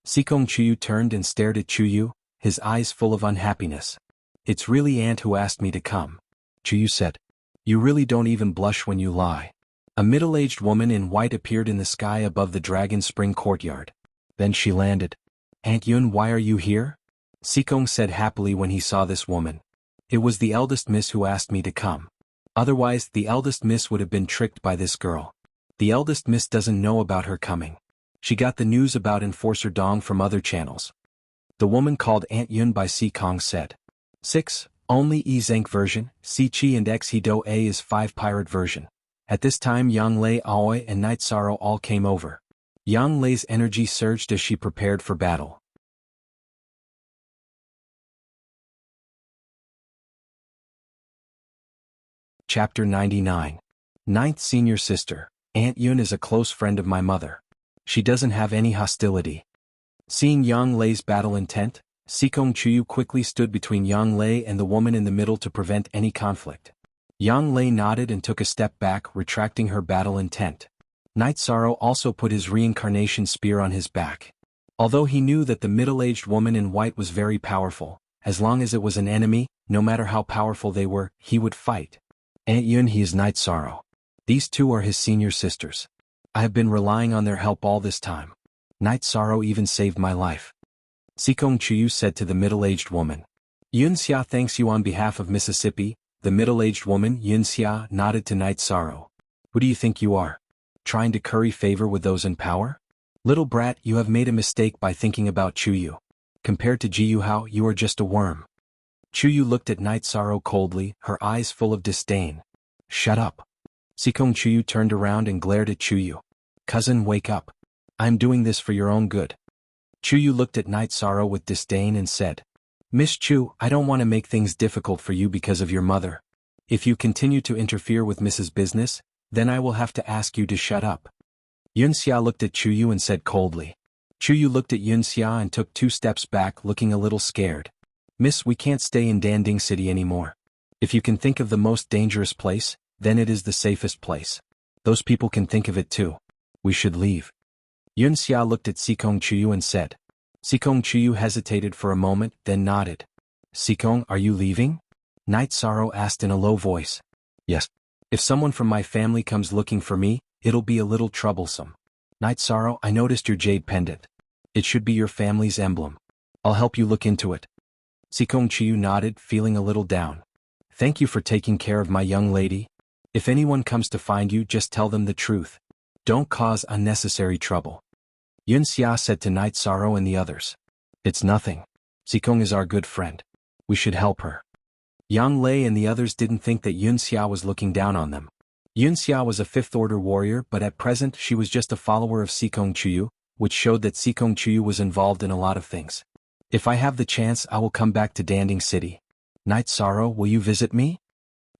Sikong Chuyu turned and stared at Chuyu, his eyes full of unhappiness. It's really Aunt who asked me to come. Chuyu said. You really don't even blush when you lie. A middle-aged woman in white appeared in the sky above the Dragon Spring courtyard. Then she landed. Aunt Yun, why are you here? Sikong said happily when he saw this woman. It was the eldest miss who asked me to come. Otherwise, the eldest miss would have been tricked by this girl. The eldest miss doesn't know about her coming. She got the news about Enforcer Dong from other channels. The woman called Aunt Yun by Sikong said. 6. Only E Zank version, Si Chi and X He Do A is 5 pirate version. At this time Yang Lei, Aoi and Night Sorrow all came over. Yang Lei's energy surged as she prepared for battle. Chapter 99. 9th Senior Sister. Aunt Yun is a close friend of my mother. She doesn't have any hostility. Seeing Yang Lei's battle intent, Sikong Chuyu quickly stood between Yang Lei and the woman in the middle to prevent any conflict. Yang Lei nodded and took a step back, retracting her battle intent. Night Sorrow also put his reincarnation spear on his back. Although he knew that the middle-aged woman in white was very powerful, as long as it was an enemy, no matter how powerful they were, he would fight. Aunt Yun, he is Night Sorrow. These two are his senior sisters. I have been relying on their help all this time. Night Sorrow even saved my life. Sikong Chuyu said to the middle-aged woman. Yun Xia thanks you on behalf of Mississippi. The middle-aged woman, Yun Xia, nodded to Night Sorrow. Who do you think you are? Trying to curry favor with those in power? Little brat, you have made a mistake by thinking about Chuyu. Compared to Jiyu Hao, you are just a worm. Chuyu looked at Night Sorrow coldly, her eyes full of disdain. Shut up. Sikong Chuyu turned around and glared at Chuyu. Cousin, wake up. I am doing this for your own good. Chuyu looked at Night Sorrow with disdain and said, Miss Chu, I don't want to make things difficult for you because of your mother. If you continue to interfere with Mrs. Business, then I will have to ask you to shut up. Yun Xia looked at Chuyu and said coldly. Chuyu looked at Yun Xia and took 2 steps back, looking a little scared. Miss, we can't stay in Danding City anymore. If you can think of the most dangerous place, then it is the safest place. Those people can think of it too. We should leave. Yun Xia looked at Sikong Chuyu and said. Sikong Chuyu hesitated for a moment, then nodded. Sikong, are you leaving? Night Sorrow asked in a low voice. Yes. If someone from my family comes looking for me, it'll be a little troublesome. Night Sorrow, I noticed your jade pendant. It should be your family's emblem. I'll help you look into it. Sikong Chuyu nodded, feeling a little down. Thank you for taking care of my young lady. If anyone comes to find you, just tell them the truth. Don't cause unnecessary trouble. Yun Xia said to Night Sorrow and the others. It's nothing. Sikong is our good friend. We should help her. Yang Lei and the others didn't think that Yun Xia was looking down on them. Yun Xia was a 5th-order warrior, but at present she was just a follower of Sikong Chuyu, which showed that Sikong Chuyu was involved in a lot of things. If I have the chance, I will come back to Danding City. Night Sorrow, will you visit me?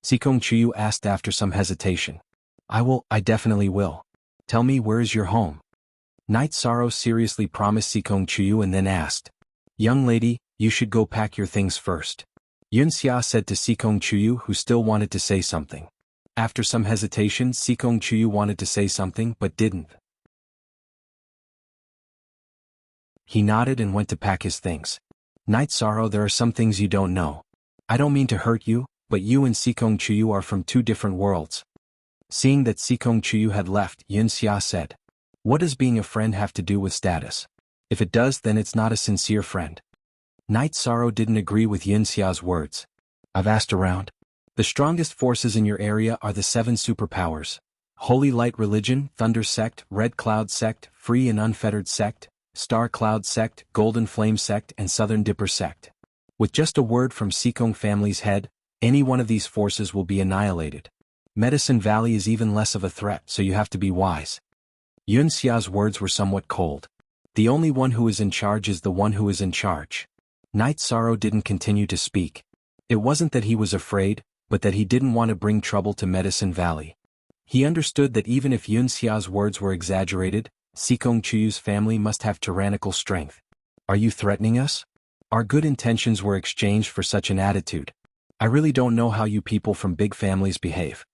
Sikong Chuyu asked after some hesitation. I definitely will. Tell me, where is your home? Night Sorrow seriously promised Sikong Chuyu and then asked. Young lady, you should go pack your things first. Yun Xia said to Sikong Chuyu, who still wanted to say something. After some hesitation, Sikong Chuyu wanted to say something but didn't. He nodded and went to pack his things. Night Sorrow, there are some things you don't know. I don't mean to hurt you, but you and Sikong Chuyu are from 2 different worlds. Seeing that Sikong Chuyu had left, Yun Xia said. What does being a friend have to do with status? If it does, then it's not a sincere friend. Night Sorrow didn't agree with Yun Xia's words. I've asked around. The strongest forces in your area are the 7 superpowers. Holy Light Religion, Thunder Sect, Red Cloud Sect, Free and Unfettered Sect, Star Cloud Sect, Golden Flame Sect and Southern Dipper Sect. With just a word from Sikong family's head, any one of these forces will be annihilated. Medicine Valley is even less of a threat, so you have to be wise. Yun Xia's words were somewhat cold. The only one who is in charge is the one who is in charge. Night Sorrow didn't continue to speak. It wasn't that he was afraid, but that he didn't want to bring trouble to Medicine Valley. He understood that even if Yun Xia's words were exaggerated, Sikong Chuyu's family must have tyrannical strength. Are you threatening us? Our good intentions were exchanged for such an attitude. I really don't know how you people from big families behave.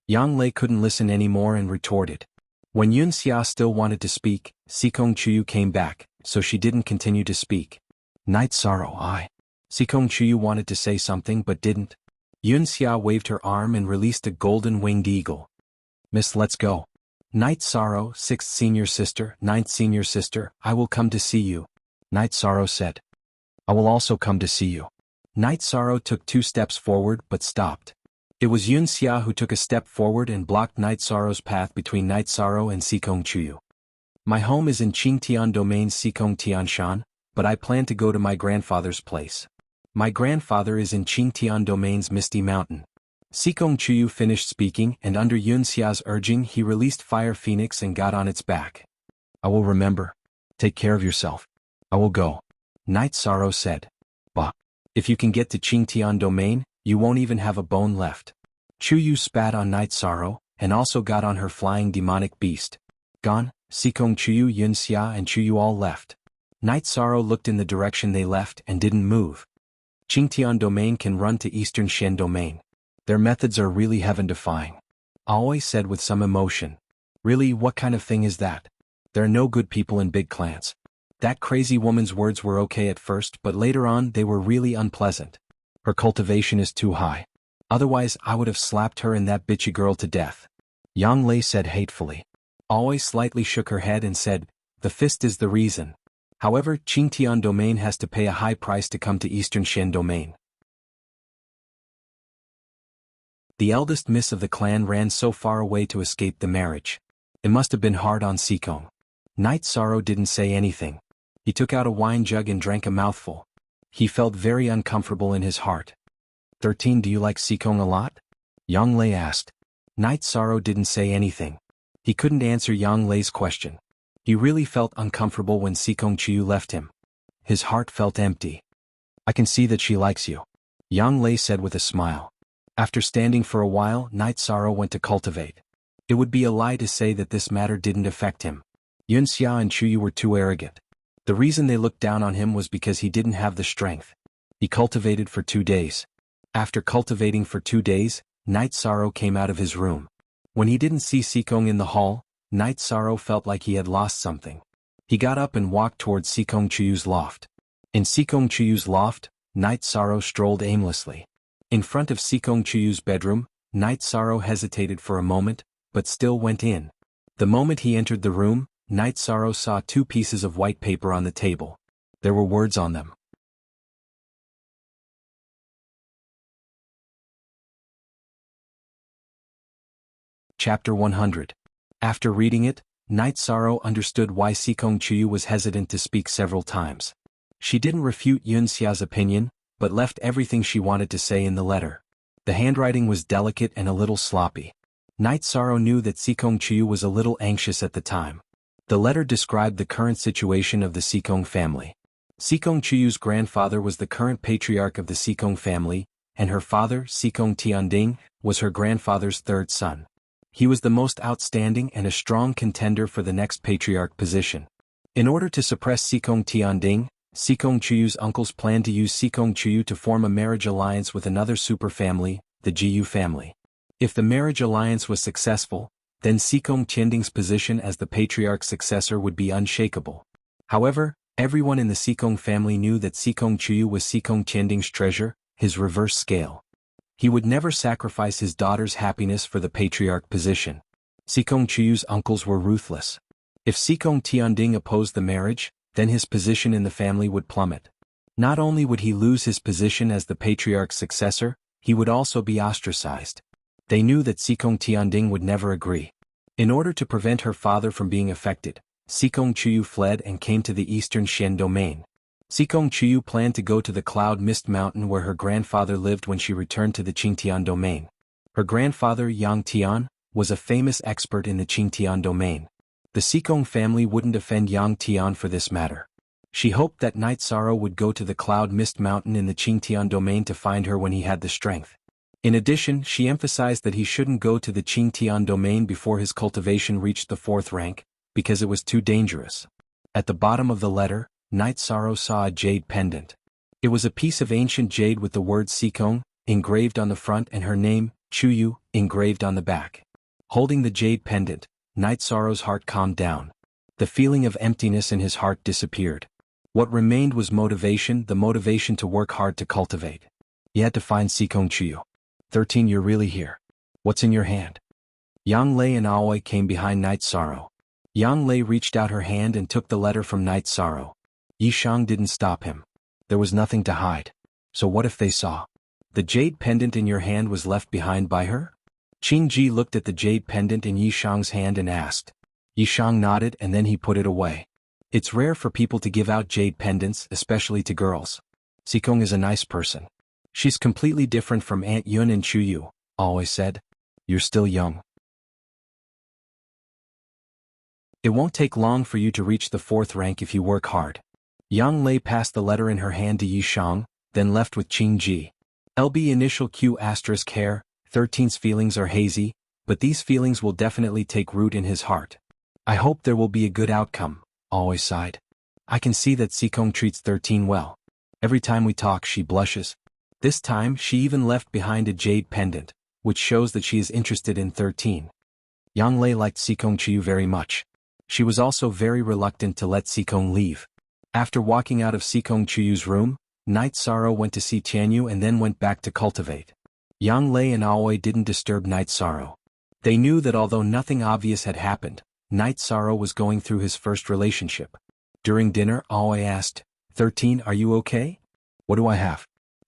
Yang Lei couldn't listen anymore and retorted. When Yun Xia still wanted to speak, Sikong Chuyu came back, so she didn't continue to speak. Night Sorrow, Sikong Chuyu wanted to say something but didn't. Yun Xia waved her arm and released a golden winged eagle. Miss, let's go. Night Sorrow, 6th senior sister, 9th senior sister, I will come to see you. Night Sorrow said. I will also come to see you. Night Sorrow took 2 steps forward but stopped. It was Yun Xia who took a step forward and blocked Night Sorrow's path between Night Sorrow and Sikong Chuyu. My home is in Qingtian Domain's Sikong Tianshan, but I plan to go to my grandfather's place. My grandfather is in Qingtian Domain's Misty Mountain. Sikong Chuyu finished speaking and under Yun Xia's urging he released Fire Phoenix and got on its back. I will remember. Take care of yourself. I will go. Night Sorrow said. Bah. If you can get to Qingtian Domain, you won't even have a bone left. Chuyu spat on Night Sorrow, and also got on her flying demonic beast. Gone, Sikong Chuyu, Yun Xia and Chuyu all left. Night Sorrow looked in the direction they left and didn't move. Qingtian Domain can run to Eastern Shen Domain. Their methods are really heaven-defying. Aoi said with some emotion. Really, what kind of thing is that? There are no good people in big clans. That crazy woman's words were okay at first, but later on they were really unpleasant. Her cultivation is too high. Otherwise I would have slapped her and that bitchy girl to death. Yang Lei said hatefully. Aoi slightly shook her head and said, the fist is the reason. However, Qingtian domain has to pay a high price to come to Eastern Shen domain. The eldest miss of the clan ran so far away to escape the marriage. It must have been hard on Sikong. Night Sorrow didn't say anything. He took out a wine jug and drank a mouthful. He felt very uncomfortable in his heart. 13 Do you like Sikong a lot? Yang Lei asked. Night Sorrow didn't say anything. He couldn't answer Yang Lei's question. He really felt uncomfortable when Sikong Chiu left him. His heart felt empty. I can see that she likes you, Yang Lei said with a smile. After standing for a while, Night Sorrow went to cultivate. It would be a lie to say that this matter didn't affect him. Yunxia and Chuyu were too arrogant. The reason they looked down on him was because he didn't have the strength. He cultivated for 2 days. After cultivating for 2 days, Night Sorrow came out of his room. When he didn't see Sikong in the hall, Night Sorrow felt like he had lost something. He got up and walked towards Sikong Chuyu's loft. In Sikong Chuyu's loft, Night Sorrow strolled aimlessly. In front of Sikong Chuyu's bedroom, Night Sorrow hesitated for a moment, but still went in. The moment he entered the room, Night Sorrow saw 2 pieces of white paper on the table. There were words on them. Chapter 100. After reading it, Night Sorrow understood why Sikong Chuyu was hesitant to speak several times. She didn't refute Yunxia's opinion, but left everything she wanted to say in the letter. The handwriting was delicate and a little sloppy. Night Sorrow knew that Sikong Chuyu was a little anxious at the time. The letter described the current situation of the Sikong family. Sikong Chuyu's grandfather was the current patriarch of the Sikong family, and her father, Sikong Tianding, was her grandfather's 3rd son. He was the most outstanding and a strong contender for the next patriarch position. In order to suppress Sikong Tianding, Sikong Chuyu's uncles planned to use Sikong Chuyu to form a marriage alliance with another superfamily, the Jiyu family. If the marriage alliance was successful, then Sikong Tianding's position as the patriarch's successor would be unshakable. However, everyone in the Sikong family knew that Sikong Chuyu was Sikong Tianding's treasure, his reverse scale. He would never sacrifice his daughter's happiness for the patriarch position. Sikong Chuyu's uncles were ruthless. If Sikong Tianding opposed the marriage, then his position in the family would plummet. Not only would he lose his position as the patriarch's successor, he would also be ostracized. They knew that Sikong Tianding would never agree. In order to prevent her father from being affected, Sikong Chuyu fled and came to the Eastern Shen domain. Sikong Chuyu planned to go to the Cloud Mist Mountain where her grandfather lived when she returned to the Qingtian domain. Her grandfather, Yang Tian, was a famous expert in the Qingtian domain. The Sikong family wouldn't offend Yang Tian for this matter. She hoped that Night Sorrow would go to the Cloud Mist Mountain in the Qingtian domain to find her when he had the strength. In addition, she emphasized that he shouldn't go to the Qingtian domain before his cultivation reached the 4th rank, because it was too dangerous. At the bottom of the letter, Night Sorrow saw a jade pendant. It was a piece of ancient jade with the word Sikong engraved on the front and her name, Chuyu, engraved on the back. Holding the jade pendant, Night Sorrow's heart calmed down. The feeling of emptiness in his heart disappeared. What remained was motivation, the motivation to work hard to cultivate. He had to find Sikong Chuyu. 13 You're really here. What's in your hand? Yang Lei and Aoi came behind Night Sorrow. Yang Lei reached out her hand and took the letter from Night Sorrow. Yishang didn't stop him. There was nothing to hide. So what if they saw? The jade pendant in your hand was left behind by her? Qing Ji looked at the jade pendant in Yishang's hand and asked. Yishang nodded and then he put it away. It's rare for people to give out jade pendants, especially to girls. Sikong is a nice person. She's completely different from Aunt Yun and Chu Yu, always said. You're still young. It won't take long for you to reach the 4th rank if you work hard. Yang Lei passed the letter in her hand to Yishang, then left with Qing Ji. LB initial Q asterisk hair, 13's feelings are hazy, but these feelings will definitely take root in his heart. I hope there will be a good outcome, always sighed. I can see that Sikong treats 13 well. Every time we talk she blushes. This time she even left behind a jade pendant, which shows that she is interested in 13. Yang Lei liked Sikong Chiu very much. She was also very reluctant to let Sikong leave. After walking out of Sikong Chiu's room, Night Sorrow went to see Tianyu and then went back to cultivate. Yang Lei and Aoi didn't disturb Night Sorrow. They knew that although nothing obvious had happened, Night Sorrow was going through his first relationship. During dinner, Aoi asked, 13, are you okay? What do I have?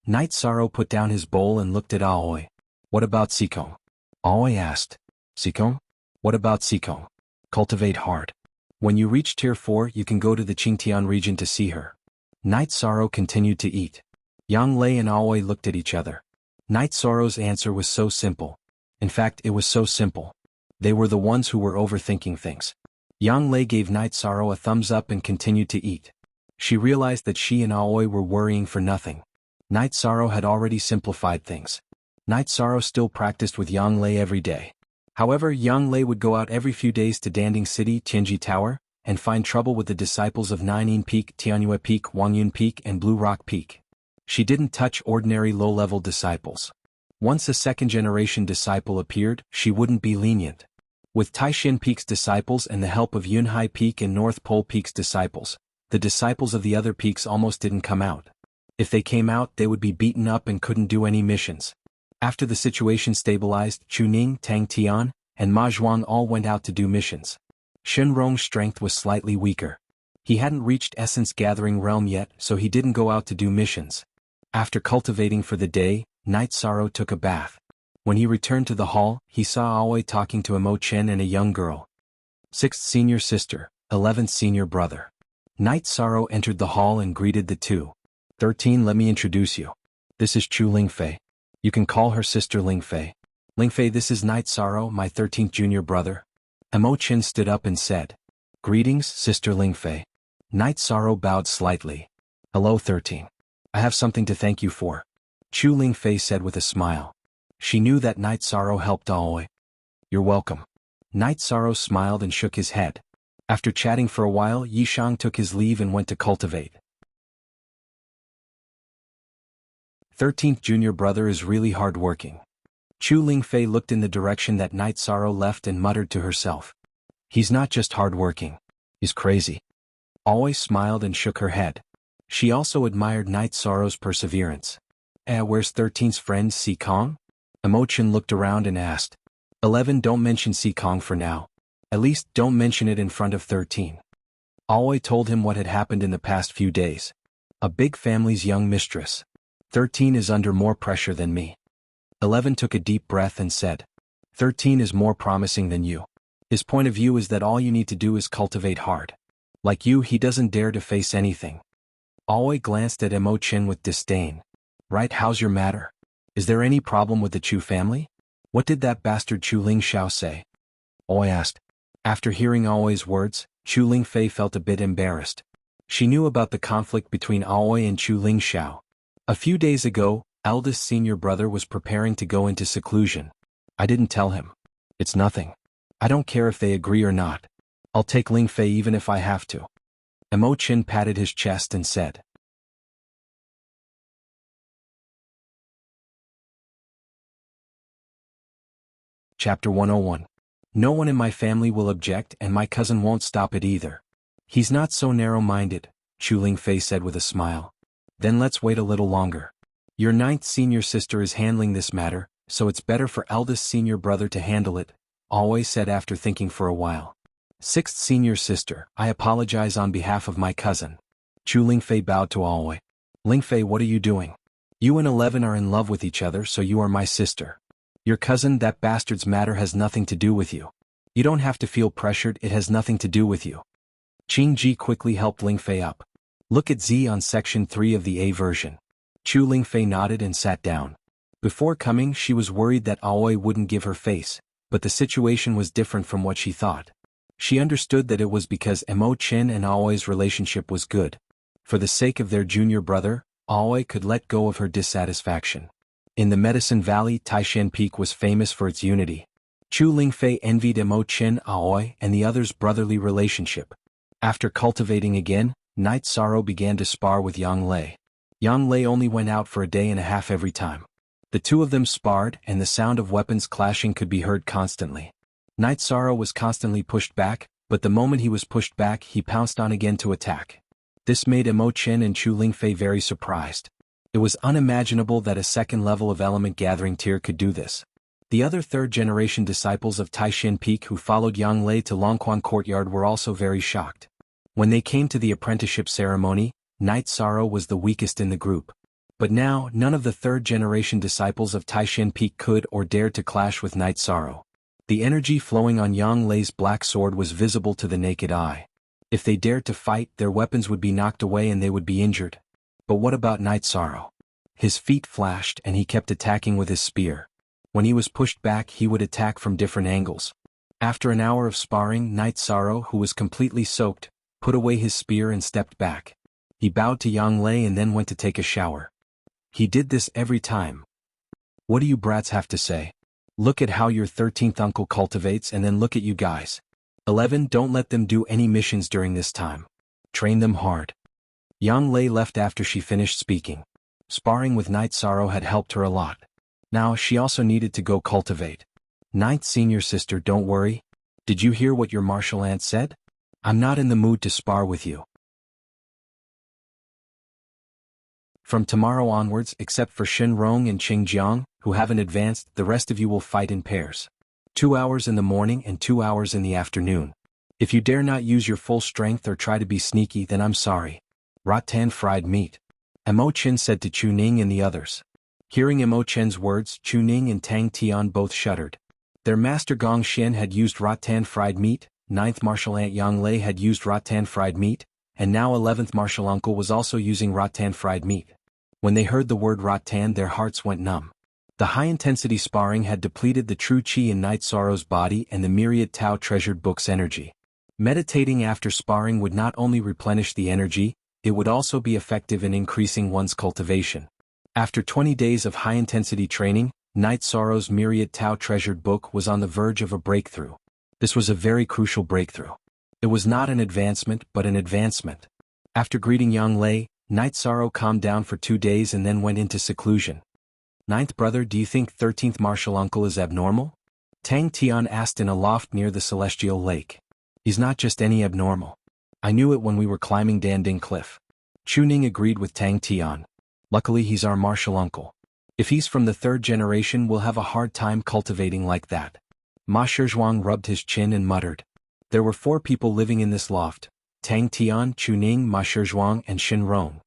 Night Sorrow put down his bowl and looked at Aoi. What about Sikong? Aoi asked. Sikong? What about Sikong? Cultivate hard. When you reach Tier 4 you can go to the Qingtian region to see her. Night Sorrow continued to eat. Yang Lei and Aoi looked at each other. Night Sorrow's answer was so simple. In fact, it was so simple. They were the ones who were overthinking things. Yang Lei gave Night Sorrow a thumbs up and continued to eat. She realized that she and Aoi were worrying for nothing. Night Sorrow had already simplified things. Night Sorrow still practiced with Yang Lei every day. However, Yang Lei would go out every few days to Danding City, Tianji Tower, and find trouble with the disciples of Ninein Peak, Tianyue Peak, Wangyun Peak and Blue Rock Peak. She didn't touch ordinary low-level disciples. Once a second-generation disciple appeared, she wouldn't be lenient. With Taishan Peak's disciples and the help of Yunhai Peak and North Pole Peak's disciples, the disciples of the other peaks almost didn't come out. If they came out, they would be beaten up and couldn't do any missions. After the situation stabilized, Chu Ning, Tang Tian, and Ma Zhuang all went out to do missions. Shenrong's strength was slightly weaker. He hadn't reached Essence Gathering Realm yet, so he didn't go out to do missions. After cultivating for the day, Night Sorrow took a bath. When he returned to the hall, he saw Aoi talking to Emo Chen and a young girl. 6th senior sister, 11th senior brother. Night Sorrow entered the hall and greeted the two. 13, let me introduce you. This is Chu Lingfei. You can call her sister Lingfei. Lingfei, this is Night Sorrow, my 13th junior brother. Emo Chen stood up and said, Greetings, sister Lingfei. Night Sorrow bowed slightly. Hello 13. I have something to thank you for. Chu Lingfei said with a smile. She knew that Night Sorrow helped Aoi. You're welcome. Night Sorrow smiled and shook his head. After chatting for a while, Yishang took his leave and went to cultivate. 13th junior brother is really hard-working. Chu Lingfei looked in the direction that Night Sorrow left and muttered to herself. He's not just hard-working. He's crazy. Aoi smiled and shook her head. She also admired Night Sorrow's perseverance. Where's 13's friend Sikong? Emo Chen looked around and asked. 11, don't mention Sikong for now. At least don't mention it in front of 13. Aoi told him what had happened in the past few days. A big family's young mistress. 13 is under more pressure than me. 11 took a deep breath and said. 13 is more promising than you. His point of view is that all you need to do is cultivate hard. Like you, he doesn't dare to face anything. Aoi glanced at Emo Chen with disdain. Right, how's your matter? Is there any problem with the Chu family? What did that bastard Chu Lingxiao say? Aoi asked. After hearing Aoi's words, Chu Lingfei felt a bit embarrassed. She knew about the conflict between Aoi and Chu Lingxiao. A few days ago, eldest senior brother was preparing to go into seclusion. I didn't tell him. It's nothing. I don't care if they agree or not. I'll take Lingfei even if I have to. Emo Chen patted his chest and said. Chapter 101. No one in my family will object and my cousin won't stop it either. He's not so narrow-minded, Chu Lingfei said with a smile. Then let's wait a little longer. Your 9th senior sister is handling this matter, so it's better for eldest senior brother to handle it, Aoi said after thinking for a while. 6th senior sister, I apologize on behalf of my cousin. Chu Lingfei bowed to Aoi. Lingfei, what are you doing? You and 11 are in love with each other, so you are my sister. Your cousin, that bastard's matter has nothing to do with you. You don't have to feel pressured, it has nothing to do with you. Qing Ji quickly helped Lingfei up. Look at Z on section 3 of the A version. Chu Lingfei nodded and sat down. Before coming, she was worried that Aoi wouldn't give her face, but the situation was different from what she thought. She understood that it was because Emo Chen and Aoi's relationship was good. For the sake of their junior brother, Aoi could let go of her dissatisfaction. In the Medicine Valley, Taishan Peak was famous for its unity. Chu Lingfei envied Emo Chen, Aoi, and the others' brotherly relationship. After cultivating again, Night Sorrow began to spar with Yang Lei. Yang Lei only went out for a day and a half every time. The two of them sparred, and the sound of weapons clashing could be heard constantly. Night Sorrow was constantly pushed back, but the moment he was pushed back he pounced on again to attack. This made Mo Chen and Chu Lingfei very surprised. It was unimaginable that a second level of element gathering tier could do this. The other third-generation disciples of Taishan Peak who followed Yang Lei to Longquan Courtyard were also very shocked. When they came to the apprenticeship ceremony, Night Sorrow was the weakest in the group. But now, none of the third-generation disciples of Taishan Peak could or dared to clash with Night Sorrow. The energy flowing on Yang Lei's black sword was visible to the naked eye. If they dared to fight, their weapons would be knocked away and they would be injured. But what about Night Sorrow? His feet flashed and he kept attacking with his spear. When he was pushed back he would attack from different angles. After an hour of sparring, Night Sorrow, who was completely soaked, put away his spear and stepped back. He bowed to Yang Lei and then went to take a shower. He did this every time. What do you brats have to say? Look at how your 13th uncle cultivates and then look at you guys. 11. Don't let them do any missions during this time. Train them hard. Yang Lei left after she finished speaking. Sparring with Night Sorrow had helped her a lot. Now she also needed to go cultivate. Ninth senior sister, don't worry. Did you hear what your martial aunt said? I'm not in the mood to spar with you. From tomorrow onwards, except for Shen Rong and Qing Jiang, who haven't advanced, the rest of you will fight in pairs. 2 hours in the morning and 2 hours in the afternoon. If you dare not use your full strength or try to be sneaky, then I'm sorry. Rattan fried meat. Mo Chen said to Chu Ning and the others. Hearing Mo Chen's words, Chu Ning and Tang Tian both shuddered. Their master Gong Xian had used rattan fried meat, 9th martial aunt Yang Lei had used rattan fried meat, and now 11th martial uncle was also using rattan fried meat. When they heard the word rattan, their hearts went numb. The high-intensity sparring had depleted the true qi in Night Sorrow's body and the myriad Tao treasured book's energy. Meditating after sparring would not only replenish the energy, it would also be effective in increasing one's cultivation. After 20 days of high-intensity training, Night Sorrow's myriad Tao treasured book was on the verge of a breakthrough. This was a very crucial breakthrough. It was not an advancement but an advancement. After greeting Yang Lei, Night Sorrow calmed down for 2 days and then went into seclusion. Ninth brother, do you think 13th martial uncle is abnormal? Tang Tian asked in a loft near the celestial lake. He's not just any abnormal. I knew it when we were climbing Danding Cliff. Chu Ning agreed with Tang Tian. Luckily he's our martial uncle. If he's from the 3rd generation, we'll have a hard time cultivating like that. Ma Shizhuang rubbed his chin and muttered. There were 4 people living in this loft. Tang Tian, Chu Ning, Ma Shizhuang, and Shen Rong.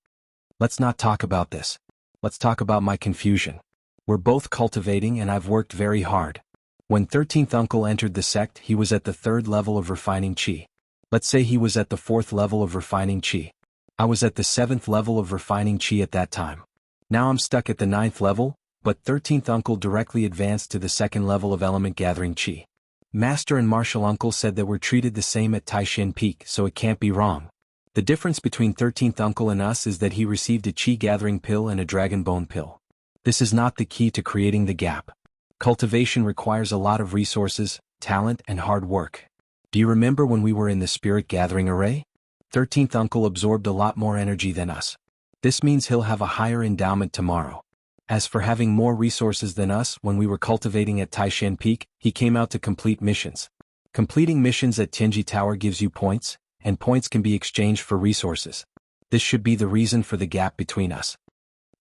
Let's not talk about this. Let's talk about my confusion. We're both cultivating and I've worked very hard. When 13th uncle entered the sect, he was at the 3rd level of refining qi. Let's say he was at the 4th level of refining qi. I was at the 7th level of refining qi at that time. Now I'm stuck at the 9th level, but 13th uncle directly advanced to the 2nd level of element gathering qi. Master and martial uncle said that we're treated the same at Taishan Peak, so it can't be wrong. The difference between 13th uncle and us is that he received a qi gathering pill and a dragon bone pill. This is not the key to creating the gap. Cultivation requires a lot of resources, talent, and hard work. Do you remember when we were in the spirit gathering array? 13th uncle absorbed a lot more energy than us. This means he'll have a higher endowment tomorrow. As for having more resources than us, when we were cultivating at Taishan Peak, he came out to complete missions. Completing missions at Tianji Tower gives you points, and points can be exchanged for resources. This should be the reason for the gap between us.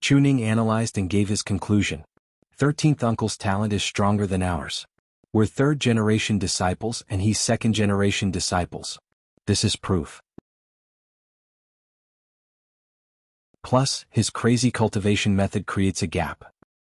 Chu Ning analyzed and gave his conclusion. 13th uncle's talent is stronger than ours. We're 3rd generation disciples and he's 2nd generation disciples. This is proof. Plus, his crazy cultivation method creates a gap.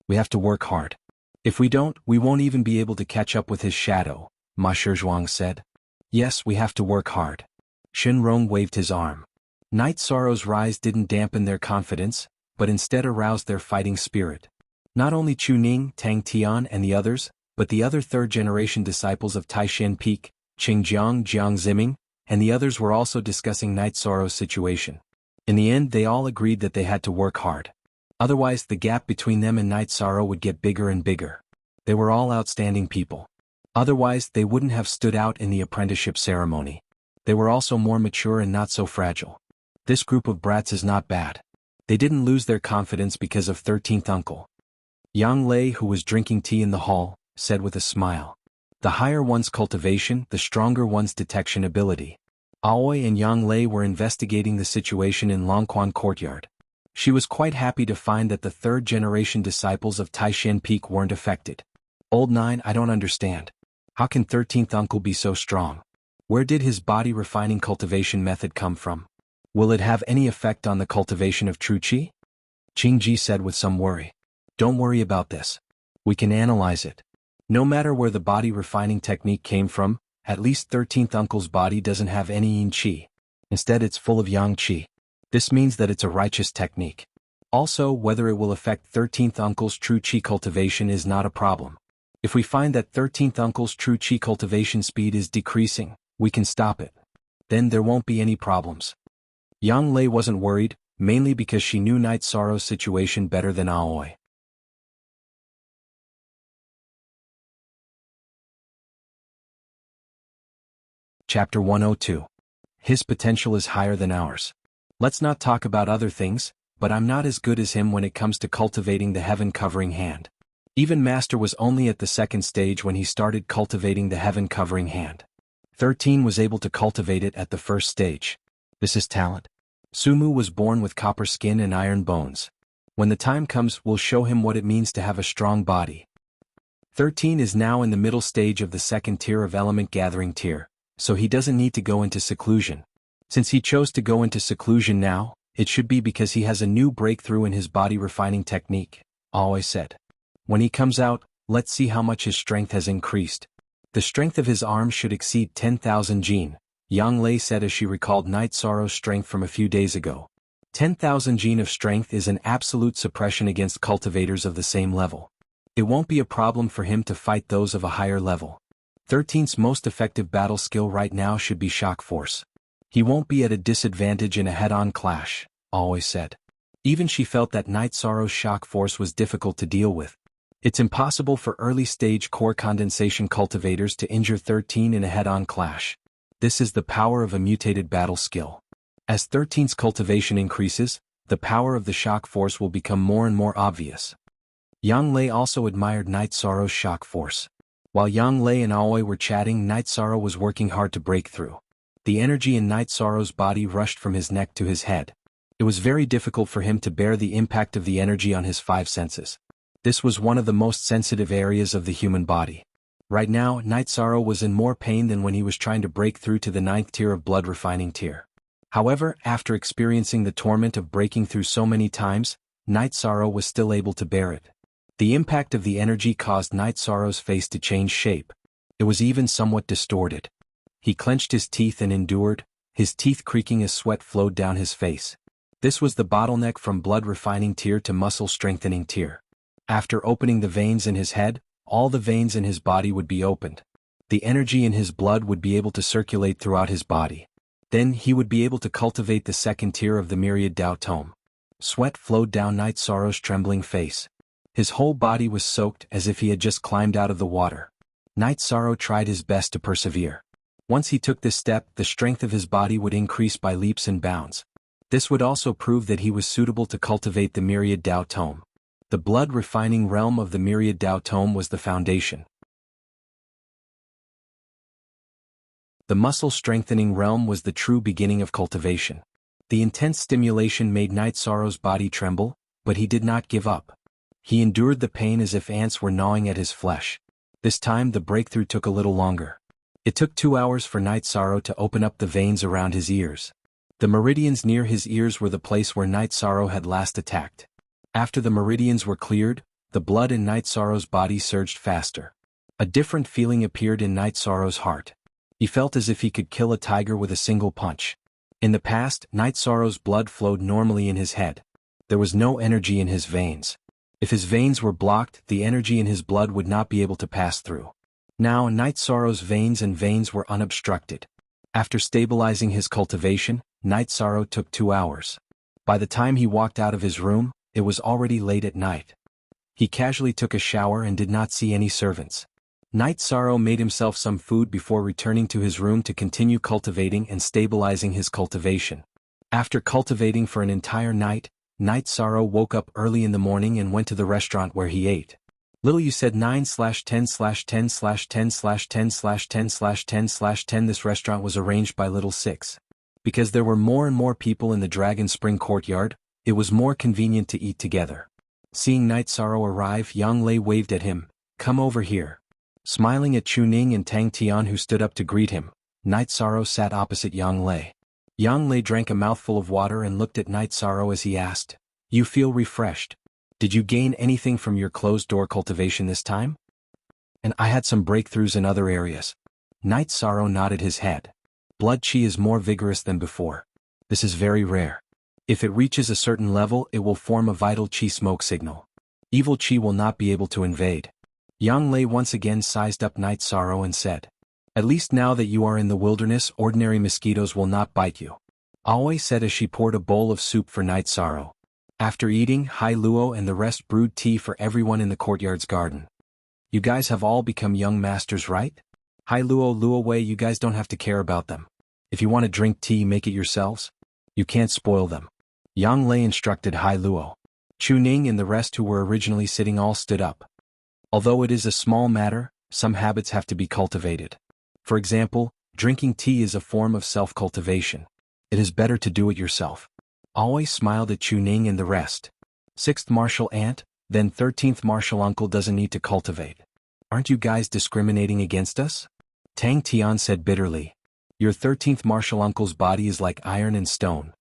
We have to work hard. If we don't, we won't even be able to catch up with his shadow, Ma Shizhuang said. Yes, we have to work hard. Shen Rong waved his arm. Night Sorrow's rise didn't dampen their confidence, but instead aroused their fighting spirit. Not only Chu Ning, Tang Tian, and the others, but the other 3rd generation disciples of Taishan Peak, Qing Jiang, Jiang Ziming, and the others were also discussing Night Sorrow's situation. In the end, they all agreed that they had to work hard. Otherwise, the gap between them and Night Sorrow would get bigger and bigger. They were all outstanding people. Otherwise, they wouldn't have stood out in the apprenticeship ceremony. They were also more mature and not so fragile. This group of brats is not bad. They didn't lose their confidence because of 13th uncle. Yang Lei, who was drinking tea in the hall, said with a smile. The higher one's cultivation, the stronger one's detection ability. Aoi and Yang Lei were investigating the situation in Longquan Courtyard. She was quite happy to find that the third-generation disciples of Taishan Peak weren't affected. Old Nine, I don't understand. How can 13th uncle be so strong? Where did his body refining cultivation method come from? Will it have any effect on the cultivation of true qi? Qingji said with some worry. Don't worry about this. We can analyze it. No matter where the body refining technique came from, at least 13th uncle's body doesn't have any yin qi. Instead, it's full of yang qi. This means that it's a righteous technique. Also, whether it will affect 13th uncle's true qi cultivation is not a problem. If we find that 13th uncle's true qi cultivation speed is decreasing, we can stop it. Then there won't be any problems. Yang Lei wasn't worried, mainly because she knew Night Sorrow's situation better than Aoi. Chapter 102. His potential is higher than ours. Let's not talk about other things, but I'm not as good as him when it comes to cultivating the heaven-covering hand. Even Master was only at the second stage when he started cultivating the heaven-covering hand. 13 was able to cultivate it at the first stage. This is talent. Sumu was born with copper skin and iron bones. When the time comes, we'll show him what it means to have a strong body. 13 is now in the middle stage of the second tier of element gathering tier, so he doesn't need to go into seclusion. Since he chose to go into seclusion now, it should be because he has a new breakthrough in his body refining technique, Aoi said. When he comes out, let's see how much his strength has increased. The strength of his arms should exceed 10,000 jin, Yang Lei said as she recalled Night Sorrow's strength from a few days ago. 10,000 jin of strength is an absolute suppression against cultivators of the same level. It won't be a problem for him to fight those of a higher level. 13th's most effective battle skill right now should be shock force. He won't be at a disadvantage in a head-on clash, Aoi said. Even she felt that Night Sorrow's shock force was difficult to deal with. It's impossible for early-stage core condensation cultivators to injure 13 in a head-on clash. This is the power of a mutated battle skill. As 13's cultivation increases, the power of the shock force will become more and more obvious. Yang Lei also admired Night Sorrow's shock force. While Yang Lei and Aoi were chatting, Night Sorrow was working hard to break through. The energy in Night Sorrow's body rushed from his neck to his head. It was very difficult for him to bear the impact of the energy on his five senses. This was one of the most sensitive areas of the human body. Right now, Night Sorrow was in more pain than when he was trying to break through to the 9th tier of blood refining tier. However, after experiencing the torment of breaking through so many times, Night Sorrow was still able to bear it. The impact of the energy caused Night Sorrow's face to change shape. It was even somewhat distorted. He clenched his teeth and endured, his teeth creaking as sweat flowed down his face. This was the bottleneck from blood refining tier to muscle strengthening tier. After opening the veins in his head, all the veins in his body would be opened. The energy in his blood would be able to circulate throughout his body. Then he would be able to cultivate the second tier of the myriad Dao Tome. Sweat flowed down Night Sorrow's trembling face. His whole body was soaked as if he had just climbed out of the water. Night Sorrow tried his best to persevere. Once he took this step, the strength of his body would increase by leaps and bounds. This would also prove that he was suitable to cultivate the myriad Dao Tome. The blood-refining realm of the myriad Dao Tome was the foundation. The muscle-strengthening realm was the true beginning of cultivation. The intense stimulation made Night Sorrow's body tremble, but he did not give up. He endured the pain as if ants were gnawing at his flesh. This time the breakthrough took a little longer. It took 2 hours for Night Sorrow to open up the veins around his ears. The meridians near his ears were the place where Night Sorrow had last attacked. After the meridians were cleared, the blood in Night Sorrow's body surged faster. A different feeling appeared in Night Sorrow's heart. He felt as if he could kill a tiger with a single punch. In the past, Night Sorrow's blood flowed normally in his head. There was no energy in his veins. If his veins were blocked, the energy in his blood would not be able to pass through. Now Night Sorrow's veins were unobstructed. After stabilizing his cultivation, Night Sorrow took 2 hours. By the time he walked out of his room, it was already late at night. He casually took a shower and did not see any servants. Night Sorrow made himself some food before returning to his room to continue cultivating and stabilizing his cultivation. After cultivating for an entire night, Night Sorrow woke up early in the morning and went to the restaurant where he ate. Little you said 9/10/10/10/10/10/10/10/10/10. This restaurant was arranged by Little Six. Because there were more and more people in the Dragon Spring courtyard, it was more convenient to eat together. Seeing Night Sorrow arrive, Yang Lei waved at him, "Come over here." Smiling at Chu Ning and Tang Tian who stood up to greet him, Night Sorrow sat opposite Yang Lei. Yang Lei drank a mouthful of water and looked at Night Sorrow as he asked, "You feel refreshed? Did you gain anything from your closed-door cultivation this time?" "And I had some breakthroughs in other areas." Night Sorrow nodded his head. "Blood chi is more vigorous than before. This is very rare. If it reaches a certain level, it will form a vital chi smoke signal. Evil chi will not be able to invade." Yang Lei once again sized up Night Sorrow and said, "At least now that you are in the wilderness, ordinary mosquitoes will not bite you," Aoi said as she poured a bowl of soup for Night Sorrow. After eating, Hai Luo and the rest brewed tea for everyone in the courtyard's garden. "You guys have all become young masters, right? Hai Luo, Luo Wei, you guys don't have to care about them. If you want to drink tea, make it yourselves. You can't spoil them." Yang Lei instructed Hai Luo. Chu Ning and the rest who were originally sitting all stood up. Although it is a small matter, some habits have to be cultivated. For example, drinking tea is a form of self-cultivation. It is better to do it yourself. Always smiled at Chu Ning and the rest. 6th martial aunt, then 13th martial uncle doesn't need to cultivate. Aren't you guys discriminating against us? Tang Tian said bitterly. Your 13th martial uncle's body is like iron and stone.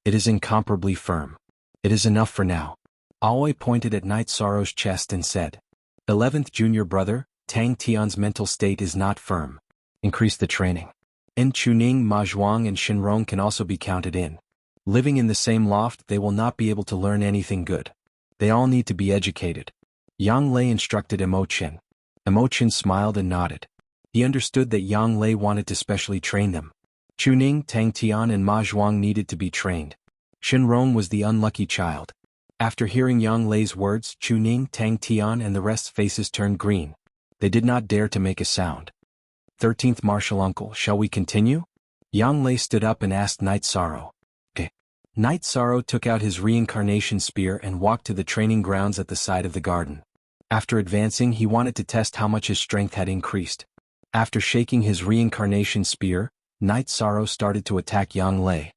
It is incomparably firm. It is enough for now. Aoi pointed at Night Sorrow's chest and said, 11th junior brother, Tang Tian's mental state is not firm. Increase the training. En Chuning, Ma Zhuang and Shinrong can also be counted in. Living in the same loft, they will not be able to learn anything good. They all need to be educated. Yang Lei instructed Imochen. Imochen smiled and nodded. He understood that Yang Lei wanted to specially train them. Chuning, Tang Tian and Ma Zhuang needed to be trained. Shinrong was the unlucky child. After hearing Yang Lei's words, Chuning, Tang Tian and the rest's faces turned green. They did not dare to make a sound. 13th martial uncle, shall we continue? Yang Lei stood up and asked Night Sorrow. Okay. Night Sorrow took out his reincarnation spear and walked to the training grounds at the side of the garden. After advancing, he wanted to test how much his strength had increased. After shaking his reincarnation spear, Night Sorrow started to attack Yang Lei.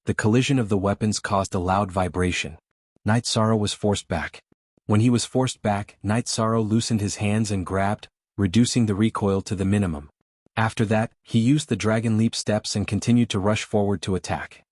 The collision of the weapons caused a loud vibration. Night Sorrow was forced back. When he was forced back, Night Sorrow loosened his hands and grabbed, reducing the recoil to the minimum. After that, he used the Dragon Leap steps and continued to rush forward to attack.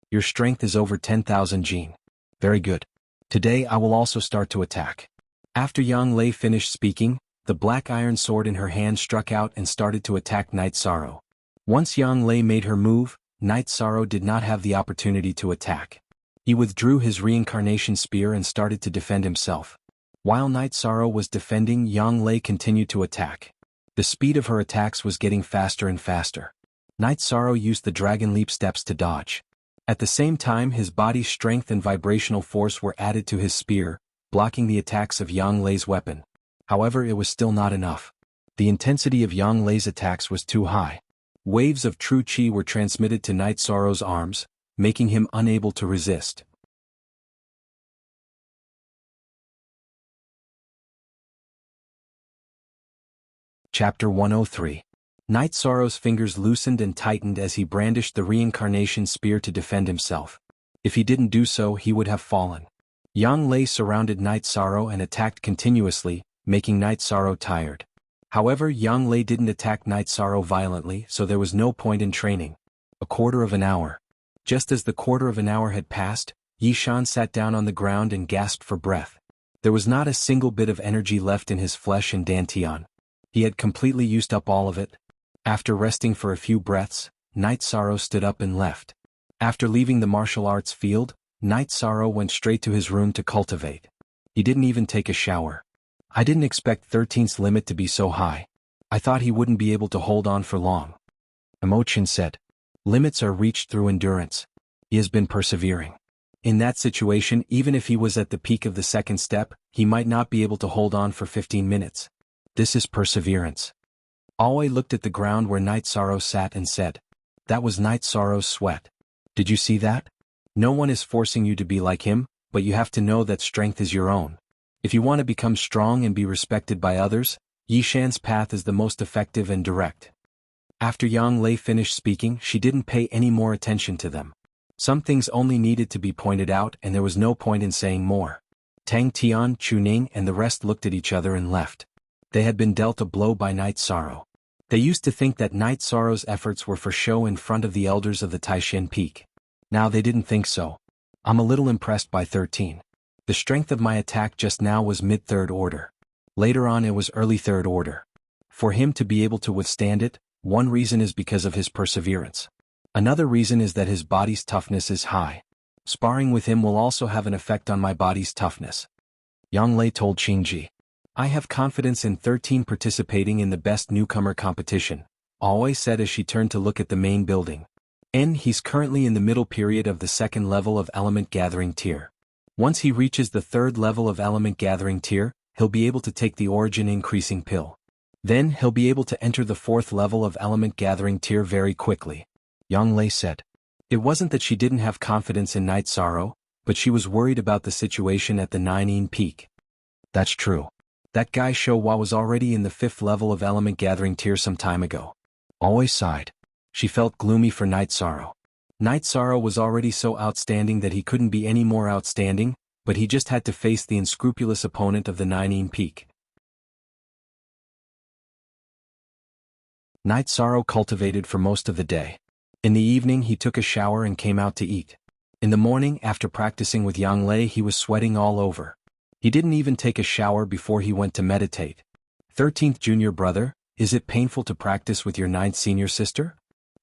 Your strength is over 10,000 Jin. Very good. Today I will also start to attack. After Yang Lei finished speaking, the black iron sword in her hand struck out and started to attack Night Sorrow. Once Yang Lei made her move, Night Sorrow did not have the opportunity to attack. He withdrew his reincarnation spear and started to defend himself. While Night Sorrow was defending, Yang Lei continued to attack. The speed of her attacks was getting faster and faster. Night Sorrow used the Dragon Leap steps to dodge. At the same time, his body's strength and vibrational force were added to his spear, blocking the attacks of Yang Lei's weapon. However, it was still not enough. The intensity of Yang Lei's attacks was too high. Waves of true chi were transmitted to Night Sorrow's arms, making him unable to resist. Chapter 103. Night Sorrow's fingers loosened and tightened as he brandished the reincarnation spear to defend himself. If he didn't do so, he would have fallen. Yang Lei surrounded Night Sorrow and attacked continuously, making Night Sorrow tired. However, Yang Lei didn't attack Night Sorrow violently, so there was no point in training. A quarter of an hour. Just as the quarter of an hour had passed, Yishan sat down on the ground and gasped for breath. There was not a single bit of energy left in his flesh and dantian. He had completely used up all of it. After resting for a few breaths, Night Sorrow stood up and left. After leaving the martial arts field, Night Sorrow went straight to his room to cultivate. He didn't even take a shower. I didn't expect 13's limit to be so high. I thought he wouldn't be able to hold on for long. Emochin said. Limits are reached through endurance. He has been persevering. In that situation, even if he was at the peak of the second step, he might not be able to hold on for 15 minutes. This is perseverance. Aoi looked at the ground where Night Sorrow sat and said. That was Night Sorrow's sweat. Did you see that? No one is forcing you to be like him, but you have to know that strength is your own. If you want to become strong and be respected by others, Yishan's path is the most effective and direct. After Yang Lei finished speaking, she didn't pay any more attention to them. Some things only needed to be pointed out and there was no point in saying more. Tang Tian, Chu Ning and the rest looked at each other and left. They had been dealt a blow by Night Sorrow. They used to think that Night Sorrow's efforts were for show in front of the elders of the Taishan Peak. Now they didn't think so. I'm a little impressed by 13. The strength of my attack just now was mid-third order. Later on it was early third order. For him to be able to withstand it, one reason is because of his perseverance. Another reason is that his body's toughness is high. Sparring with him will also have an effect on my body's toughness. Yang Lei told Qingji. I have confidence in 13 participating in the best newcomer competition, always said as she turned to look at the main building. He's currently in the middle period of the second level of element gathering tier. Once he reaches the third level of element gathering tier, he'll be able to take the origin increasing pill. Then he'll be able to enter the fourth level of element gathering tier very quickly. Yang Lei said. It wasn't that she didn't have confidence in Night Sorrow, but she was worried about the situation at the Nine Peak. That's true. That guy Shou Hua was already in the fifth level of element gathering tier some time ago. Always sighed. She felt gloomy for Night Sorrow. Night Sorrow was already so outstanding that he couldn't be any more outstanding, but he just had to face the unscrupulous opponent of the Nine Peak. Night Sorrow cultivated for most of the day. In the evening he took a shower and came out to eat. In the morning after practicing with Yang Lei he was sweating all over. He didn't even take a shower before he went to meditate. 13th junior brother, is it painful to practice with your 9th senior sister?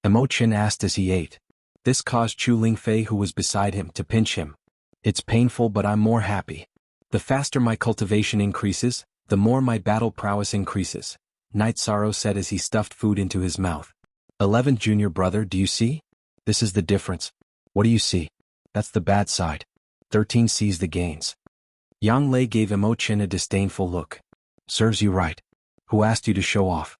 Emo Chen asked as he ate. This caused Chu Lingfei who was beside him to pinch him. It's painful but I'm more happy. The faster my cultivation increases, the more my battle prowess increases, Night Sorrow said as he stuffed food into his mouth. 11th junior brother, do you see? This is the difference. What do you see? That's the bad side. 13 sees the gains. Yang Lei gave Emo Chen a disdainful look. Serves you right. Who asked you to show off?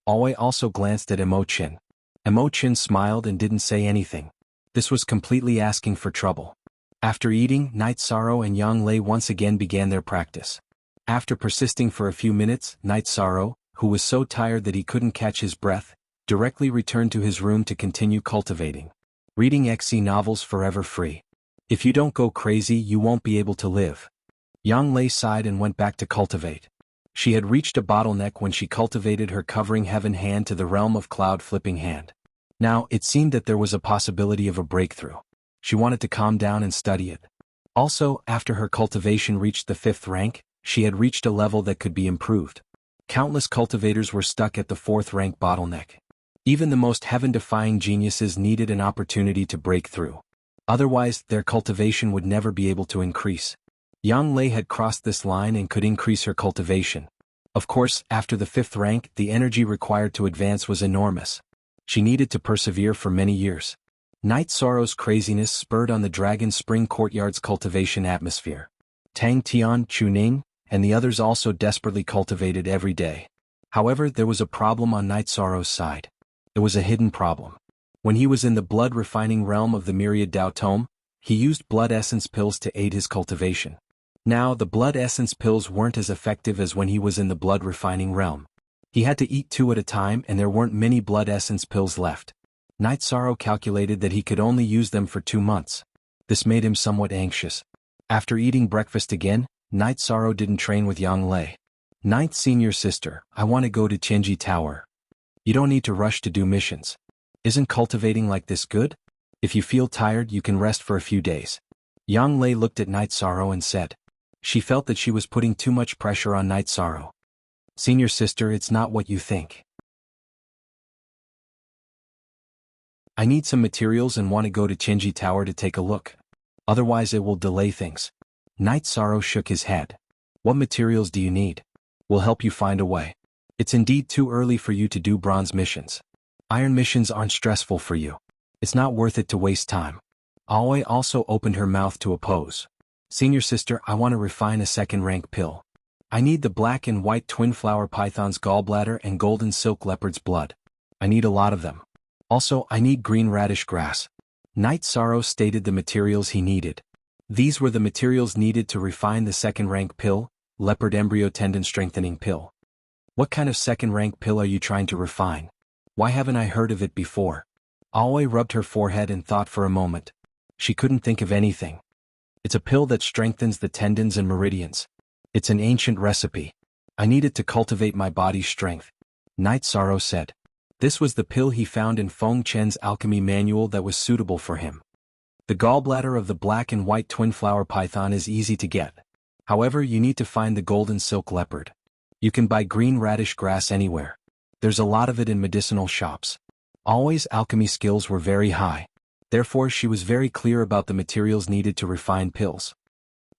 Alway also glanced at Emo Chen. Emo Chen smiled and didn't say anything. This was completely asking for trouble. After eating, Night Sorrow and Yang Lei once again began their practice. After persisting for a few minutes, Night Sorrow, who was so tired that he couldn't catch his breath, directly returned to his room to continue cultivating. Reading XC novels forever free. If you don't go crazy you won't be able to live. Yang Lei sighed and went back to cultivate. She had reached a bottleneck when she cultivated her covering heaven hand to the realm of cloud flipping hand. Now, it seemed that there was a possibility of a breakthrough. She wanted to calm down and study it. Also, after her cultivation reached the 5th rank, she had reached a level that could be improved. Countless cultivators were stuck at the 4th rank bottleneck. Even the most heaven-defying geniuses needed an opportunity to break through. Otherwise, their cultivation would never be able to increase. Yang Lei had crossed this line and could increase her cultivation. Of course, after the 5th rank, the energy required to advance was enormous. She needed to persevere for many years. Night Sorrow's craziness spurred on the Dragon Spring Courtyard's cultivation atmosphere. Tang Tian, Chu Ning, and the others also desperately cultivated every day. However, there was a problem on Night Sorrow's side. It was a hidden problem. When he was in the blood-refining realm of the Myriad Dao Tome, he used blood essence pills to aid his cultivation. Now, the blood essence pills weren't as effective as when he was in the blood-refining realm. He had to eat 2 at a time and there weren't many blood essence pills left. Night Sorrow calculated that he could only use them for 2 months. This made him somewhat anxious. After eating breakfast again, Night Sorrow didn't train with Yang Lei. 9th senior sister, I want to go to Tianji Tower. You don't need to rush to do missions. Isn't cultivating like this good? If you feel tired you can rest for a few days. Yang Lei looked at Night Sorrow and said. She felt that she was putting too much pressure on Night Sorrow. Senior sister, it's not what you think. I need some materials and want to go to Tianji Tower to take a look. Otherwise it will delay things. Night Sorrow shook his head. What materials do you need? We'll help you find a way. It's indeed too early for you to do bronze missions. Iron missions aren't stressful for you. It's not worth it to waste time. Alway also opened her mouth to oppose. Senior sister, I want to refine a 2nd rank pill. I need the black and white twin flower python's gallbladder and golden silk leopard's blood. I need a lot of them. Also, I need green radish grass. Night Sorrow stated the materials he needed. These were the materials needed to refine the second-rank pill, leopard embryo tendon strengthening pill. What kind of second-rank pill are you trying to refine? Why haven't I heard of it before? Aoi rubbed her forehead and thought for a moment. She couldn't think of anything. It's a pill that strengthens the tendons and meridians. It's an ancient recipe. I need it to cultivate my body's strength. Night Sorrow said. This was the pill he found in Feng Chen's alchemy manual that was suitable for him. The gallbladder of the black and white twin-flower python is easy to get. However, you need to find the golden silk leopard. You can buy green radish grass anywhere. There's a lot of it in medicinal shops. Aoi's alchemy skills were very high. Therefore, she was very clear about the materials needed to refine pills.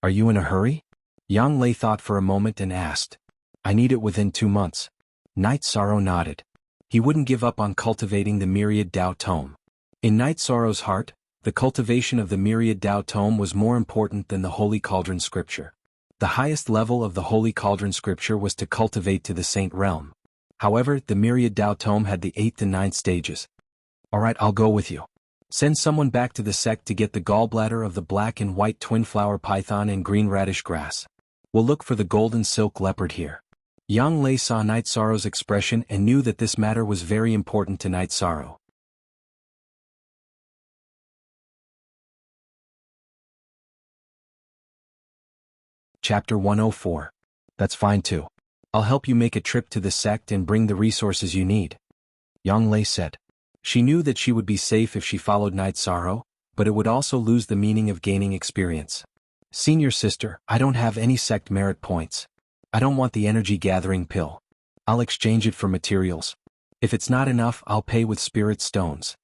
Are you in a hurry? Yang Lei thought for a moment and asked. I need it within 2 months. Night Sorrow nodded. He wouldn't give up on cultivating the myriad Tao tome. In Night Sorrow's heart, the cultivation of the myriad Tao tome was more important than the Holy Cauldron scripture. The highest level of the Holy Cauldron scripture was to cultivate to the saint realm. However, the myriad Tao tome had the 8th and 9th stages. Alright, I'll go with you. Send someone back to the sect to get the gallbladder of the black and white twin-flower python and green radish grass. We'll look for the golden silk leopard here. Yang Lei saw Night Sorrow's expression and knew that this matter was very important to Night Sorrow. Chapter 104. That's fine too. I'll help you make a trip to the sect and bring the resources you need. Yang Lei said. She knew that she would be safe if she followed Night Sorrow, but it would also lose the meaning of gaining experience. Senior sister, I don't have any sect merit points. I don't want the energy-gathering pill. I'll exchange it for materials. If it's not enough, I'll pay with spirit stones.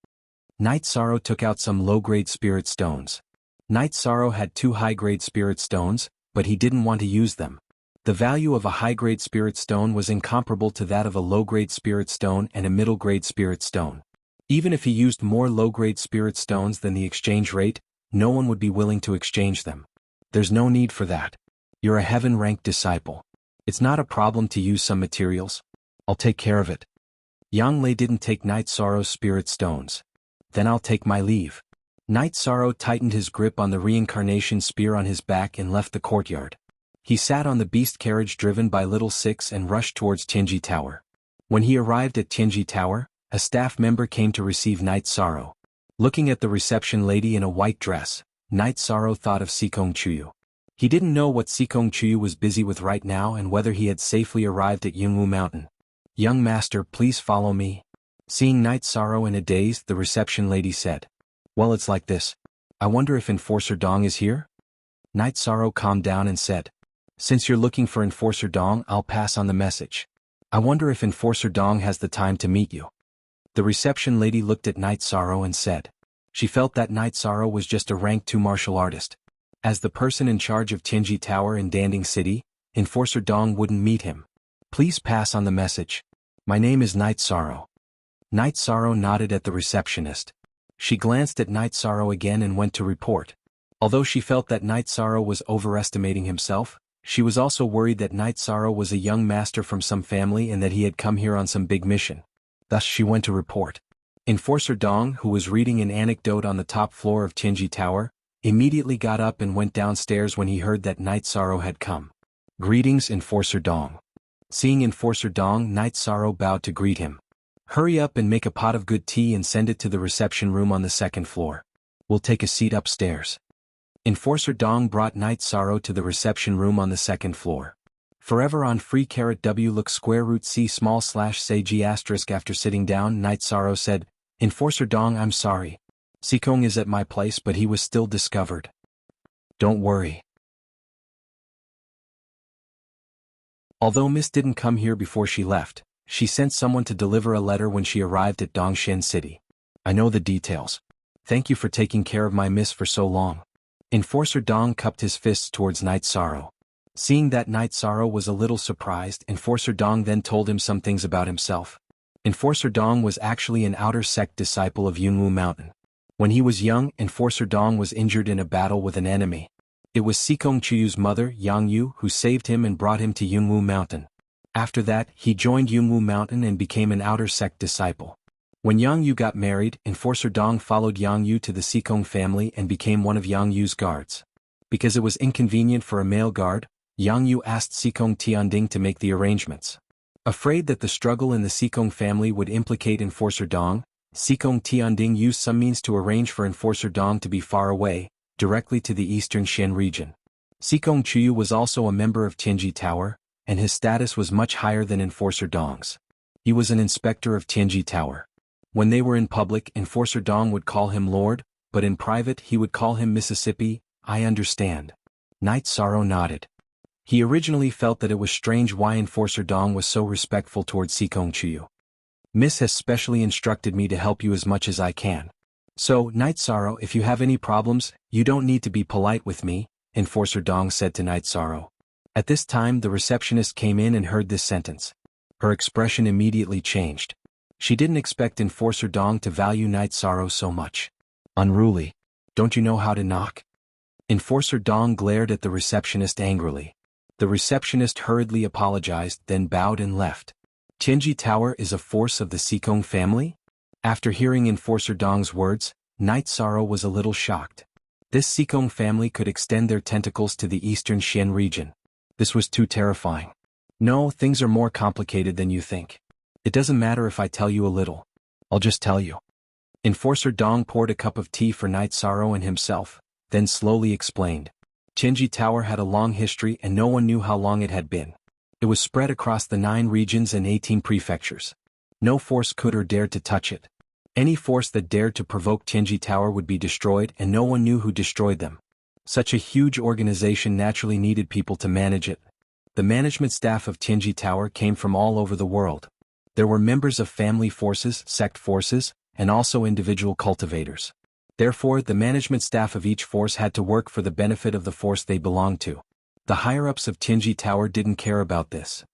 Night Sorrow took out some low-grade spirit stones. Night Sorrow had 2 high-grade spirit stones, but he didn't want to use them. The value of a high-grade spirit stone was incomparable to that of a low-grade spirit stone and a middle-grade spirit stone. Even if he used more low-grade spirit stones than the exchange rate, no one would be willing to exchange them. There's no need for that. You're a heaven-ranked disciple. It's not a problem to use some materials. I'll take care of it. Yang Lei didn't take Night Sorrow's spirit stones. Then I'll take my leave. Night Sorrow tightened his grip on the reincarnation spear on his back and left the courtyard. He sat on the beast carriage driven by Little Six and rushed towards Tianji Tower. When he arrived at Tianji Tower, a staff member came to receive Night Sorrow. Looking at the reception lady in a white dress, Night Sorrow thought of Sikong Chuyu. He didn't know what Sikong Chuyu was busy with right now and whether he had safely arrived at Yunwu Mountain. Young master, please follow me. Seeing Night Sorrow in a daze, the reception lady said. Well, it's like this. I wonder if Enforcer Dong is here? Night Sorrow calmed down and said. Since you're looking for Enforcer Dong, I'll pass on the message. I wonder if Enforcer Dong has the time to meet you. The reception lady looked at Night Sorrow and said. She felt that Night Sorrow was just a rank 2 martial artist. As the person in charge of Tianji Tower in Danding City, Enforcer Dong wouldn't meet him. Please pass on the message. My name is Night Sorrow. Night Sorrow nodded at the receptionist. She glanced at Night Sorrow again and went to report. Although she felt that Night Sorrow was overestimating himself, she was also worried that Night Sorrow was a young master from some family and that he had come here on some big mission. Thus she went to report. Enforcer Dong, who was reading an anecdote on the top floor of Tianji Tower, immediately got up and went downstairs when he heard that Night Sorrow had come. Greetings, Enforcer Dong. Seeing Enforcer Dong, Night Sorrow bowed to greet him. Hurry up and make a pot of good tea and send it to the reception room on the 2nd floor. We'll take a seat upstairs. Enforcer Dong brought Night Sorrow to the reception room on the 2nd floor. Forever on free caret W look square root C small slash say G asterisk. After sitting down, Night Sorrow said, Enforcer Dong, I'm sorry. Sikong is at my place, but he was still discovered. Don't worry. Although Miss didn't come here before she left, she sent someone to deliver a letter when she arrived at Dongshan City. I know the details. Thank you for taking care of my miss for so long. Enforcer Dong cupped his fists towards Night Sorrow. Seeing that Night Sorrow was a little surprised, Enforcer Dong then told him some things about himself. Enforcer Dong was actually an outer sect disciple of Yunwu Mountain. When he was young, Enforcer Dong was injured in a battle with an enemy. It was Sikong Chuyu's mother, Yang Yu, who saved him and brought him to Yunwu Mountain. After that, he joined Yunwu Mountain and became an outer sect disciple. When Yang Yu got married, Enforcer Dong followed Yang Yu to the Sikong family and became one of Yang Yu's guards. Because it was inconvenient for a male guard, Yang Yu asked Sikong Tianding to make the arrangements. Afraid that the struggle in the Sikong family would implicate Enforcer Dong, Sikong Tianding used some means to arrange for Enforcer Dong to be far away, directly to the eastern Xian region. Sikong Chuyu was also a member of Tianji Tower, and his status was much higher than Enforcer Dong's. He was an inspector of Tianji Tower. When they were in public, Enforcer Dong would call him Lord, but in private he would call him Mississippi. I understand. Night Sorrow nodded. He originally felt that it was strange why Enforcer Dong was so respectful towards Sikong Chuyu. Miss has specially instructed me to help you as much as I can. So, Night Sorrow, if you have any problems, you don't need to be polite with me, Enforcer Dong said to Night Sorrow. At this time the receptionist came in and heard this sentence. Her expression immediately changed. She didn't expect Enforcer Dong to value Night Sorrow so much. Unruly. Don't you know how to knock? Enforcer Dong glared at the receptionist angrily. The receptionist hurriedly apologized, then bowed and left. Tianji Tower is a force of the Sikong family? After hearing Enforcer Dong's words, Night Sorrow was a little shocked. This Sikong family could extend their tentacles to the eastern Xian region. This was too terrifying. No, things are more complicated than you think. It doesn't matter if I tell you a little. I'll just tell you. Enforcer Dong poured a cup of tea for Night Sorrow and himself, then slowly explained. Tianji Tower had a long history and no one knew how long it had been. It was spread across the 9 regions and 18 prefectures. No force could or dared to touch it. Any force that dared to provoke Tianji Tower would be destroyed and no one knew who destroyed them. Such a huge organization naturally needed people to manage it. The management staff of Tianji Tower came from all over the world. There were members of family forces, sect forces, and also individual cultivators. Therefore, the management staff of each force had to work for the benefit of the force they belonged to. The higher-ups of Tianji Tower didn't care about this.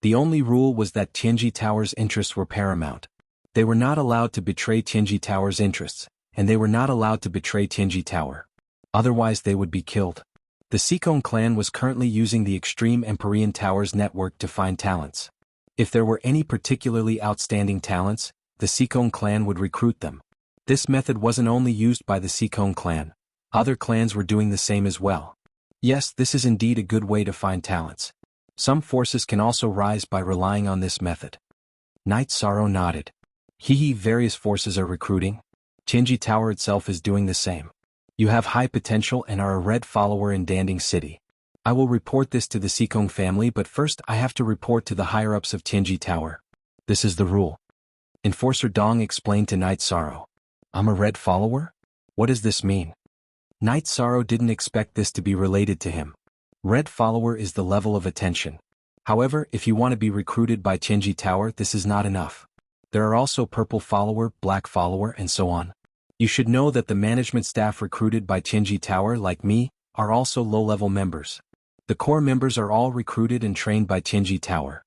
The only rule was that Tianji Tower's interests were paramount. They were not allowed to betray Tianji Tower's interests, and they were not allowed to betray Tianji Tower. Otherwise they would be killed. The Sikong clan was currently using the Extreme Empyrean Towers network to find talents. If there were any particularly outstanding talents, the Sikong clan would recruit them. This method wasn't only used by the Sikong clan. Other clans were doing the same as well. Yes, this is indeed a good way to find talents. Some forces can also rise by relying on this method. Night Sorrow nodded. Various forces are recruiting. Tianji Tower itself is doing the same. You have high potential and are a red follower in Danding City. I will report this to the Sikong family, but first I have to report to the higher-ups of Tianji Tower. This is the rule. Enforcer Dong explained to Night Sorrow. I'm a red follower? What does this mean? Night Sorrow didn't expect this to be related to him. Red follower is the level of attention. However, if you want to be recruited by Tianji Tower, this is not enough. There are also purple follower, black follower, and so on. You should know that the management staff recruited by Tianji Tower, like me, are also low-level members. The core members are all recruited and trained by Tianji Tower.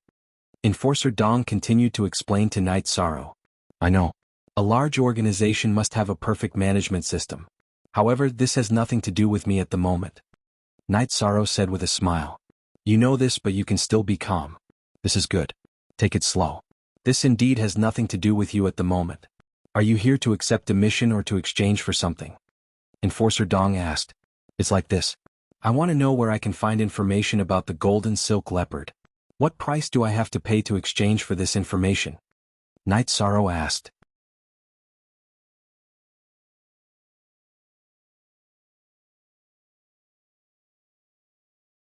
Enforcer Dong continued to explain to Night Sorrow. I know. A large organization must have a perfect management system. However, this has nothing to do with me at the moment. Night Sorrow said with a smile. You know this, but you can still be calm. This is good. Take it slow. This indeed has nothing to do with you at the moment. Are you here to accept a mission or to exchange for something? Enforcer Dong asked. It's like this. I want to know where I can find information about the golden silk leopard. What price do I have to pay to exchange for this information? Night Sorrow asked.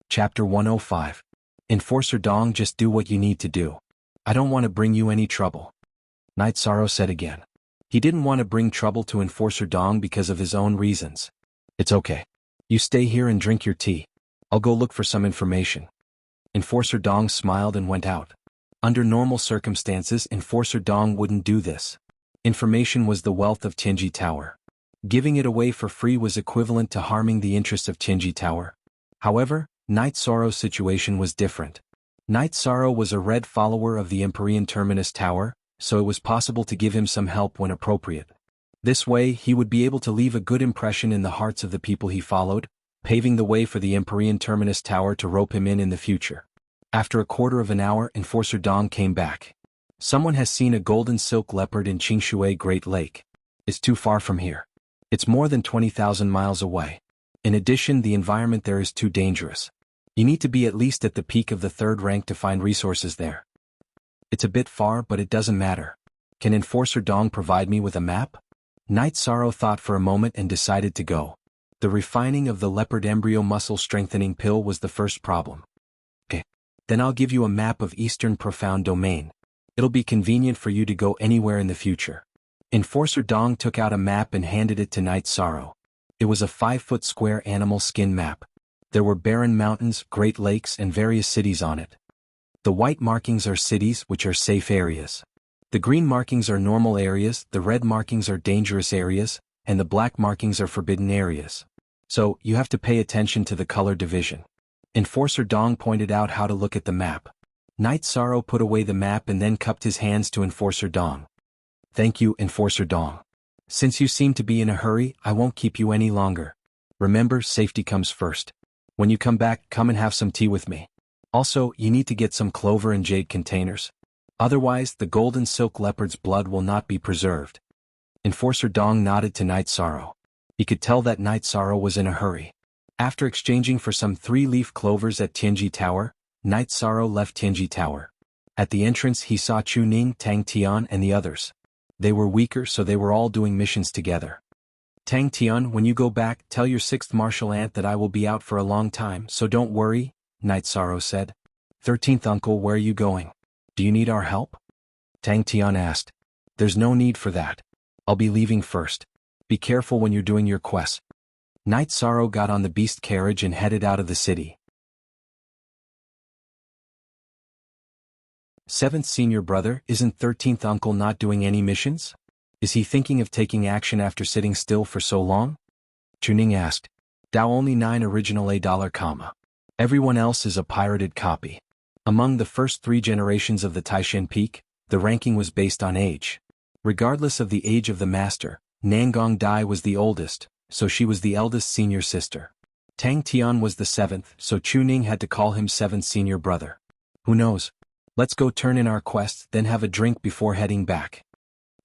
Chapter 105. Enforcer Dong, just do what you need to do. I don't want to bring you any trouble. Night Sorrow said again. He didn't want to bring trouble to Enforcer Dong because of his own reasons. It's okay. You stay here and drink your tea. I'll go look for some information. Enforcer Dong smiled and went out. Under normal circumstances, Enforcer Dong wouldn't do this. Information was the wealth of Tianji Tower. Giving it away for free was equivalent to harming the interests of Tianji Tower. However, Night Sorrow's situation was different. Night Sorrow was a red follower of the Empyrean Terminus Tower, so it was possible to give him some help when appropriate. This way, he would be able to leave a good impression in the hearts of the people he followed, paving the way for the Empyrean Terminus Tower to rope him in the future. After a quarter of an hour, Enforcer Dong came back. Someone has seen a golden silk leopard in Qingshui Great Lake. It's too far from here. It's more than 20,000 miles away. In addition, the environment there is too dangerous. You need to be at least at the peak of the third rank to find resources there. It's a bit far, but it doesn't matter. Can Enforcer Dong provide me with a map? Night Sorrow thought for a moment and decided to go. The refining of the leopard embryo muscle strengthening pill was the first problem. Okay. Then I'll give you a map of Eastern Profound Domain. It'll be convenient for you to go anywhere in the future. Enforcer Dong took out a map and handed it to Night Sorrow. It was a 5-foot square animal skin map. There were barren mountains, great lakes, and various cities on it. The white markings are cities, which are safe areas. The green markings are normal areas, the red markings are dangerous areas, and the black markings are forbidden areas. So, you have to pay attention to the color division. Enforcer Dong pointed out how to look at the map. Night Sorrow put away the map and then cupped his hands to Enforcer Dong. Thank you, Enforcer Dong. Since you seem to be in a hurry, I won't keep you any longer. Remember, safety comes first. When you come back, come and have some tea with me. Also, you need to get some clover and jade containers. Otherwise, the golden silk leopard's blood will not be preserved. Enforcer Dong nodded to Night Sorrow. He could tell that Night Sorrow was in a hurry. After exchanging for some 3-leaf clovers at Tianji Tower, Night Sorrow left Tianji Tower. At the entrance he saw Chu Ning, Tang Tian and the others. They were weaker, so they were all doing missions together. Tang Tian, when you go back, tell your 6th martial aunt that I will be out for a long time, so don't worry, Night Sorrow said. 13th uncle, where are you going? Do you need our help? Tang Tian asked. There's no need for that. I'll be leaving first. Be careful when you're doing your quest. Night Sorrow got on the beast carriage and headed out of the city. 7th senior brother, isn't 13th uncle not doing any missions? Is he thinking of taking action after sitting still for so long? Chuning asked. Dao only 9 original $, everyone else is a pirated copy. Among the first 3 generations of the Taishan Peak, the ranking was based on age. Regardless of the age of the master, Nangong Dai was the oldest, so she was the eldest senior sister. Tang Tian was the 7th, so Chuning had to call him 7th senior brother. Who knows? Let's go turn in our quest, then have a drink before heading back.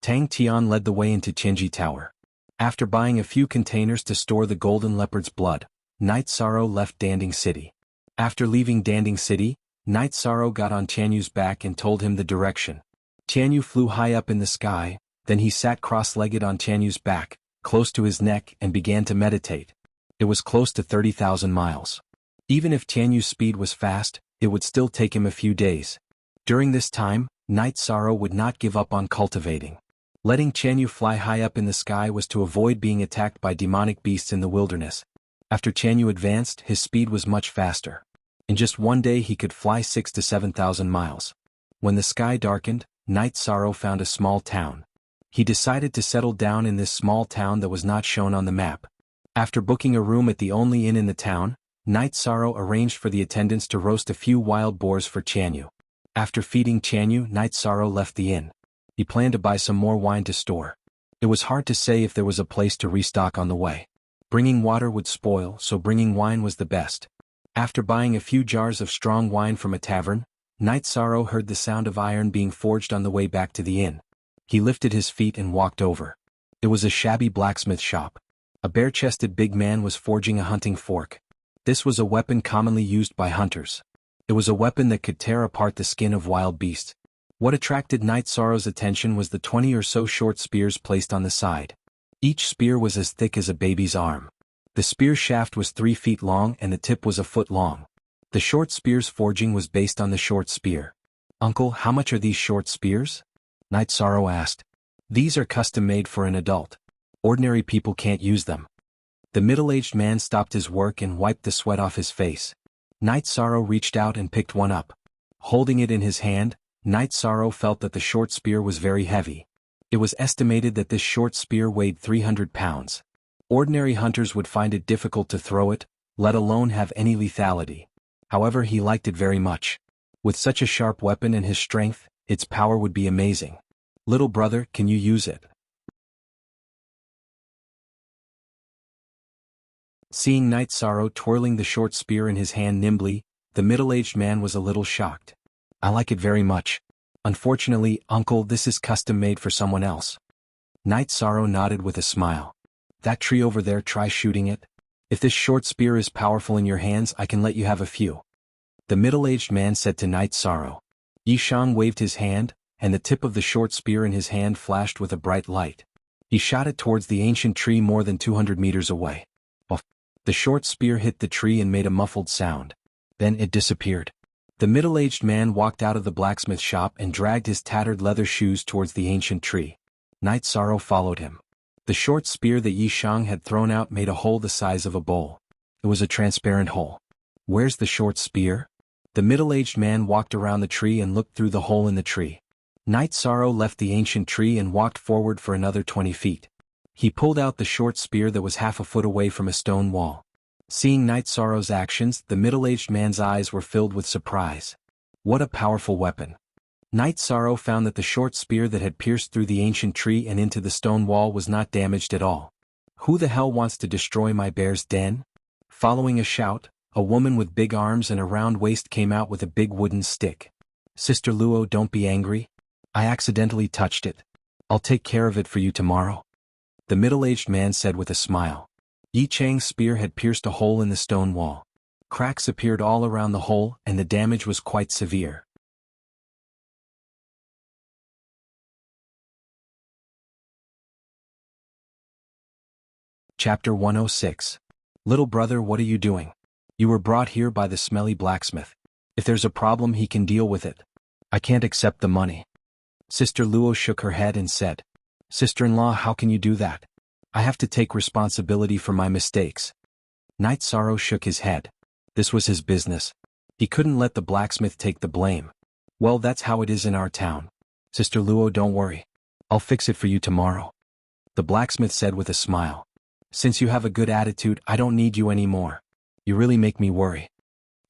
Tang Tian led the way into Tianji Tower. After buying a few containers to store the golden leopard's blood, Night Sorrow left Danding City. After leaving Danding City, Night Sorrow got on Tianyu's back and told him the direction. Tianyu flew high up in the sky, then he sat cross-legged on Tianyu's back, close to his neck, and began to meditate. It was close to 30,000 miles. Even if Tianyu's speed was fast, it would still take him a few days. During this time, Night Sorrow would not give up on cultivating. Letting Tianyu fly high up in the sky was to avoid being attacked by demonic beasts in the wilderness. After Tianyu advanced, his speed was much faster. In just one day he could fly 6,000 to 7,000 miles. When the sky darkened, Night Sorrow found a small town. He decided to settle down in this small town that was not shown on the map. After booking a room at the only inn in the town, Night Sorrow arranged for the attendants to roast a few wild boars for Tianyu. After feeding Tianyu, Night Sorrow left the inn. He planned to buy some more wine to store. It was hard to say if there was a place to restock on the way. Bringing water would spoil, so bringing wine was the best. After buying a few jars of strong wine from a tavern, Night Sorrow heard the sound of iron being forged on the way back to the inn. He lifted his feet and walked over. It was a shabby blacksmith shop. A bare-chested big man was forging a hunting fork. This was a weapon commonly used by hunters. It was a weapon that could tear apart the skin of wild beasts. What attracted Night Sorrow's attention was the 20 or so short spears placed on the side. Each spear was as thick as a baby's arm. The spear shaft was 3 feet long and the tip was a foot long. The short spear's forging was based on the short spear. Uncle, how much are these short spears? Night Sorrow asked. These are custom-made for an adult. Ordinary people can't use them. The middle-aged man stopped his work and wiped the sweat off his face. Night Sorrow reached out and picked one up. Holding it in his hand, Night Sorrow felt that the short spear was very heavy. It was estimated that this short spear weighed 300 pounds. Ordinary hunters would find it difficult to throw it, let alone have any lethality. However, he liked it very much. With such a sharp weapon and his strength, its power would be amazing. Little brother, can you use it? Seeing Night Sorrow twirling the short spear in his hand nimbly, The middle-aged man was a little shocked. I like it very much. Unfortunately, uncle, this is custom-made for someone else. Night Sorrow nodded with a smile. That tree over there, try shooting it. If this short spear is powerful in your hands, I can let you have a few. The middle-aged man said to Night Sorrow. Yishang waved his hand, and the tip of the short spear in his hand flashed with a bright light. He shot it towards the ancient tree more than 200 meters away. The short spear hit the tree and made a muffled sound. Then it disappeared. The middle-aged man walked out of the blacksmith shop and dragged his tattered leather shoes towards the ancient tree. Night Sorrow followed him. The short spear that Yishang had thrown out made a hole the size of a bowl. It was a transparent hole. Where's the short spear? The middle-aged man walked around the tree and looked through the hole in the tree. Night Sorrow left the ancient tree and walked forward for another 20 feet. He pulled out the short spear that was half a foot away from a stone wall. Seeing Night Sorrow's actions, the middle-aged man's eyes were filled with surprise. What a powerful weapon. Night Sorrow found that the short spear that had pierced through the ancient tree and into the stone wall was not damaged at all. Who the hell wants to destroy my bear's den? Following a shout, a woman with big arms and a round waist came out with a big wooden stick. Sister Luo, don't be angry. I accidentally touched it. I'll take care of it for you tomorrow. The middle-aged man said with a smile. Yi Chang's spear had pierced a hole in the stone wall. Cracks appeared all around the hole, and the damage was quite severe. Chapter 106. Little brother, what are you doing? You were brought here by the smelly blacksmith. If there's a problem, he can deal with it. I can't accept the money. Sister Luo shook her head and said, Sister-in-law, how can you do that? I have to take responsibility for my mistakes. Night Sorrow shook his head. This was his business. He couldn't let the blacksmith take the blame. Well, that's how it is in our town. Sister Luo, don't worry. I'll fix it for you tomorrow. The blacksmith said with a smile. Since you have a good attitude, I don't need you anymore. You really make me worry.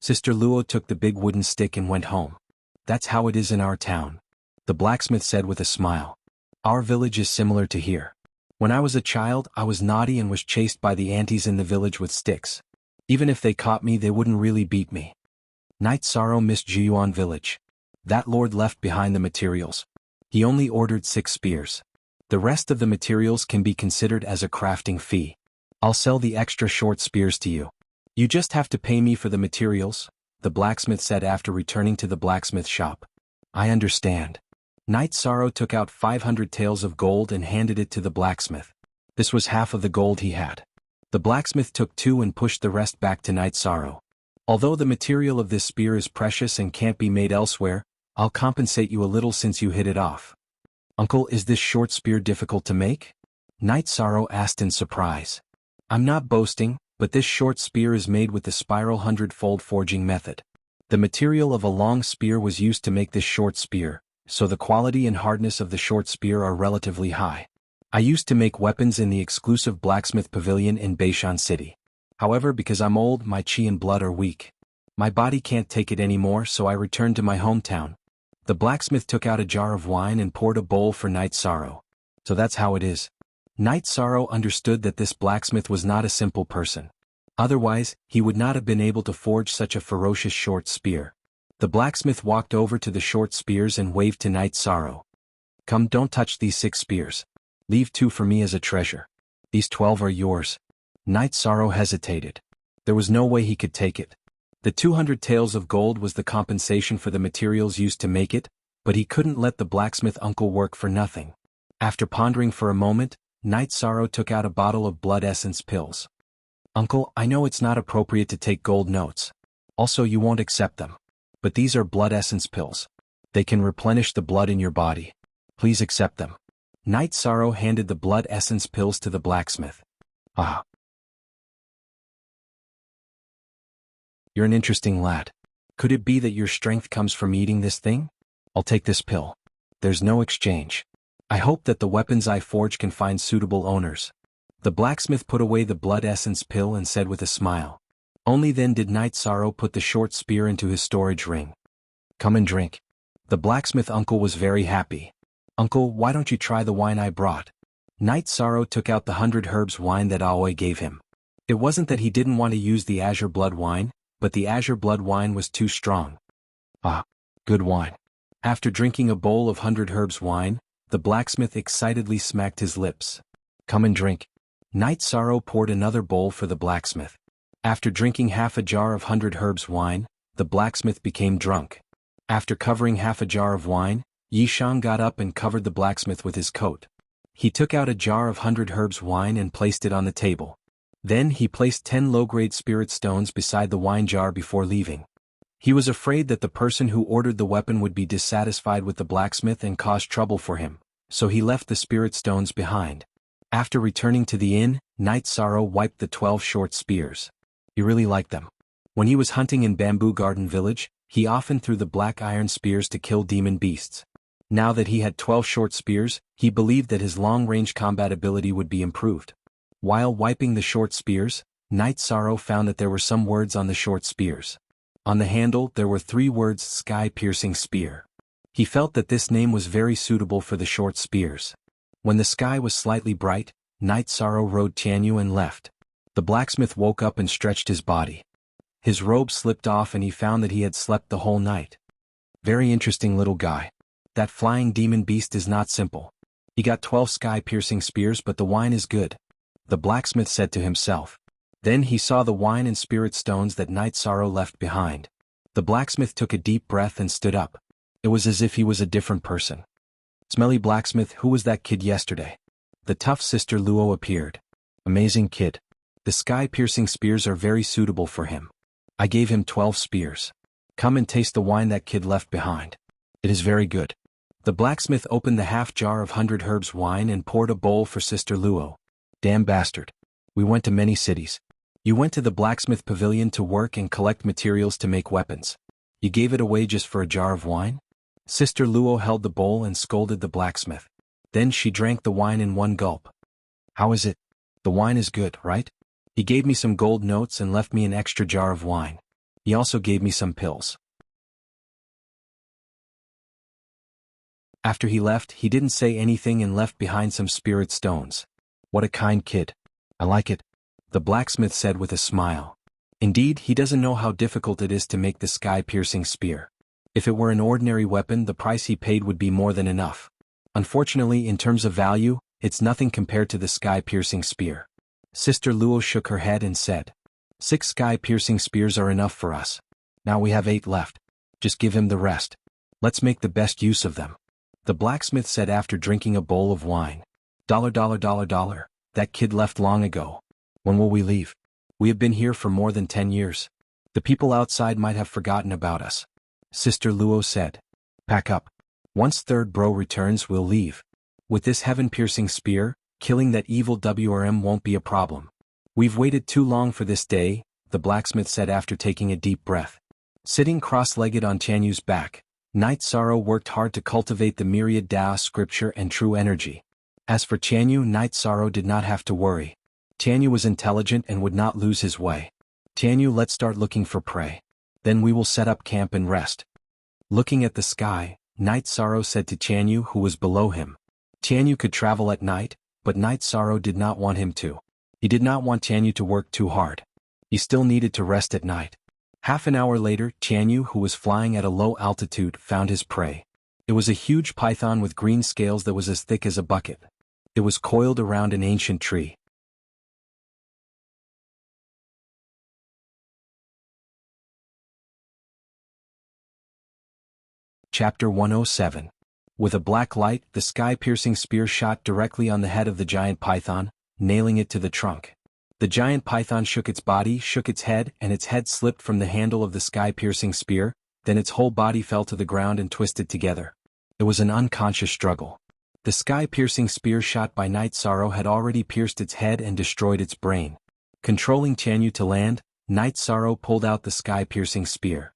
Sister Luo took the big wooden stick and went home. That's how it is in our town. The blacksmith said with a smile. Our village is similar to here. When I was a child, I was naughty and was chased by the aunties in the village with sticks. Even if they caught me, they wouldn't really beat me. Night Sorrow missed Jiyuan village. That lord left behind the materials. He only ordered 6 spears. The rest of the materials can be considered as a crafting fee. I'll sell the extra short spears to you. You just have to pay me for the materials, the blacksmith said after returning to the blacksmith shop. I understand. Night Sorrow took out 500 taels of gold and handed it to the blacksmith. This was half of the gold he had. The blacksmith took 2 and pushed the rest back to Night Sorrow. Although the material of this spear is precious and can't be made elsewhere, I'll compensate you a little since you hit it off. Uncle, is this short spear difficult to make? Night Sorrow asked in surprise. I'm not boasting, but this short spear is made with the spiral 100-fold forging method. The material of a long spear was used to make this short spear, so the quality and hardness of the short spear are relatively high. I used to make weapons in the exclusive blacksmith pavilion in Beishan City. However, because I'm old, my chi and blood are weak. My body can't take it anymore, so I returned to my hometown. The blacksmith took out a jar of wine and poured a bowl for Night Sorrow. So that's how it is. Night Sorrow understood that this blacksmith was not a simple person. Otherwise, he would not have been able to forge such a ferocious short spear. The blacksmith walked over to the short spears and waved to Night Sorrow. Come, don't touch these 6 spears. Leave 2 for me as a treasure. These 12 are yours. Night Sorrow hesitated. There was no way he could take it. The 200 taels of gold was the compensation for the materials used to make it, but he couldn't let the blacksmith uncle work for nothing. After pondering for a moment, Night Sorrow took out a bottle of blood essence pills. Uncle, I know it's not appropriate to take gold notes. Also, you won't accept them. But these are blood essence pills. They can replenish the blood in your body. Please accept them. Night Sorrow handed the blood essence pills to the blacksmith. Ah. You're an interesting lad. Could it be that your strength comes from eating this thing? I'll take this pill. There's no exchange. I hope that the weapons I forge can find suitable owners. The blacksmith put away the blood essence pill and said with a smile. Only then did Night Sorrow put the short spear into his storage ring. Come and drink. The blacksmith uncle was very happy. Uncle, why don't you try the wine I brought? Night Sorrow took out the 100 herbs wine that Aoi gave him. It wasn't that he didn't want to use the azure blood wine, but the azure blood wine was too strong. Ah, good wine. After drinking a bowl of 100 herbs wine, the blacksmith excitedly smacked his lips. Come and drink. Night Sorrow poured another bowl for the blacksmith. After drinking half a jar of 100 herbs wine, the blacksmith became drunk. After covering half a jar of wine, Yishang got up and covered the blacksmith with his coat. He took out a jar of 100 herbs wine and placed it on the table. Then he placed 10 low-grade spirit stones beside the wine jar before leaving. He was afraid that the person who ordered the weapon would be dissatisfied with the blacksmith and cause trouble for him, so he left the spirit stones behind. After returning to the inn, Night Sorrow wiped the 12 short spears. He really liked them. When he was hunting in Bamboo Garden Village, he often threw the black iron spears to kill demon beasts. Now that he had 12 short spears, he believed that his long-range combat ability would be improved. While wiping the short spears, Night Sorrow found that there were some words on the short spears. On the handle there were 3 words Sky-Piercing Spear. He felt that this name was very suitable for the short spears. When the sky was slightly bright, Night Sorrow rode Tianyu and left. The blacksmith woke up and stretched his body. His robe slipped off and he found that he had slept the whole night. Very interesting little guy. That flying demon beast is not simple. He got 12 sky-piercing spears but the wine is good, the blacksmith said to himself. Then he saw the wine and spirit stones that Night Sorrow left behind. The blacksmith took a deep breath and stood up. It was as if he was a different person. Smelly blacksmith, who was that kid yesterday? The tough Sister Luo appeared. Amazing kid. The sky-piercing spears are very suitable for him. I gave him 12 spears. Come and taste the wine that kid left behind. It is very good. The blacksmith opened the half jar of 100 herbs wine and poured a bowl for Sister Luo. Damn bastard. We went to many cities. You went to the blacksmith pavilion to work and collect materials to make weapons. You gave it away just for a jar of wine? Sister Luo held the bowl and scolded the blacksmith. Then she drank the wine in one gulp. How is it? The wine is good, right? He gave me some gold notes and left me an extra jar of wine. He also gave me some pills. After he left, he didn't say anything and left behind some spirit stones. What a kind kid. I like it, the blacksmith said with a smile. Indeed, he doesn't know how difficult it is to make the sky-piercing spear. If it were an ordinary weapon, the price he paid would be more than enough. Unfortunately, in terms of value, it's nothing compared to the sky-piercing spear. Sister Luo shook her head and said, 6 sky-piercing spears are enough for us. Now we have 8 left. Just give him the rest. Let's make the best use of them. The blacksmith said after drinking a bowl of wine. $. That kid left long ago. When will we leave? We have been here for more than 10 years. The people outside might have forgotten about us. Sister Luo said. Pack up. Once third bro returns, we'll leave. With this heaven-piercing spear, killing that evil WRM won't be a problem. We've waited too long for this day, the blacksmith said after taking a deep breath. Sitting cross-legged on Tianyu's back, Night Sorrow worked hard to cultivate the myriad Tao scripture and true energy. As for Tianyu, Night Sorrow did not have to worry. Tianyu was intelligent and would not lose his way. Tianyu, let's start looking for prey. Then we will set up camp and rest. Looking at the sky, Night Sorrow said to Tianyu, who was below him. Tianyu could travel at night, but Night Sorrow did not want him to. He did not want Tianyu to work too hard. He still needed to rest at night. Half an hour later, Tianyu, who was flying at a low altitude, found his prey. It was a huge python with green scales that was as thick as a bucket. It was coiled around an ancient tree. Chapter 107. With a black light, the sky-piercing spear shot directly on the head of the giant python, nailing it to the trunk. The giant python shook its body, shook its head, and its head slipped from the handle of the sky-piercing spear, then its whole body fell to the ground and twisted together. It was an unconscious struggle. The sky-piercing spear shot by Night Sorrow had already pierced its head and destroyed its brain. Controlling Tianyu to land, Night Sorrow pulled out the sky-piercing spear.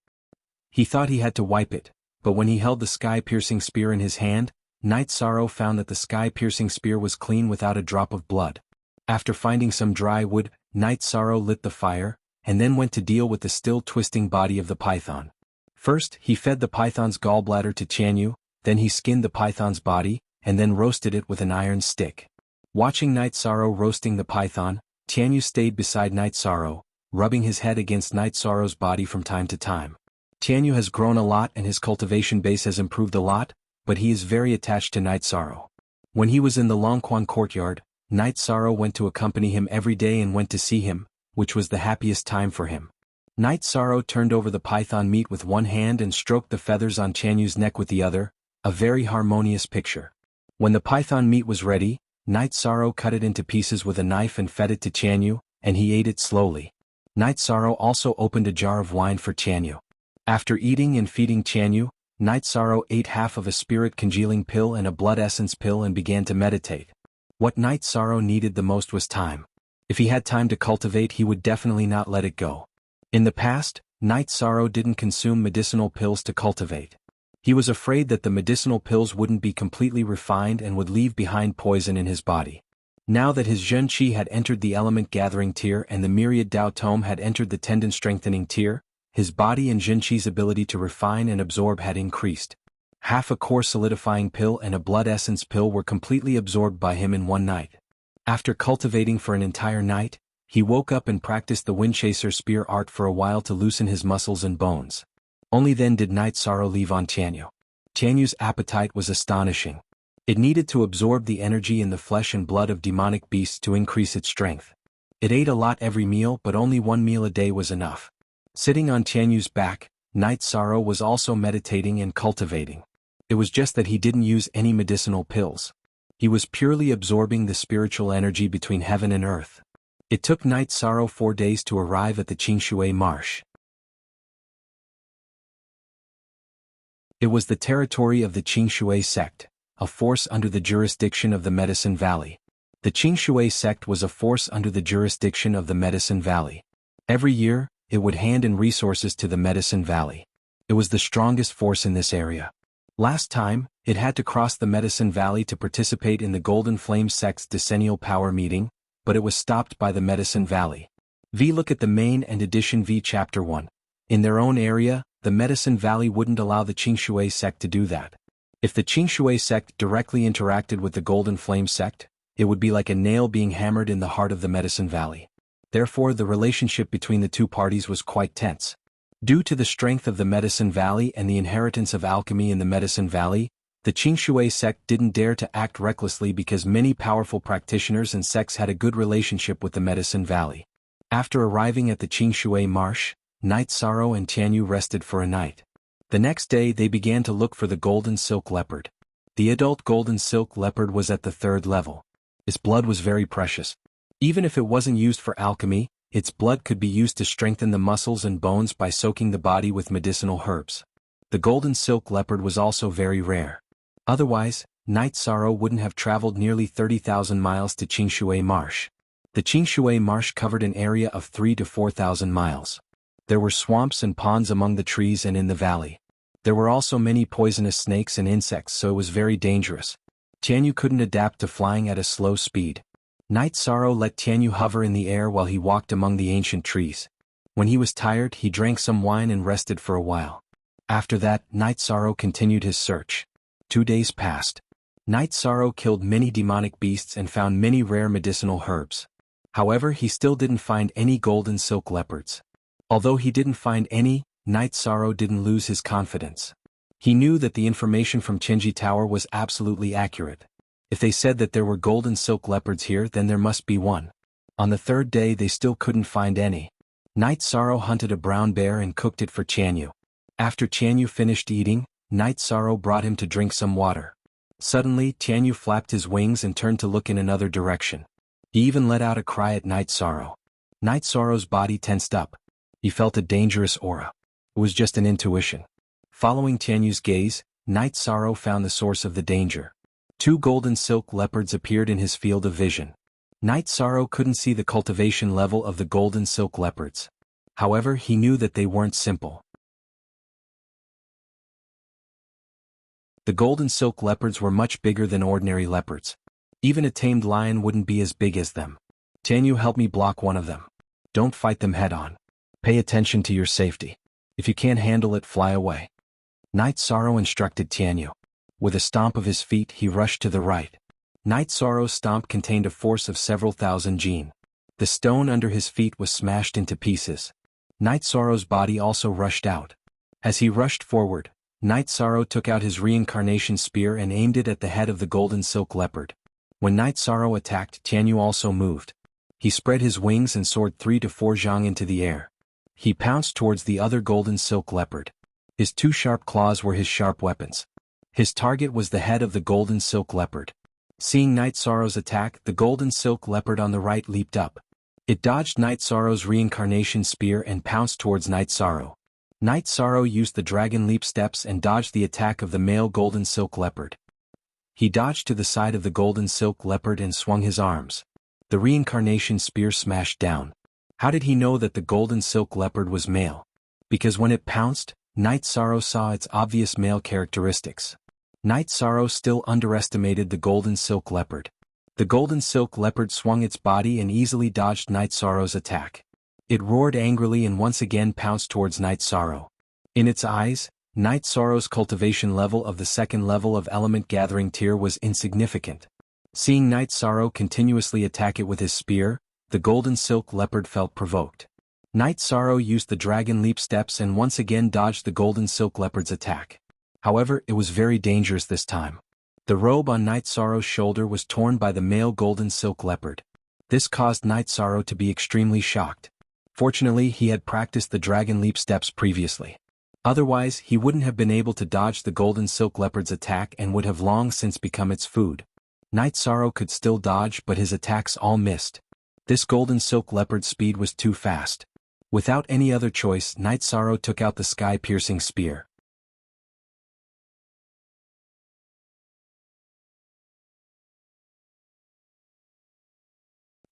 He thought he had to wipe it, but when he held the sky-piercing spear in his hand, Night Sorrow found that the sky-piercing spear was clean without a drop of blood. After finding some dry wood, Night Sorrow lit the fire, and then went to deal with the still twisting body of the python. First, he fed the python's gallbladder to Tianyu, then he skinned the python's body, and then roasted it with an iron stick. Watching Night Sorrow roasting the python, Tianyu stayed beside Night Sorrow, rubbing his head against Night Sorrow's body from time to time. Tianyu has grown a lot and his cultivation base has improved a lot, but he is very attached to Night Sorrow. When he was in the Longquan courtyard, Night Sorrow went to accompany him every day and went to see him, which was the happiest time for him. Night Sorrow turned over the python meat with one hand and stroked the feathers on Tianyu's neck with the other, a very harmonious picture. When the python meat was ready, Night Sorrow cut it into pieces with a knife and fed it to Tianyu, and he ate it slowly. Night Sorrow also opened a jar of wine for Tianyu. After eating and feeding Tianyu, Night Sorrow ate half of a spirit congealing pill and a blood essence pill and began to meditate. What Night Sorrow needed the most was time. If he had time to cultivate, he would definitely not let it go. In the past, Night Sorrow didn't consume medicinal pills to cultivate. He was afraid that the medicinal pills wouldn't be completely refined and would leave behind poison in his body. Now that his Zhen Qi had entered the element gathering tier and the myriad Dao Tome had entered the tendon strengthening tier, his body and Zhen Qi's ability to refine and absorb had increased. Half a core solidifying pill and a blood essence pill were completely absorbed by him in one night. After cultivating for an entire night, he woke up and practiced the Windchaser spear art for a while to loosen his muscles and bones. Only then did Night Sorrow leave on Tianyu. Tianyu's appetite was astonishing. It needed to absorb the energy in the flesh and blood of demonic beasts to increase its strength. It ate a lot every meal, but only one meal a day was enough. Sitting on Tianyu's back, Night Sorrow was also meditating and cultivating. It was just that he didn't use any medicinal pills. He was purely absorbing the spiritual energy between heaven and earth. It took Night Sorrow 4 days to arrive at the Qingshui Marsh. It was the territory of the Qingshui sect, a force under the jurisdiction of the Medicine Valley. The Qingshui sect was a force under the jurisdiction of the Medicine Valley. Every year, it would hand in resources to the Medicine Valley. It was the strongest force in this area. Last time, it had to cross the Medicine Valley to participate in the Golden Flame sect's decennial power meeting, but it was stopped by the Medicine Valley. Look at the main and edition V Chapter 1. In their own area, the Medicine Valley wouldn't allow the Qingshui sect to do that. If the Qingshui sect directly interacted with the Golden Flame sect, it would be like a nail being hammered in the heart of the Medicine Valley. Therefore, the relationship between the two parties was quite tense. Due to the strength of the Medicine Valley and the inheritance of alchemy in the Medicine Valley, the Qingshui sect didn't dare to act recklessly because many powerful practitioners and sects had a good relationship with the Medicine Valley. After arriving at the Qingshui Marsh, Night Sorrow and Tianyu rested for a night. The next day they began to look for the golden silk leopard. The adult golden silk leopard was at the 3rd level. Its blood was very precious. Even if it wasn't used for alchemy, its blood could be used to strengthen the muscles and bones by soaking the body with medicinal herbs. The golden silk leopard was also very rare. Otherwise, Night Sorrow wouldn't have traveled nearly 30,000 miles to Qingshui Marsh. The Qingshui Marsh covered an area of 3,000 to 4,000 miles. There were swamps and ponds among the trees and in the valley. There were also many poisonous snakes and insects, so it was very dangerous. Tianyu couldn't adapt to flying at a slow speed. Night Sorrow let Tianyu hover in the air while he walked among the ancient trees. When he was tired, he drank some wine and rested for a while. After that, Night Sorrow continued his search. 2 days passed. Night Sorrow killed many demonic beasts and found many rare medicinal herbs. However, he still didn't find any golden silk leopards. Although he didn't find any, Night Sorrow didn't lose his confidence. He knew that the information from Chenji Tower was absolutely accurate. If they said that there were golden silk leopards here, then there must be one. On the 3rd day they still couldn't find any. Night Sorrow hunted a brown bear and cooked it for Tianyu. After Tianyu finished eating, Night Sorrow brought him to drink some water. Suddenly, Tianyu flapped his wings and turned to look in another direction. He even let out a cry at Night Sorrow. Night Sorrow's body tensed up. He felt a dangerous aura. It was just an intuition. Following Tianyu's gaze, Night Sorrow found the source of the danger. 2 golden silk leopards appeared in his field of vision. Night Sorrow couldn't see the cultivation level of the golden silk leopards. However, he knew that they weren't simple. The golden silk leopards were much bigger than ordinary leopards. Even a tamed lion wouldn't be as big as them. Tianyu, help me block one of them. Don't fight them head-on. Pay attention to your safety. If you can't handle it, fly away. Night Sorrow instructed Tianyu. With a stomp of his feet, he rushed to the right. Night Sorrow's stomp contained a force of several thousand jin. The stone under his feet was smashed into pieces. Night Sorrow's body also rushed out. As he rushed forward, Night Sorrow took out his reincarnation spear and aimed it at the head of the golden silk leopard. When Night Sorrow attacked, Tianyu also moved. He spread his wings and soared 3 to 4 zhang into the air. He pounced towards the other golden silk leopard. His 2 sharp claws were his sharp weapons. His target was the head of the golden silk leopard. Seeing Night Sorrow's attack, the golden silk leopard on the right leaped up. It dodged Night Sorrow's reincarnation spear and pounced towards Night Sorrow. Night Sorrow used the dragon leap steps and dodged the attack of the male golden silk leopard. He dodged to the side of the golden silk leopard and swung his arms. The reincarnation spear smashed down. How did he know that the golden silk leopard was male? Because when it pounced, Night Sorrow saw its obvious male characteristics. Night Sorrow still underestimated the golden silk leopard. The golden silk leopard swung its body and easily dodged Night Sorrow's attack. It roared angrily and once again pounced towards Night Sorrow. In its eyes, Night Sorrow's cultivation level of the second level of element gathering tier was insignificant. Seeing Night Sorrow continuously attack it with his spear, the golden silk leopard felt provoked. Night Sorrow used the dragon leap steps and once again dodged the golden silk leopard's attack. However, it was very dangerous this time. The robe on Night Sorrow's shoulder was torn by the male golden silk leopard. This caused Night Sorrow to be extremely shocked. Fortunately, he had practiced the dragon leap steps previously. Otherwise, he wouldn't have been able to dodge the golden silk leopard's attack and would have long since become its food. Night Sorrow could still dodge, but his attacks all missed. This golden silk leopard's speed was too fast. Without any other choice, Night Sorrow took out the sky-piercing spear.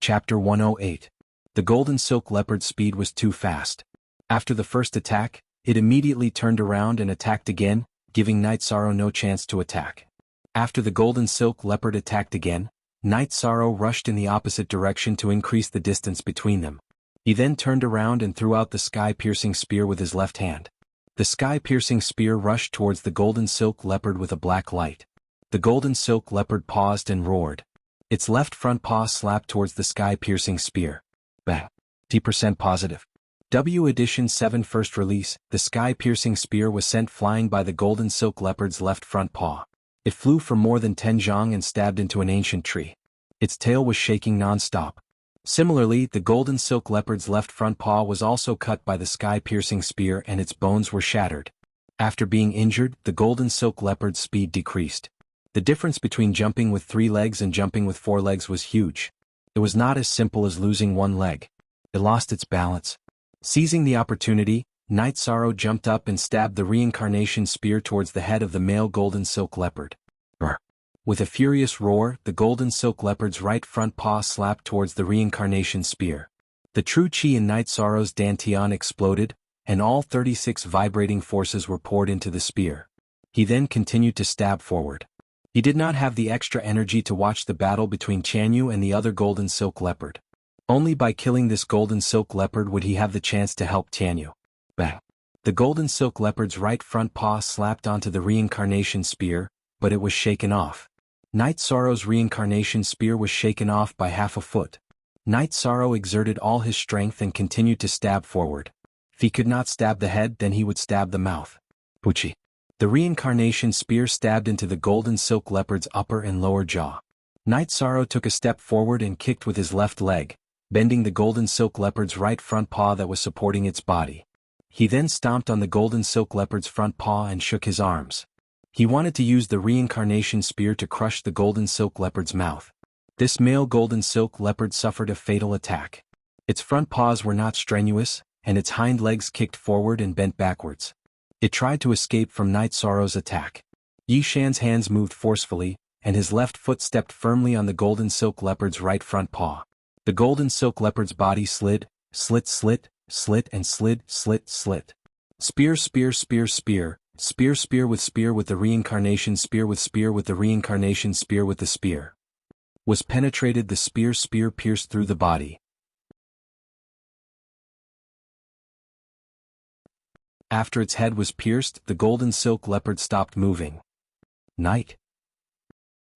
Chapter 108. The golden silk leopard's speed was too fast. After the first attack, it immediately turned around and attacked again, giving Night Sorrow no chance to attack. After the golden silk leopard attacked again, Night Sorrow rushed in the opposite direction to increase the distance between them. He then turned around and threw out the sky-piercing spear with his left hand. The sky-piercing spear rushed towards the golden silk leopard with a black light. The golden silk leopard paused and roared. Its left front paw slapped towards the sky-piercing spear. Bang. 10% positive. W Edition 7 First Release, the sky-piercing spear was sent flying by the golden silk leopard's left front paw. It flew for more than 10 zhang and stabbed into an ancient tree. Its tail was shaking non-stop. Similarly, the golden silk leopard's left front paw was also cut by the sky-piercing spear and its bones were shattered. After being injured, the golden silk leopard's speed decreased. The difference between jumping with 3 legs and jumping with 4 legs was huge. It was not as simple as losing 1 leg. It lost its balance. Seizing the opportunity, Night Sorrow jumped up and stabbed the reincarnation spear towards the head of the male golden silk leopard. Brr. With a furious roar, the golden silk leopard's right front paw slapped towards the reincarnation spear. The true chi in Night Sorrow's dantian exploded, and all 36 vibrating forces were poured into the spear. He then continued to stab forward. He did not have the extra energy to watch the battle between Tianyu and the other golden silk leopard. Only by killing this golden silk leopard would he have the chance to help Tianyu. Bang. The golden silk leopard's right front paw slapped onto the reincarnation spear, but it was shaken off. Night Sorrow's reincarnation spear was shaken off by half a foot. Night Sorrow exerted all his strength and continued to stab forward. If he could not stab the head, then he would stab the mouth. Puchi. The reincarnation spear stabbed into the golden silk leopard's upper and lower jaw. Night Sorrow took a step forward and kicked with his left leg, bending the golden silk leopard's right front paw that was supporting its body. He then stomped on the golden silk leopard's front paw and shook his arms. He wanted to use the reincarnation spear to crush the golden silk leopard's mouth. This male golden silk leopard suffered a fatal attack. Its front paws were not strenuous, and its hind legs kicked forward and bent backwards. It tried to escape from Night Sorrow's attack. Yi Shan's hands moved forcefully, and his left foot stepped firmly on the golden silk leopard's right front paw. The golden silk leopard's body slid, slit, and slid, slit. Spear, spear, spear, spear, spear, spear with the reincarnation spear with the reincarnation spear with the spear. Was penetrated, the spear pierced through the body. After its head was pierced, the golden silk leopard stopped moving. Night.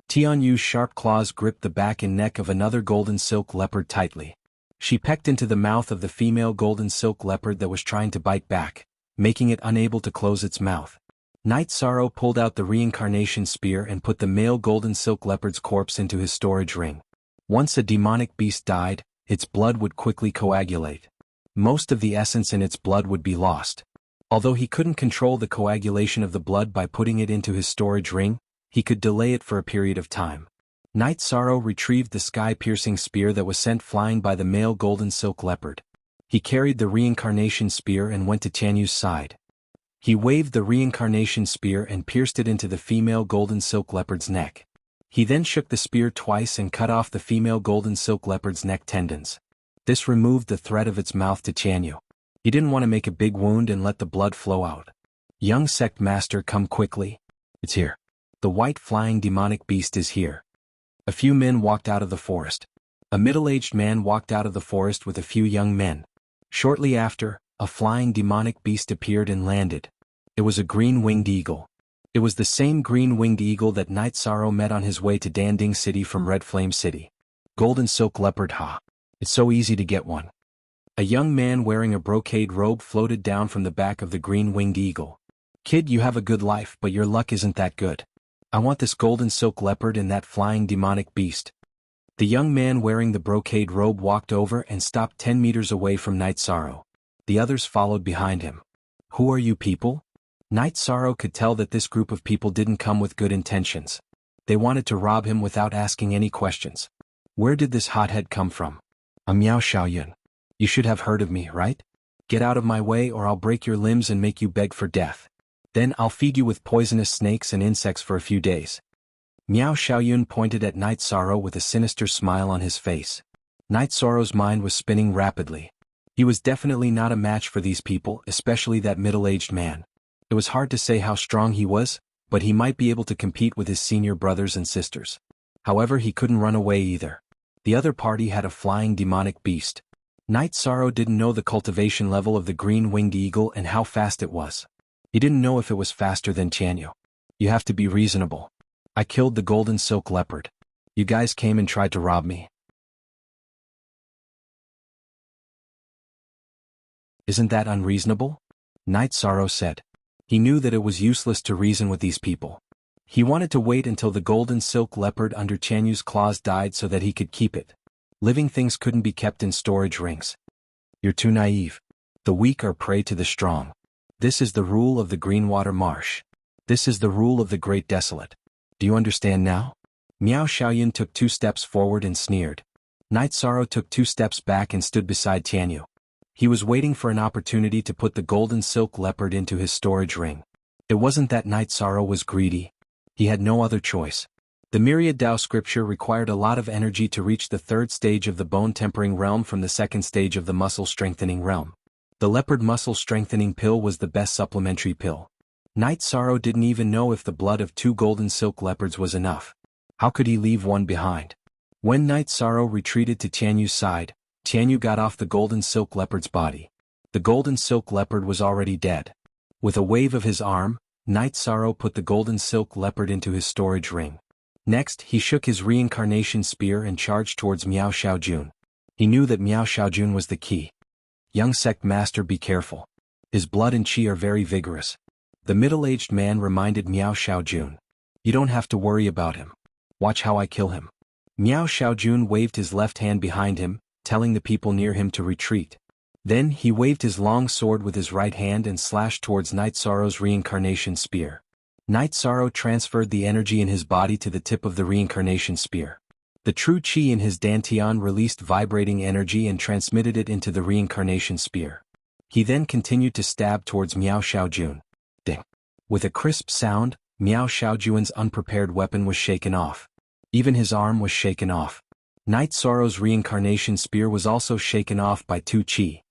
Tianyu's sharp claws gripped the back and neck of another golden silk leopard tightly. She pecked into the mouth of the female golden silk leopard that was trying to bite back, making it unable to close its mouth. Night Sorrow pulled out the reincarnation spear and put the male golden silk leopard's corpse into his storage ring. Once a demonic beast died, its blood would quickly coagulate. Most of the essence in its blood would be lost. Although he couldn't control the coagulation of the blood by putting it into his storage ring, he could delay it for a period of time. Night Sorrow retrieved the sky-piercing spear that was sent flying by the male golden silk leopard. He carried the reincarnation spear and went to Tianyu's side. He waved the reincarnation spear and pierced it into the female golden silk leopard's neck. He then shook the spear twice and cut off the female golden silk leopard's neck tendons. This removed the threat of its mouth to Tianyu. He didn't want to make a big wound and let the blood flow out. Young sect master, come quickly. It's here. The white flying demonic beast is here. A few men walked out of the forest. A middle-aged man walked out of the forest with a few young men. Shortly after, a flying demonic beast appeared and landed. It was a green-winged eagle. It was the same green-winged eagle that Night Sorrow met on his way to Danding City from Red Flame City. Golden silk leopard, ha. It's so easy to get one. A young man wearing a brocade robe floated down from the back of the green-winged eagle. Kid, you have a good life, but your luck isn't that good. I want this golden silk leopard and that flying demonic beast. The young man wearing the brocade robe walked over and stopped 10 meters away from Night Sorrow. The others followed behind him. Who are you people? Night Sorrow could tell that this group of people didn't come with good intentions. They wanted to rob him without asking any questions. Where did this hothead come from? I'm Miao Xiaoyun. You should have heard of me, right? Get out of my way or I'll break your limbs and make you beg for death. Then I'll feed you with poisonous snakes and insects for a few days. Miao Xiaoyun pointed at Night Sorrow with a sinister smile on his face. Night Sorrow's mind was spinning rapidly. He was definitely not a match for these people, especially that middle-aged man. It was hard to say how strong he was, but he might be able to compete with his senior brothers and sisters. However, he couldn't run away either. The other party had a flying demonic beast. Night Sorrow didn't know the cultivation level of the green-winged eagle and how fast it was. He didn't know if it was faster than Tianyu. You have to be reasonable. I killed the golden silk leopard. You guys came and tried to rob me. Isn't that unreasonable? Night Sorrow said. He knew that it was useless to reason with these people. He wanted to wait until the golden silk leopard under Tianyu's claws died so that he could keep it. Living things couldn't be kept in storage rings. You're too naive. The weak are prey to the strong. This is the rule of the Greenwater Marsh. This is the rule of the Great Desolate. Do you understand now? Miao Xiaoyun took 2 steps forward and sneered. Night Sorrow took 2 steps back and stood beside Tianyu. He was waiting for an opportunity to put the golden silk leopard into his storage ring. It wasn't that Night Sorrow was greedy. He had no other choice. The Myriad Dao scripture required a lot of energy to reach the 3rd stage of the bone-tempering realm from the 2nd stage of the muscle-strengthening realm. The leopard muscle-strengthening pill was the best supplementary pill. Night Sorrow didn't even know if the blood of 2 golden silk leopards was enough. How could he leave one behind? When Night Sorrow retreated to Tianyu's side, Tianyu got off the golden silk leopard's body. The golden silk leopard was already dead. With a wave of his arm, Night Sorrow put the golden silk leopard into his storage ring. Next, he shook his reincarnation spear and charged towards Miao Xiaojun. He knew that Miao Xiaojun was the key. Young sect master, be careful. His blood and chi are very vigorous. The middle-aged man reminded Miao Xiaojun. You don't have to worry about him. Watch how I kill him. Miao Xiaojun waved his left hand behind him, telling the people near him to retreat. Then he waved his long sword with his right hand and slashed towards Night Sorrow's reincarnation spear. Night Sorrow transferred the energy in his body to the tip of the reincarnation spear. The true chi in his dantian released vibrating energy and transmitted it into the reincarnation spear. He then continued to stab towards Miao Xiaojun. Ding! With a crisp sound, Miao Xiaojun's unprepared weapon was shaken off. Even his arm was shaken off. Night Sorrow's reincarnation spear was also shaken off by 2 chi.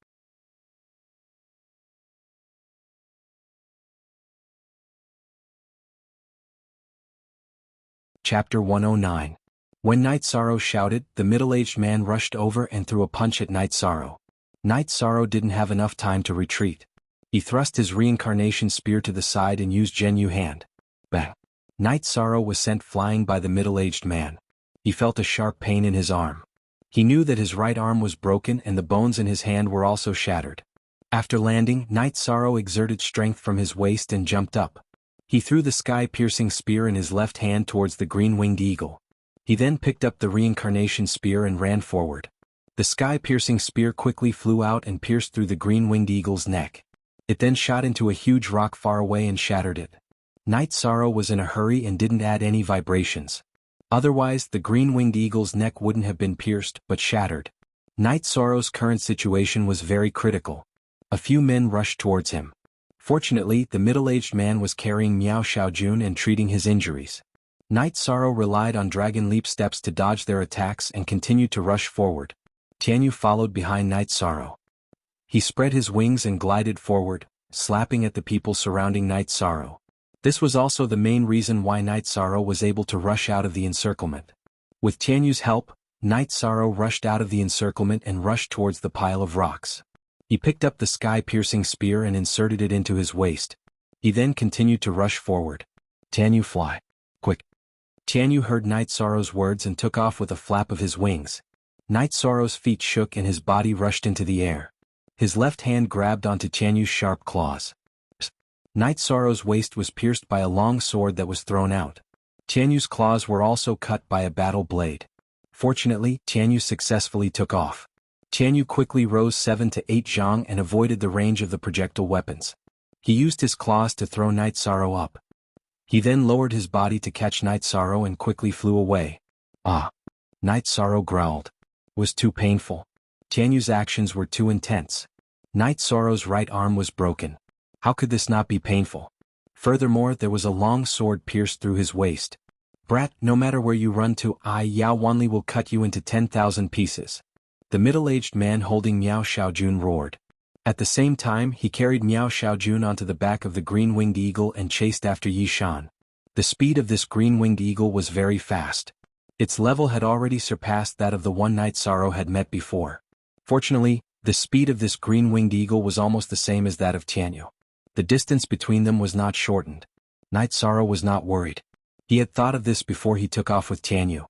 Chapter 109. When Night Sorrow shouted, the middle-aged man rushed over and threw a punch at Night Sorrow. Night Sorrow didn't have enough time to retreat. He thrust his reincarnation spear to the side and used Zhenyu hand. Bang! Night Sorrow was sent flying by the middle-aged man. He felt a sharp pain in his arm. He knew that his right arm was broken and the bones in his hand were also shattered. After landing, Night Sorrow exerted strength from his waist and jumped up. He threw the sky-piercing spear in his left hand towards the green-winged eagle. He then picked up the reincarnation spear and ran forward. The sky-piercing spear quickly flew out and pierced through the green-winged eagle's neck. It then shot into a huge rock far away and shattered it. Night Sorrow was in a hurry and didn't add any vibrations. Otherwise, the green-winged eagle's neck wouldn't have been pierced, but shattered. Night Sorrow's current situation was very critical. A few men rushed towards him. Fortunately, the middle-aged man was carrying Miao Xiaojun and treating his injuries. Night Sorrow relied on dragon leap steps to dodge their attacks and continued to rush forward. Tianyu followed behind Night Sorrow. He spread his wings and glided forward, slapping at the people surrounding Night Sorrow. This was also the main reason why Night Sorrow was able to rush out of the encirclement. With Tianyu's help, Night Sorrow rushed out of the encirclement and rushed towards the pile of rocks. He picked up the sky-piercing spear and inserted it into his waist. He then continued to rush forward. Tianyu, fly. Quick. Tianyu heard Night Sorrow's words and took off with a flap of his wings. Night Sorrow's feet shook and his body rushed into the air. His left hand grabbed onto Tianyu's sharp claws. Night Sorrow's waist was pierced by a long sword that was thrown out. Tianyu's claws were also cut by a battle blade. Fortunately, Tianyu successfully took off. Tianyu quickly rose 7 to 8 zhang and avoided the range of the projectile weapons. He used his claws to throw Night Sorrow up. He then lowered his body to catch Night Sorrow and quickly flew away. Ah! Night Sorrow growled. It was too painful. Tianyu's actions were too intense. Night Sorrow's right arm was broken. How could this not be painful? Furthermore, there was a long sword pierced through his waist. Brat, no matter where you run to, Yao Wanli will cut you into 10,000 pieces. The middle-aged man holding Miao Xiaojun roared. At the same time, he carried Miao Xiaojun onto the back of the green-winged eagle and chased after Yi Shan. The speed of this green-winged eagle was very fast. Its level had already surpassed that of the one Night Sorrow had met before. Fortunately, the speed of this green-winged eagle was almost the same as that of Tianyu. The distance between them was not shortened. Night Sorrow was not worried. He had thought of this before he took off with Tianyu.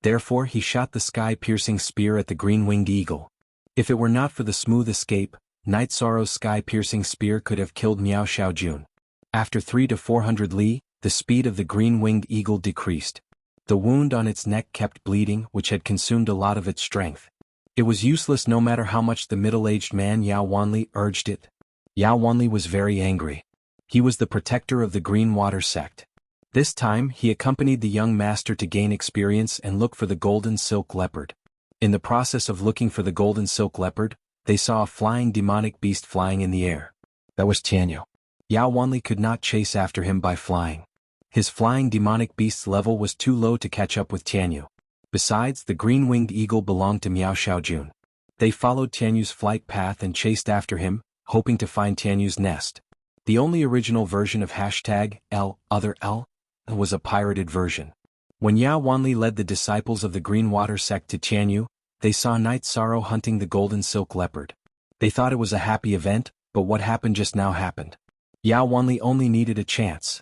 Therefore, he shot the sky-piercing spear at the green-winged eagle. If it were not for the smooth escape, Night Sorrow's sky-piercing spear could have killed Miao Xiaojun. After 300 to 400 li, the speed of the green-winged eagle decreased. The wound on its neck kept bleeding, which had consumed a lot of its strength. It was useless no matter how much the middle-aged man Yao Wanli urged it. Yao Wanli was very angry. He was the protector of the Green Water sect. This time, he accompanied the young master to gain experience and look for the golden silk leopard. In the process of looking for the golden silk leopard, they saw a flying demonic beast flying in the air. That was Tianyu. Yao Wanli could not chase after him by flying. His flying demonic beast's level was too low to catch up with Tianyu. Besides, the green-winged eagle belonged to Miao Xiaojun. They followed Tianyu's flight path and chased after him, hoping to find Tianyu's nest. The only original version of #L, other L, was a pirated version. When Yao Wanli led the disciples of the Green Water sect to Tianyu, they saw Night Sorrow hunting the golden silk leopard. They thought it was a happy event, but what happened just now happened. Yao Wanli only needed a chance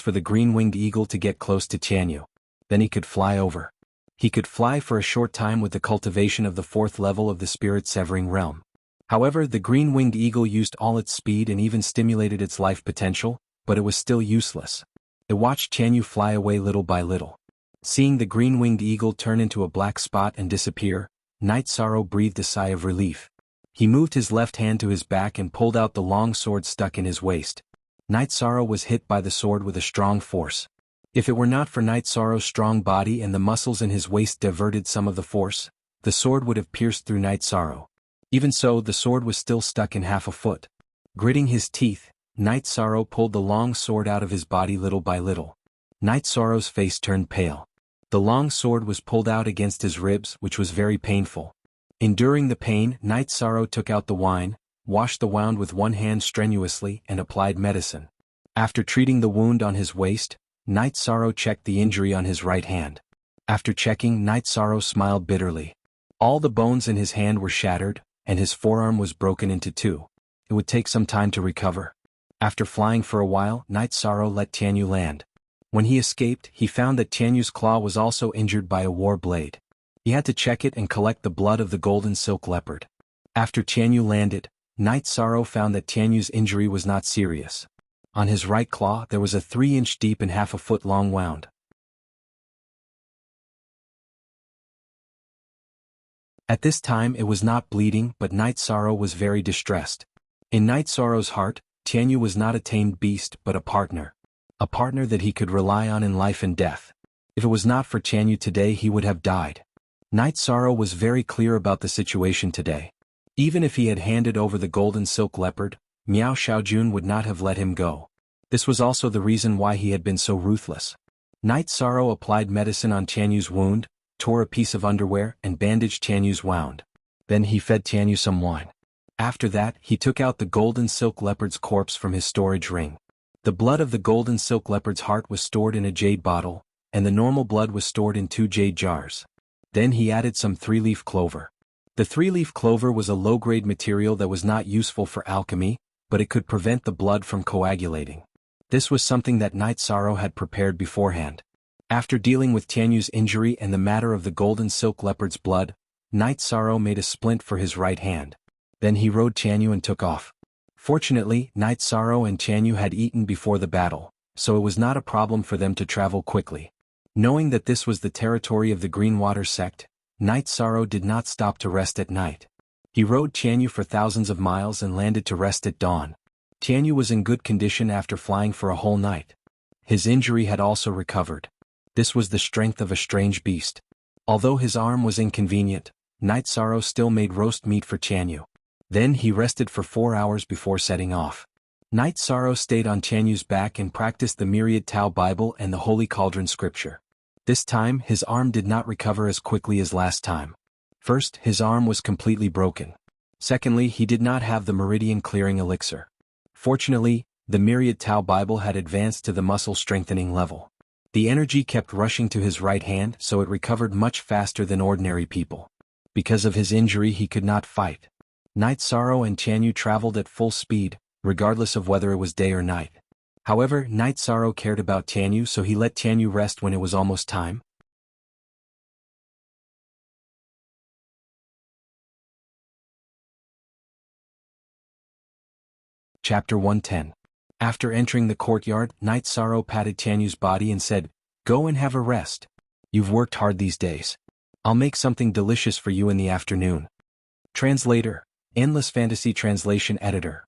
for the green-winged eagle to get close to Tianyu. Then he could fly over. He could fly for a short time with the cultivation of the 4th level of the spirit-severing realm. However, the green-winged eagle used all its speed and even stimulated its life potential, but it was still useless. It watched Tianyu fly away little by little. Seeing the green-winged eagle turn into a black spot and disappear, Night Sorrow breathed a sigh of relief. He moved his left hand to his back and pulled out the long sword stuck in his waist. Night Sorrow was hit by the sword with a strong force. If it were not for Night Sorrow's strong body and the muscles in his waist diverted some of the force, the sword would have pierced through Night Sorrow. Even so, the sword was still stuck in half a foot. Gritting his teeth, Night Sorrow pulled the long sword out of his body little by little. Night Sorrow's face turned pale. The long sword was pulled out against his ribs, which was very painful. Enduring the pain, Night Sorrow took out the wine, washed the wound with one hand strenuously, and applied medicine. After treating the wound on his waist, Night Sorrow checked the injury on his right hand. After checking, Night Sorrow smiled bitterly. All the bones in his hand were shattered, and his forearm was broken into 2. It would take some time to recover. After flying for a while, Night Sorrow let Tianyu land. When he escaped, he found that Tianyu's claw was also injured by a war blade. He had to check it and collect the blood of the golden silk leopard. After Tianyu landed, Night Sorrow found that Tianyu's injury was not serious. On his right claw there was a 3-inch deep and half a foot long wound. At this time it was not bleeding, but Night Sorrow was very distressed. In Night Sorrow's heart, Tianyu was not a tamed beast but a partner. A partner that he could rely on in life and death. If it was not for Tianyu today he would have died. Night Sorrow was very clear about the situation today. Even if he had handed over the golden silk leopard, Miao Xiaojun would not have let him go. This was also the reason why he had been so ruthless. Night Sorrow applied medicine on Tianyu's wound, tore a piece of underwear and bandaged Tianyu's wound. Then he fed Tianyu some wine. After that he took out the golden silk leopard's corpse from his storage ring. The blood of the golden silk leopard's heart was stored in a jade bottle, and the normal blood was stored in 2 jade jars. Then he added some 3-leaf clover. The 3-leaf clover was a low-grade material that was not useful for alchemy, but it could prevent the blood from coagulating. This was something that Night Sorrow had prepared beforehand. After dealing with Tianyu's injury and the matter of the golden silk leopard's blood, Night Sorrow made a splint for his right hand. Then he rode Tianyu and took off. Fortunately, Night Sorrow and Tianyu had eaten before the battle, so it was not a problem for them to travel quickly. Knowing that this was the territory of the Greenwater sect, Night Sorrow did not stop to rest at night. He rode Tianyu for thousands of miles and landed to rest at dawn. Tianyu was in good condition after flying for a whole night. His injury had also recovered. This was the strength of a strange beast. Although his arm was inconvenient, Night Sorrow still made roast meat for Tianyu. Then he rested for 4 hours before setting off. Night Sorrow stayed on Tianyu's back and practiced the Myriad Tao Bible and the Holy Cauldron scripture. This time his arm did not recover as quickly as last time. First, his arm was completely broken. Secondly, he did not have the meridian clearing elixir. Fortunately, the Myriad Tao Bible had advanced to the muscle strengthening level. The energy kept rushing to his right hand, so it recovered much faster than ordinary people. Because of his injury he could not fight. Night Sorrow and Tianyu traveled at full speed, regardless of whether it was day or night. However, Night Sorrow cared about Tianyu, so he let Tianyu rest when it was almost time. Chapter 110. After entering the courtyard, Night Sorrow patted Tianyu's body and said, "Go and have a rest. You've worked hard these days. I'll make something delicious for you in the afternoon." Translator. Endless Fantasy Translation Editor.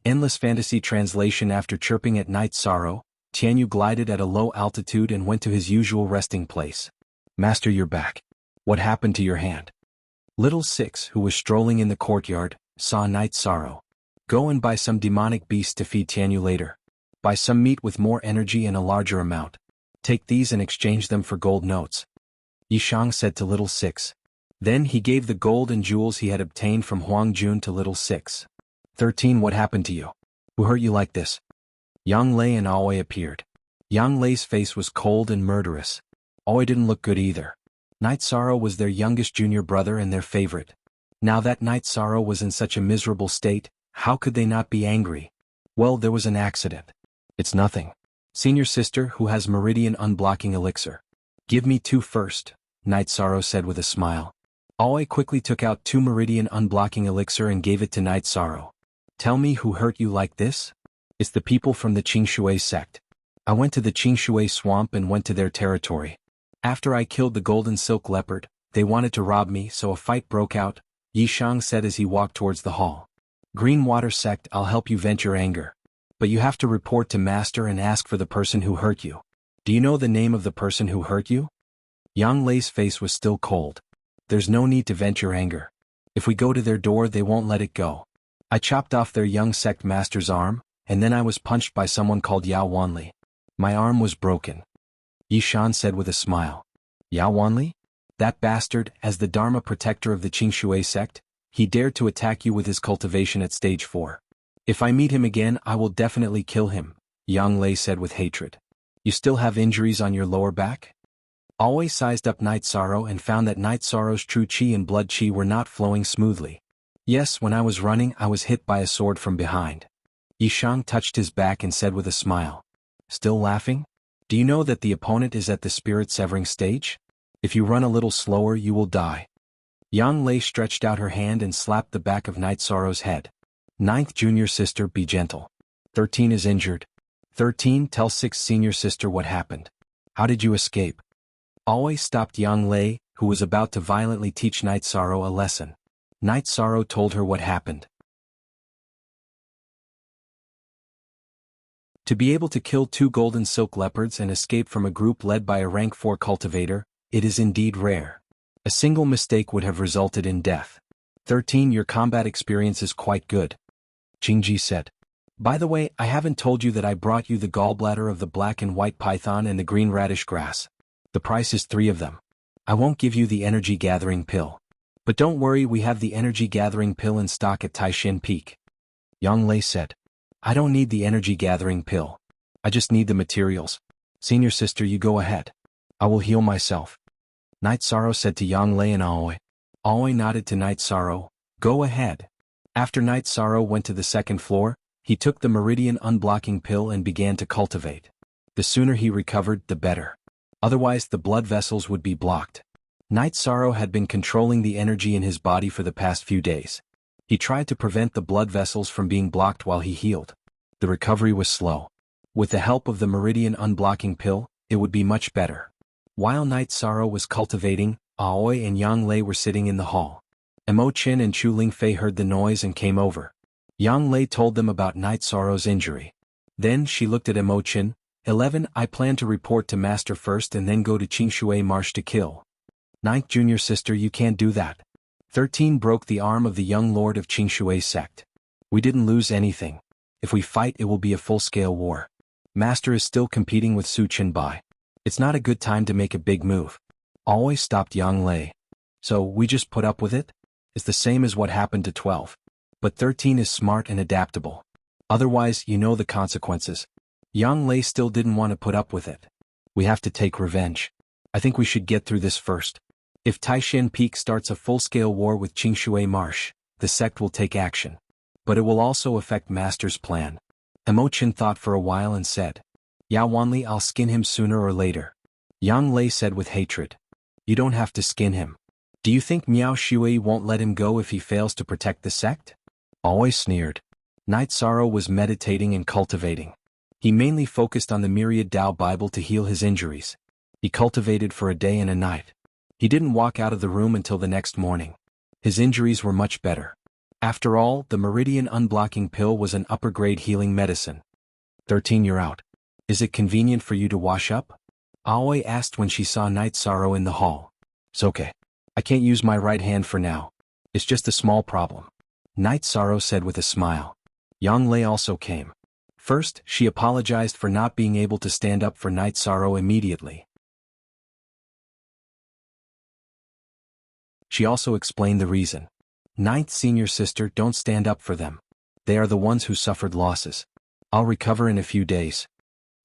Endless Fantasy Translation. After chirping at Night Sorrow, Tianyu glided at a low altitude and went to his usual resting place. "Master, you're back. What happened to your hand?" Little Six, who was strolling in the courtyard, saw Night Sorrow. "Go and buy some demonic beasts to feed Tianyu later. Buy some meat with more energy and a larger amount. Take these and exchange them for gold notes," Yishang said to Little Six. Then he gave the gold and jewels he had obtained from Huang Jun to Little Six. 13. What happened to you? Who hurt you like this? Yang Lei and Aoi appeared. Yang Lei's face was cold and murderous. Aoi didn't look good either. Night Sorrow was their youngest junior brother and their favorite. Now that Night Sorrow was in such a miserable state, how could they not be angry? Well, there was an accident. It's nothing. Senior sister who has meridian unblocking elixir. Give me 2 first, Night Sorrow said with a smile. Aoi quickly took out 2 meridian unblocking elixir and gave it to Night Sorrow. Tell me who hurt you like this? It's the people from the Qingshui sect. I went to the Qingshui swamp and went to their territory. After I killed the golden silk leopard, they wanted to rob me, so a fight broke out, Yishang said as he walked towards the hall. Greenwater sect, I'll help you vent your anger. But you have to report to Master and ask for the person who hurt you. Do you know the name of the person who hurt you? Yang Lei's face was still cold. There's no need to vent your anger. If we go to their door they won't let it go. I chopped off their young sect master's arm, and then I was punched by someone called Yao Wanli. My arm was broken. Yishan said with a smile. Yao Wanli? That bastard, as the Dharma protector of the Qingshui sect, he dared to attack you with his cultivation at stage 4. If I meet him again I will definitely kill him, Yang Lei said with hatred. You still have injuries on your lower back? Aoi sized up Night Sorrow and found that Night Sorrow's true chi and blood chi were not flowing smoothly. Yes, when I was running I was hit by a sword from behind. Yishang touched his back and said with a smile. Still laughing? Do you know that the opponent is at the spirit-severing stage? If you run a little slower you will die. Yang Lei stretched out her hand and slapped the back of Night Sorrow's head. Ninth junior sister, be gentle. 13 is injured. 13, tell 6th senior sister what happened. How did you escape? Always stopped Yang Lei, who was about to violently teach Night Sorrow a lesson. Night Sorrow told her what happened. To be able to kill 2 golden silk leopards and escape from a group led by a rank 4 cultivator, it is indeed rare. A single mistake would have resulted in death. 13, your combat experience is quite good. Jingji said. By the way, I haven't told you that I brought you the gallbladder of the black and white python and the green radish grass. The price is 3 of them. I won't give you the energy gathering pill. But don't worry, we have the energy gathering pill in stock at Taishan Peak. Yang Lei said. I don't need the energy gathering pill. I just need the materials. Senior sister, you go ahead. I will heal myself. Night Sorrow said to Yang Lei and Aoi. Aoi nodded to Night Sorrow. Go ahead. After Night Sorrow went to the 2nd floor, he took the meridian unblocking pill and began to cultivate. The sooner he recovered, the better. Otherwise the blood vessels would be blocked. Night Sorrow had been controlling the energy in his body for the past few days. He tried to prevent the blood vessels from being blocked while he healed. The recovery was slow. With the help of the meridian unblocking pill, it would be much better. While Night Sorrow was cultivating, Aoi and Yang Lei were sitting in the hall. Emo Chin and Chu Lingfei heard the noise and came over. Yang Lei told them about Night Sorrow's injury. Then she looked at Emo Chin. 11, I plan to report to Master first and then go to Qingshui Marsh to kill. 9th junior sister, you can't do that. 13 broke the arm of the young lord of Qingshui's sect. We didn't lose anything. If we fight it will be a full-scale war. Master is still competing with Su Qinbai. It's not a good time to make a big move. Always stopped Yang Lei. So we just put up with it? It's the same as what happened to 12. But 13 is smart and adaptable. Otherwise you know the consequences. Yang Lei still didn't want to put up with it. We have to take revenge. I think we should get through this first. If Taishan Peak starts a full-scale war with Qingshui Marsh, the sect will take action. But it will also affect Master's plan. Emo Chin thought for a while and said. Yao Wanli, I'll skin him sooner or later. Yang Lei said with hatred. You don't have to skin him. Do you think Miao Shui won't let him go if he fails to protect the sect? Always sneered. Night Sorrow was meditating and cultivating. He mainly focused on the Myriad Tao Bible to heal his injuries. He cultivated for a day and a night. He didn't walk out of the room until the next morning. His injuries were much better. After all, the Meridian Unblocking Pill was an upper-grade healing medicine. 13, you're out. Is it convenient for you to wash up? Aoi asked when she saw Night Sorrow in the hall. It's okay. I can't use my right hand for now. It's just a small problem. Night Sorrow said with a smile. Yang Lei also came. First, she apologized for not being able to stand up for Night Sorrow immediately. She also explained the reason. 9th senior sister, don't stand up for them. They are the ones who suffered losses. I'll recover in a few days.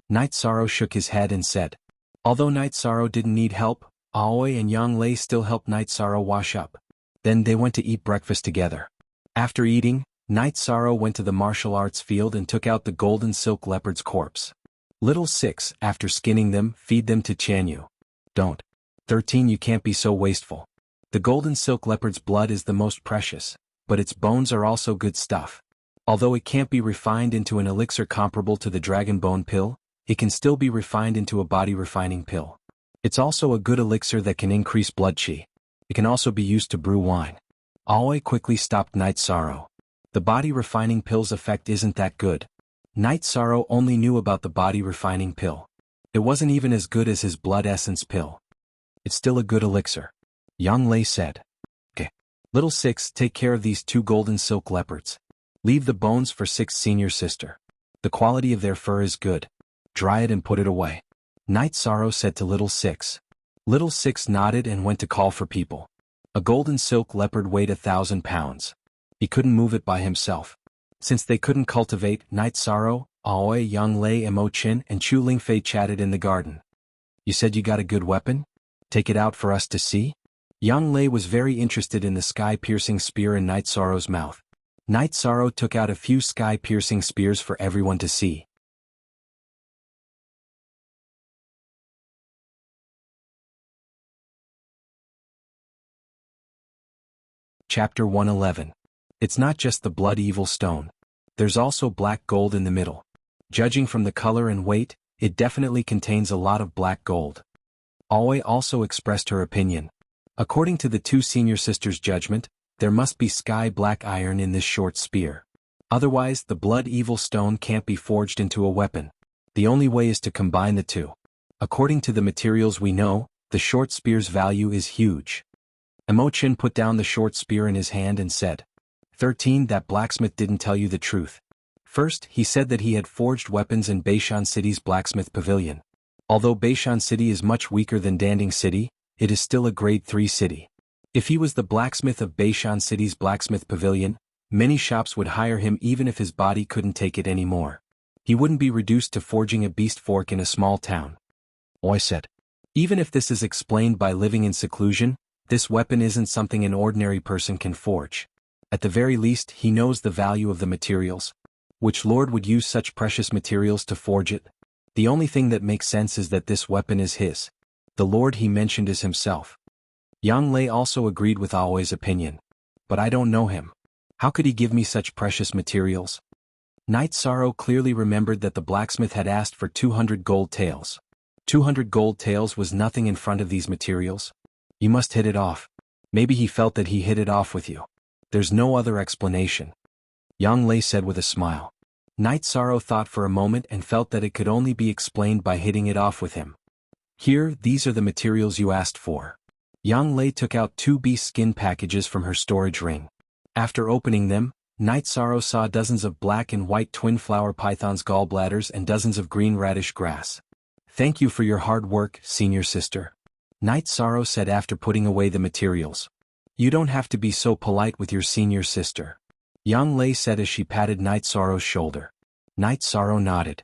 Night Sorrow shook his head and said. Although Night Sorrow didn't need help, Aoi and Yang Lei still helped Night Sorrow wash up. Then they went to eat breakfast together. After eating, Night Sorrow went to the martial arts field and took out the golden silk leopard's corpse. Little 6, after skinning them, feed them to Chanyu. Don't. 13, you can't be so wasteful. The golden silk leopard's blood is the most precious, but its bones are also good stuff. Although it can't be refined into an elixir comparable to the dragon bone pill, it can still be refined into a body refining pill. It's also a good elixir that can increase blood chi. It can also be used to brew wine. Aoi quickly stopped Night Sorrow. The body refining pill's effect isn't that good. Night Sorrow only knew about the body refining pill. It wasn't even as good as his blood essence pill. It's still a good elixir. Yang Lei said. Okay. Little 6, take care of these 2 golden silk leopards. Leave the bones for 6th senior sister. The quality of their fur is good. Dry it and put it away. Night Sorrow said to Little 6. Little 6 nodded and went to call for people. A golden silk leopard weighed 1,000 pounds. He couldn't move it by himself. Since they couldn't cultivate, Night Sorrow, Aoi, Yang Lei, Emo Chin, and Chu Lingfei chatted in the garden. You said you got a good weapon? Take it out for us to see? Yang Lei was very interested in the sky-piercing spear in Night Sorrow's mouth. Night Sorrow took out a few sky-piercing spears for everyone to see. Chapter 111. It's not just the blood evil stone. There's also black gold in the middle. Judging from the color and weight, it definitely contains a lot of black gold. Aoi also expressed her opinion. According to the two senior sisters' judgment, there must be sky black iron in this short spear. Otherwise, the blood evil stone can't be forged into a weapon. The only way is to combine the two. According to the materials we know, the short spear's value is huge. Emochin put down the short spear in his hand and said, 13. That blacksmith didn't tell you the truth. First, he said that he had forged weapons in Beishan City's blacksmith pavilion. Although Beishan City is much weaker than Danding City, it is still a grade 3 city. If he was the blacksmith of Beishan City's blacksmith pavilion, many shops would hire him even if his body couldn't take it anymore. He wouldn't be reduced to forging a beast fork in a small town. Oi said. Even if this is explained by living in seclusion, this weapon isn't something an ordinary person can forge. At the very least, he knows the value of the materials. Which lord would use such precious materials to forge it? The only thing that makes sense is that this weapon is his. The lord he mentioned is himself. Yang Lei also agreed with Aoi's opinion. But I don't know him. How could he give me such precious materials? Night Sorrow clearly remembered that the blacksmith had asked for 200 gold taels. 200 gold taels was nothing in front of these materials. You must hit it off. Maybe he felt that he hit it off with you. There's no other explanation. Yang Lei said with a smile. Night Sorrow thought for a moment and felt that it could only be explained by hitting it off with him. Here, these are the materials you asked for. Yang Lei took out 2 beast skin packages from her storage ring. After opening them, Night Sorrow saw dozens of black and white twin flower python's gallbladders and dozens of green radish grass. Thank you for your hard work, senior sister. Night Sorrow said after putting away the materials. You don't have to be so polite with your senior sister. Yang Lei said as she patted Night Sorrow's shoulder. Night Sorrow nodded.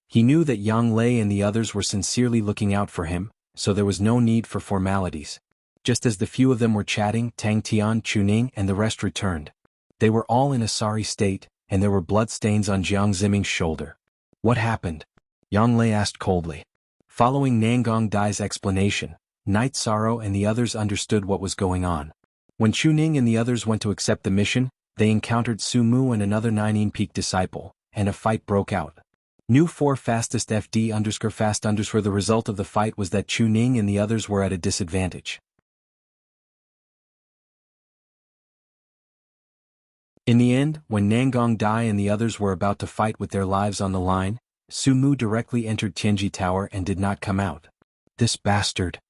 He knew that Yang Lei and the others were sincerely looking out for him, so there was no need for formalities. Just as the few of them were chatting, Tang Tian, Chuning and the rest returned. They were all in a sorry state, and there were bloodstains on Jiang Ziming's shoulder. What happened? Yang Lei asked coldly. Following Nangong Dai's explanation, Night Sorrow and the others understood what was going on. When Chuning and the others went to accept the mission, they encountered Su Mu and another 9 Peak disciple, and a fight broke out. New 4 fastest FD_fast_. The result of the fight was that Chuning and the others were at a disadvantage. In the end, when Nangong Dai and the others were about to fight with their lives on the line, Su Mu directly entered Tianji Tower and did not come out. This bastard.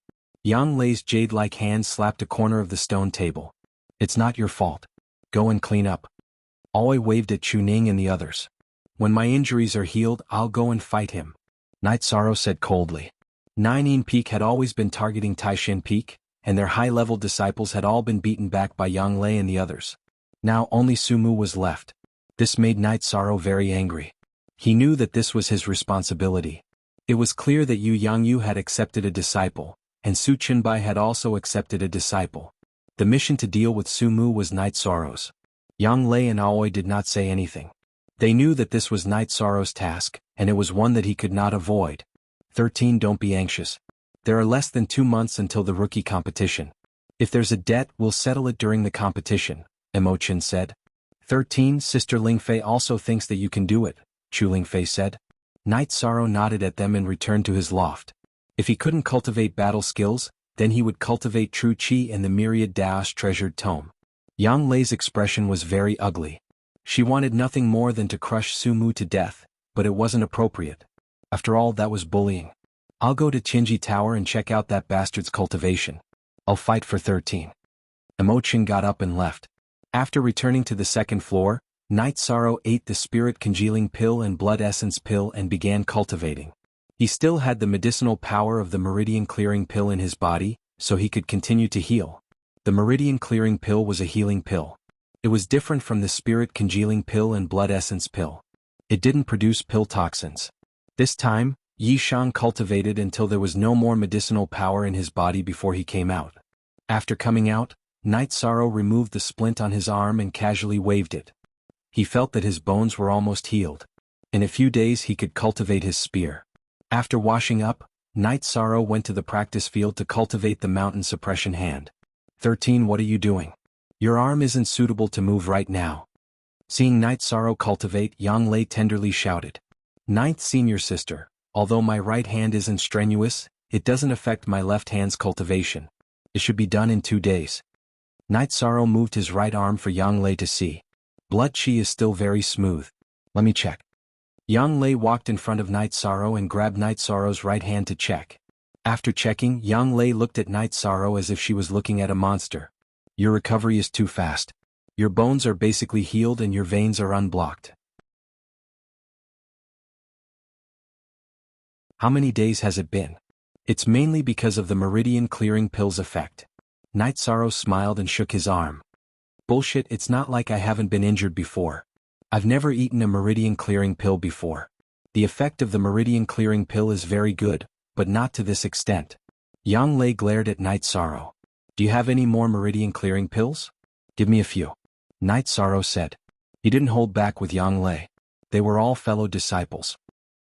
Yang Lei's jade-like hand slapped a corner of the stone table. It's not your fault. Go and clean up. Aoi waved at Chuning and the others. When my injuries are healed, I'll go and fight him. Night Sorrow said coldly. 9 Peak had always been targeting Taishan Peak, and their high-level disciples had all been beaten back by Yang Lei and the others. Now only Su Mu was left. This made Night Sorrow very angry. He knew that this was his responsibility. It was clear that Yu Yangyu had accepted a disciple, and Su Chenbai had also accepted a disciple. The mission to deal with Su Mu was Night Sorrow's. Yang Lei and Aoi did not say anything. They knew that this was Night Sorrow's task, and it was one that he could not avoid. 13. Don't be anxious. There are less than 2 months until the rookie competition. If there's a debt, we'll settle it during the competition, Emochin said. 13. Sister Lingfei also thinks that you can do it, Chu Lingfei said. Night Sorrow nodded at them and returned to his loft. If he couldn't cultivate battle skills, then he would cultivate true chi and the myriad Dao's treasured tome. Yang Lei's expression was very ugly. She wanted nothing more than to crush Su Mu to death, but it wasn't appropriate. After all, that was bullying. I'll go to Tianji Tower and check out that bastard's cultivation. I'll fight for 13. Emochin got up and left. After returning to the second floor, Night Sorrow ate the spirit congealing pill and blood essence pill and began cultivating. He still had the medicinal power of the meridian clearing pill in his body, so he could continue to heal. The meridian clearing pill was a healing pill. It was different from the spirit congealing pill and blood essence pill. It didn't produce pill toxins. This time, Yi Shang cultivated until there was no more medicinal power in his body before he came out. After coming out, Night Sorrow removed the splint on his arm and casually waved it. He felt that his bones were almost healed. In a few days he could cultivate his spear. After washing up, Night Sorrow went to the practice field to cultivate the mountain suppression hand. 13. What are you doing? Your arm isn't suitable to move right now. Seeing Night Sorrow cultivate, Yang Lei tenderly shouted. Ninth senior sister, although my right hand isn't strenuous, it doesn't affect my left hand's cultivation. It should be done in 2 days. Night Sorrow moved his right arm for Yang Lei to see. Blood chi is still very smooth. Let me check. Yang Lei walked in front of Night Sorrow and grabbed Night Sorrow's right hand to check. After checking, Yang Lei looked at Night Sorrow as if she was looking at a monster. Your recovery is too fast. Your bones are basically healed and your veins are unblocked. How many days has it been? It's mainly because of the meridian clearing pills effect. Night Sorrow smiled and shook his arm. Bullshit, it's not like I haven't been injured before. I've never eaten a meridian clearing pill before. The effect of the meridian clearing pill is very good, but not to this extent. Yang Lei glared at Night Sorrow. Do you have any more meridian clearing pills? Give me a few. Night Sorrow said. He didn't hold back with Yang Lei. They were all fellow disciples.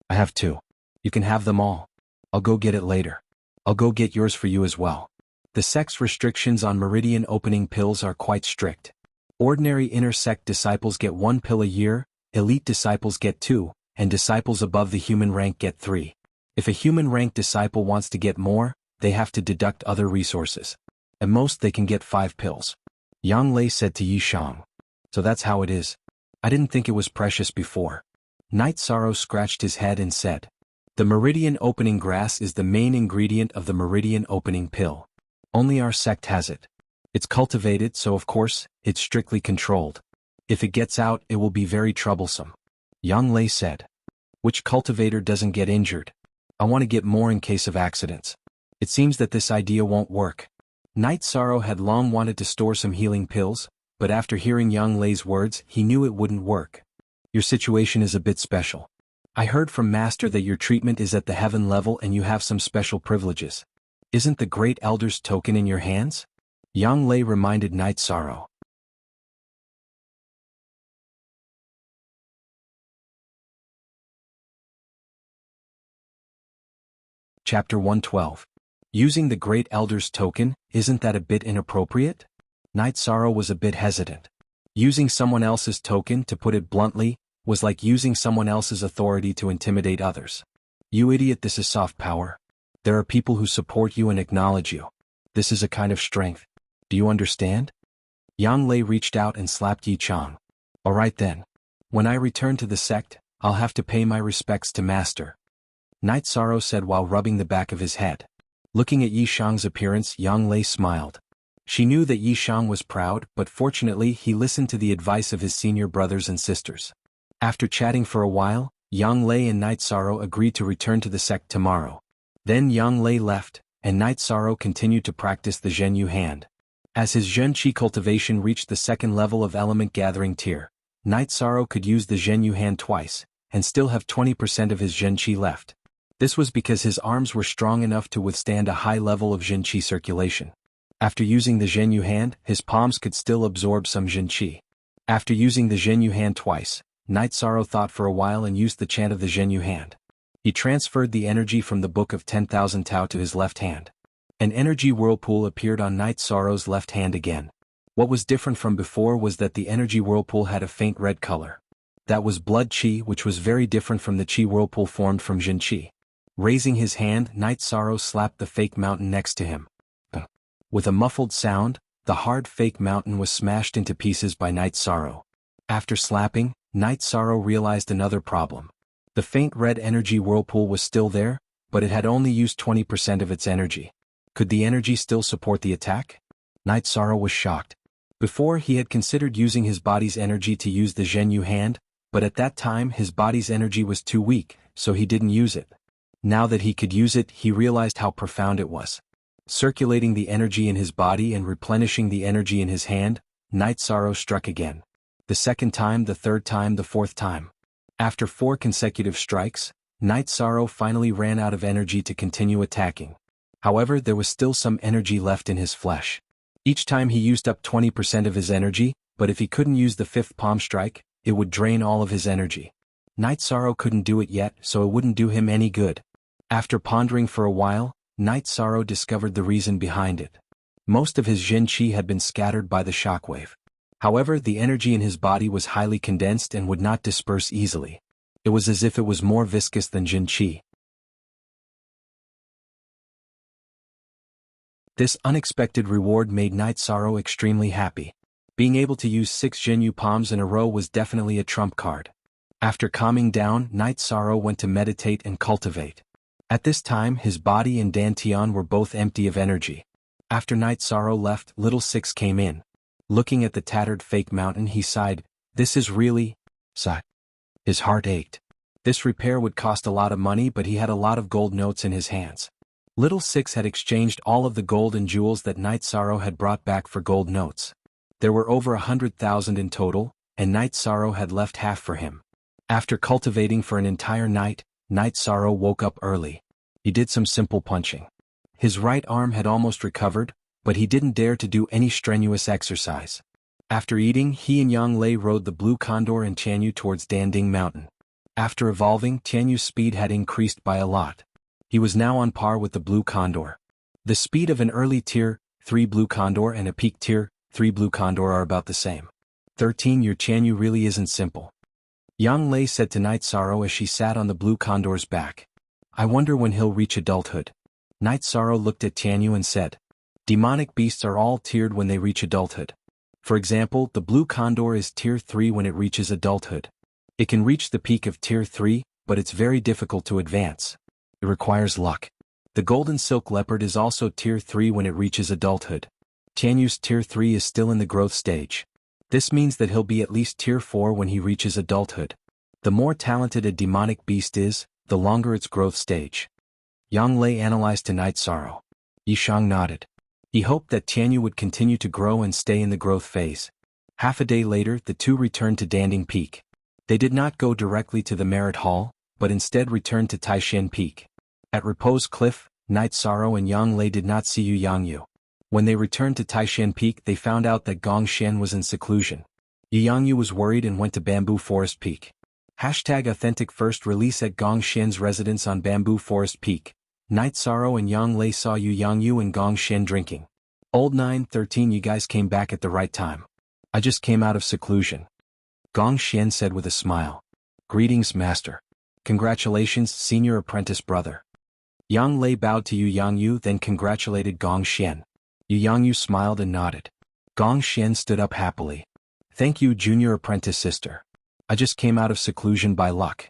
I have 2. You can have them all. I'll go get it later. I'll go get yours for you as well. The sex restrictions on meridian opening pills are quite strict. Ordinary inner sect disciples get 1 pill a year, elite disciples get 2, and disciples above the human rank get 3. If a human rank disciple wants to get more, they have to deduct other resources. At most they can get 5 pills. Yang Lei said to Yi Shang. So that's how it is. I didn't think it was precious before. Night Sorrow scratched his head and said. The meridian opening grass is the main ingredient of the meridian opening pill. Only our sect has it. It's cultivated, so of course, it's strictly controlled. If it gets out, it will be very troublesome. Yang Lei said. Which cultivator doesn't get injured? I want to get more in case of accidents. It seems that this idea won't work. Night Sorrow had long wanted to store some healing pills, but after hearing Yang Lei's words, he knew it wouldn't work. Your situation is a bit special. I heard from Master that your treatment is at the heaven level and you have some special privileges. Isn't the Great Elder's token in your hands? Yang Lei reminded Night Sorrow. Chapter 112. Using the Great Elder's token, isn't that a bit inappropriate? Night Sorrow was a bit hesitant. Using someone else's token, to put it bluntly, was like using someone else's authority to intimidate others. You idiot, this is soft power. There are people who support you and acknowledge you. This is a kind of strength. Do you understand? Yang Lei reached out and slapped Yi Chang. Alright then. When I return to the sect, I'll have to pay my respects to Master. Night Sorrow said while rubbing the back of his head. Looking at Yi Shang's appearance, Yang Lei smiled. She knew that Yi Shang was proud, but fortunately he listened to the advice of his senior brothers and sisters. After chatting for a while, Yang Lei and Night Sorrow agreed to return to the sect tomorrow. Then Yang Lei left, and Night Sorrow continued to practice the Zhenyu hand. As his Zhen Qi cultivation reached the 2nd level of element gathering tier, Night Sorrow could use the Zhenyu hand twice, and still have 20% of his Zhen Qi left. This was because his arms were strong enough to withstand a high level of Zhen Qi circulation. After using the Zhenyu hand, his palms could still absorb some Zhen Qi. After using the Zhenyu hand twice, Night Sorrow thought for a while and used the chant of the Zhenyu hand. He transferred the energy from the Book of 10,000 Tao to his left hand. An energy whirlpool appeared on Night Sorrow's left hand again. What was different from before was that the energy whirlpool had a faint red color. That was blood qi, which was very different from the qi whirlpool formed from Zhen Qi. Raising his hand, Night Sorrow slapped the fake mountain next to him. With a muffled sound, the hard fake mountain was smashed into pieces by Night Sorrow. After slapping, Night Sorrow realized another problem. The faint red energy whirlpool was still there, but it had only used 20% of its energy. Could the energy still support the attack? Night Sorrow was shocked. Before he had considered using his body's energy to use the Zhenyu hand, but at that time his body's energy was too weak, so he didn't use it. Now that he could use it, he realized how profound it was. Circulating the energy in his body and replenishing the energy in his hand, Night Sorrow struck again. The 2nd time, the 3rd time, the 4th time. After 4 consecutive strikes, Night Sorrow finally ran out of energy to continue attacking. However, there was still some energy left in his flesh. Each time he used up 20% of his energy, but if he couldn't use the 5th palm strike, it would drain all of his energy. Night Sorrow couldn't do it yet, so it wouldn't do him any good. After pondering for a while, Night Sorrow discovered the reason behind it. Most of his Jin Qi had been scattered by the shockwave. However, the energy in his body was highly condensed and would not disperse easily. It was as if it was more viscous than Jin Qi. This unexpected reward made Night Sorrow extremely happy. Being able to use 6 Jinyu palms in a row was definitely a trump card. After calming down, Night Sorrow went to meditate and cultivate. At this time, his body and Dantian were both empty of energy. After Night Sorrow left, Little Six came in. Looking at the tattered fake mountain, he sighed, "This is really..." sigh. His heart ached. This repair would cost a lot of money, but he had a lot of gold notes in his hands. Little Six had exchanged all of the gold and jewels that Night Sorrow had brought back for gold notes. There were over 100,000 in total, and Night Sorrow had left half for him. After cultivating for an entire night, Night Sorrow woke up early. He did some simple punching. His right arm had almost recovered, but he didn't dare to do any strenuous exercise. After eating, he and Yang Lei rode the Blue Condor and Tianyu towards Danding Mountain. After evolving, Tianyu's speed had increased by a lot. He was now on par with the Blue Condor. The speed of an early Tier 3 Blue Condor and a peak Tier 3 Blue Condor are about the same. 13. Your Tianyu really isn't simple. Yang Lei said to Night Sorrow as she sat on the Blue Condor's back. I wonder when he'll reach adulthood. Night Sorrow looked at Tianyu and said, demonic beasts are all tiered when they reach adulthood. For example, the Blue Condor is Tier 3 when it reaches adulthood. It can reach the peak of Tier 3, but it's very difficult to advance. It requires luck. The Golden Silk Leopard is also Tier 3 when it reaches adulthood. Tianyu's Tier 3 is still in the growth stage. This means that he'll be at least Tier 4 when he reaches adulthood. The more talented a demonic beast is, the longer its growth stage. Yang Lei analyzed to Night Sorrow. Yishang nodded. He hoped that Tianyu would continue to grow and stay in the growth phase. Half a day later, the two returned to Danding Peak. They did not go directly to the Merit Hall, but instead returned to Taishan Peak. At Repose Cliff, Night Sorrow and Yang Lei did not see Yu Yangyu. When they returned to Taishan Peak, they found out that Gong Shen was in seclusion. Yu Yangyu was worried and went to Bamboo Forest Peak. #authentic first release at Gong Shen's residence on Bamboo Forest Peak. Night Sorrow and Yang Lei saw Yu Yangyu and Gong Shen drinking. Old 913, you guys came back at the right time. I just came out of seclusion. Gong Shen said with a smile. Greetings, Master. Congratulations, senior apprentice brother. Yang Lei bowed to Yu Yangyu, then congratulated Gong Shen. Yu Yangyu smiled and nodded. Gong Shen stood up happily. Thank you, junior apprentice sister. I just came out of seclusion by luck.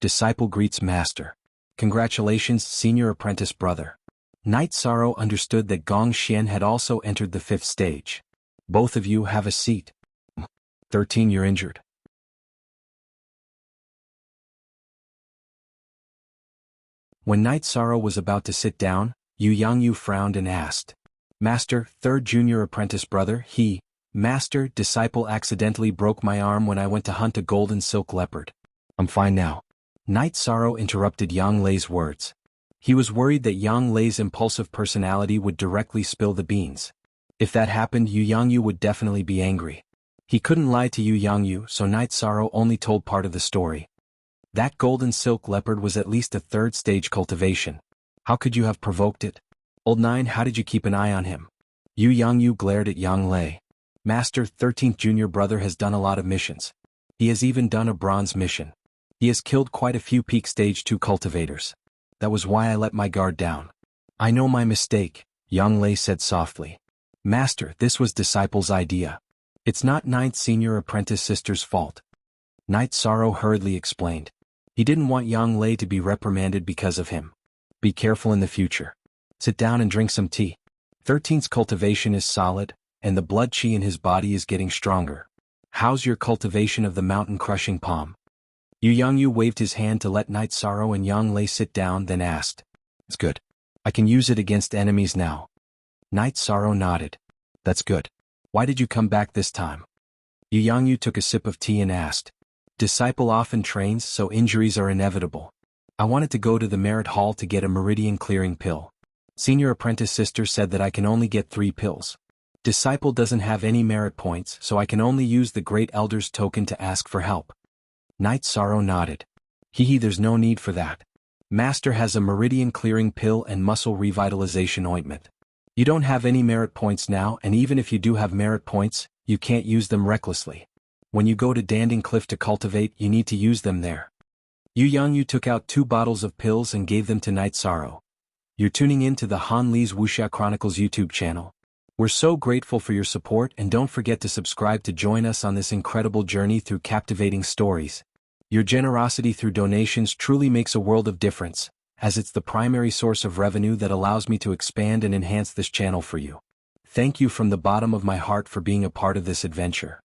Disciple greets Master. Congratulations, senior apprentice brother. Night Sorrow understood that Gong Shen had also entered the 5th stage. Both of you have a seat. 13. You're injured. When Night Sorrow was about to sit down, Yu Yangyu frowned and asked. Master, 3rd junior apprentice brother, Master, disciple accidentally broke my arm when I went to hunt a golden silk leopard. I'm fine now. Night Sorrow interrupted Yang Lei's words. He was worried that Yang Lei's impulsive personality would directly spill the beans. If that happened, Yu Yangyu would definitely be angry. He couldn't lie to Yu Yangyu, so Night Sorrow only told part of the story. That golden silk leopard was at least a 3rd stage cultivation. How could you have provoked it? Old 9, how did you keep an eye on him? Yu Yangyu glared at Yang Lei. Master, 13th junior brother has done a lot of missions. He has even done a bronze mission. He has killed quite a few peak stage 2 cultivators. That was why I let my guard down. I know my mistake, Yang Lei said softly. Master, this was disciple's idea. It's not 9th senior apprentice sister's fault. Night Sorrow hurriedly explained. He didn't want Yang Lei to be reprimanded because of him. Be careful in the future. Sit down and drink some tea. 13th's cultivation is solid, and the blood chi in his body is getting stronger. How's your cultivation of the mountain-crushing palm? Yu Yangyu waved his hand to let Night Sorrow and Yang Lei sit down, then asked. It's good. I can use it against enemies now. Night Sorrow nodded. That's good. Why did you come back this time? Yu Yangyu took a sip of tea and asked. Disciple often trains, so injuries are inevitable. I wanted to go to the Merit Hall to get a meridian-clearing pill. Senior apprentice sister said that I can only get 3 pills. Disciple doesn't have any merit points, so I can only use the Great Elder's token to ask for help. Night Sorrow nodded. There's no need for that. Master has a meridian-clearing pill and muscle revitalization ointment. You don't have any merit points now, and even if you do have merit points, you can't use them recklessly. When you go to Danding Cliff to cultivate, you need to use them there. Yu Yang Yu took out 2 bottles of pills and gave them to Night Sorrow. You're tuning in to the Han Li's Wuxia Chronicles YouTube channel. We're so grateful for your support, and don't forget to subscribe to join us on this incredible journey through captivating stories. Your generosity through donations truly makes a world of difference, as it's the primary source of revenue that allows me to expand and enhance this channel for you. Thank you from the bottom of my heart for being a part of this adventure.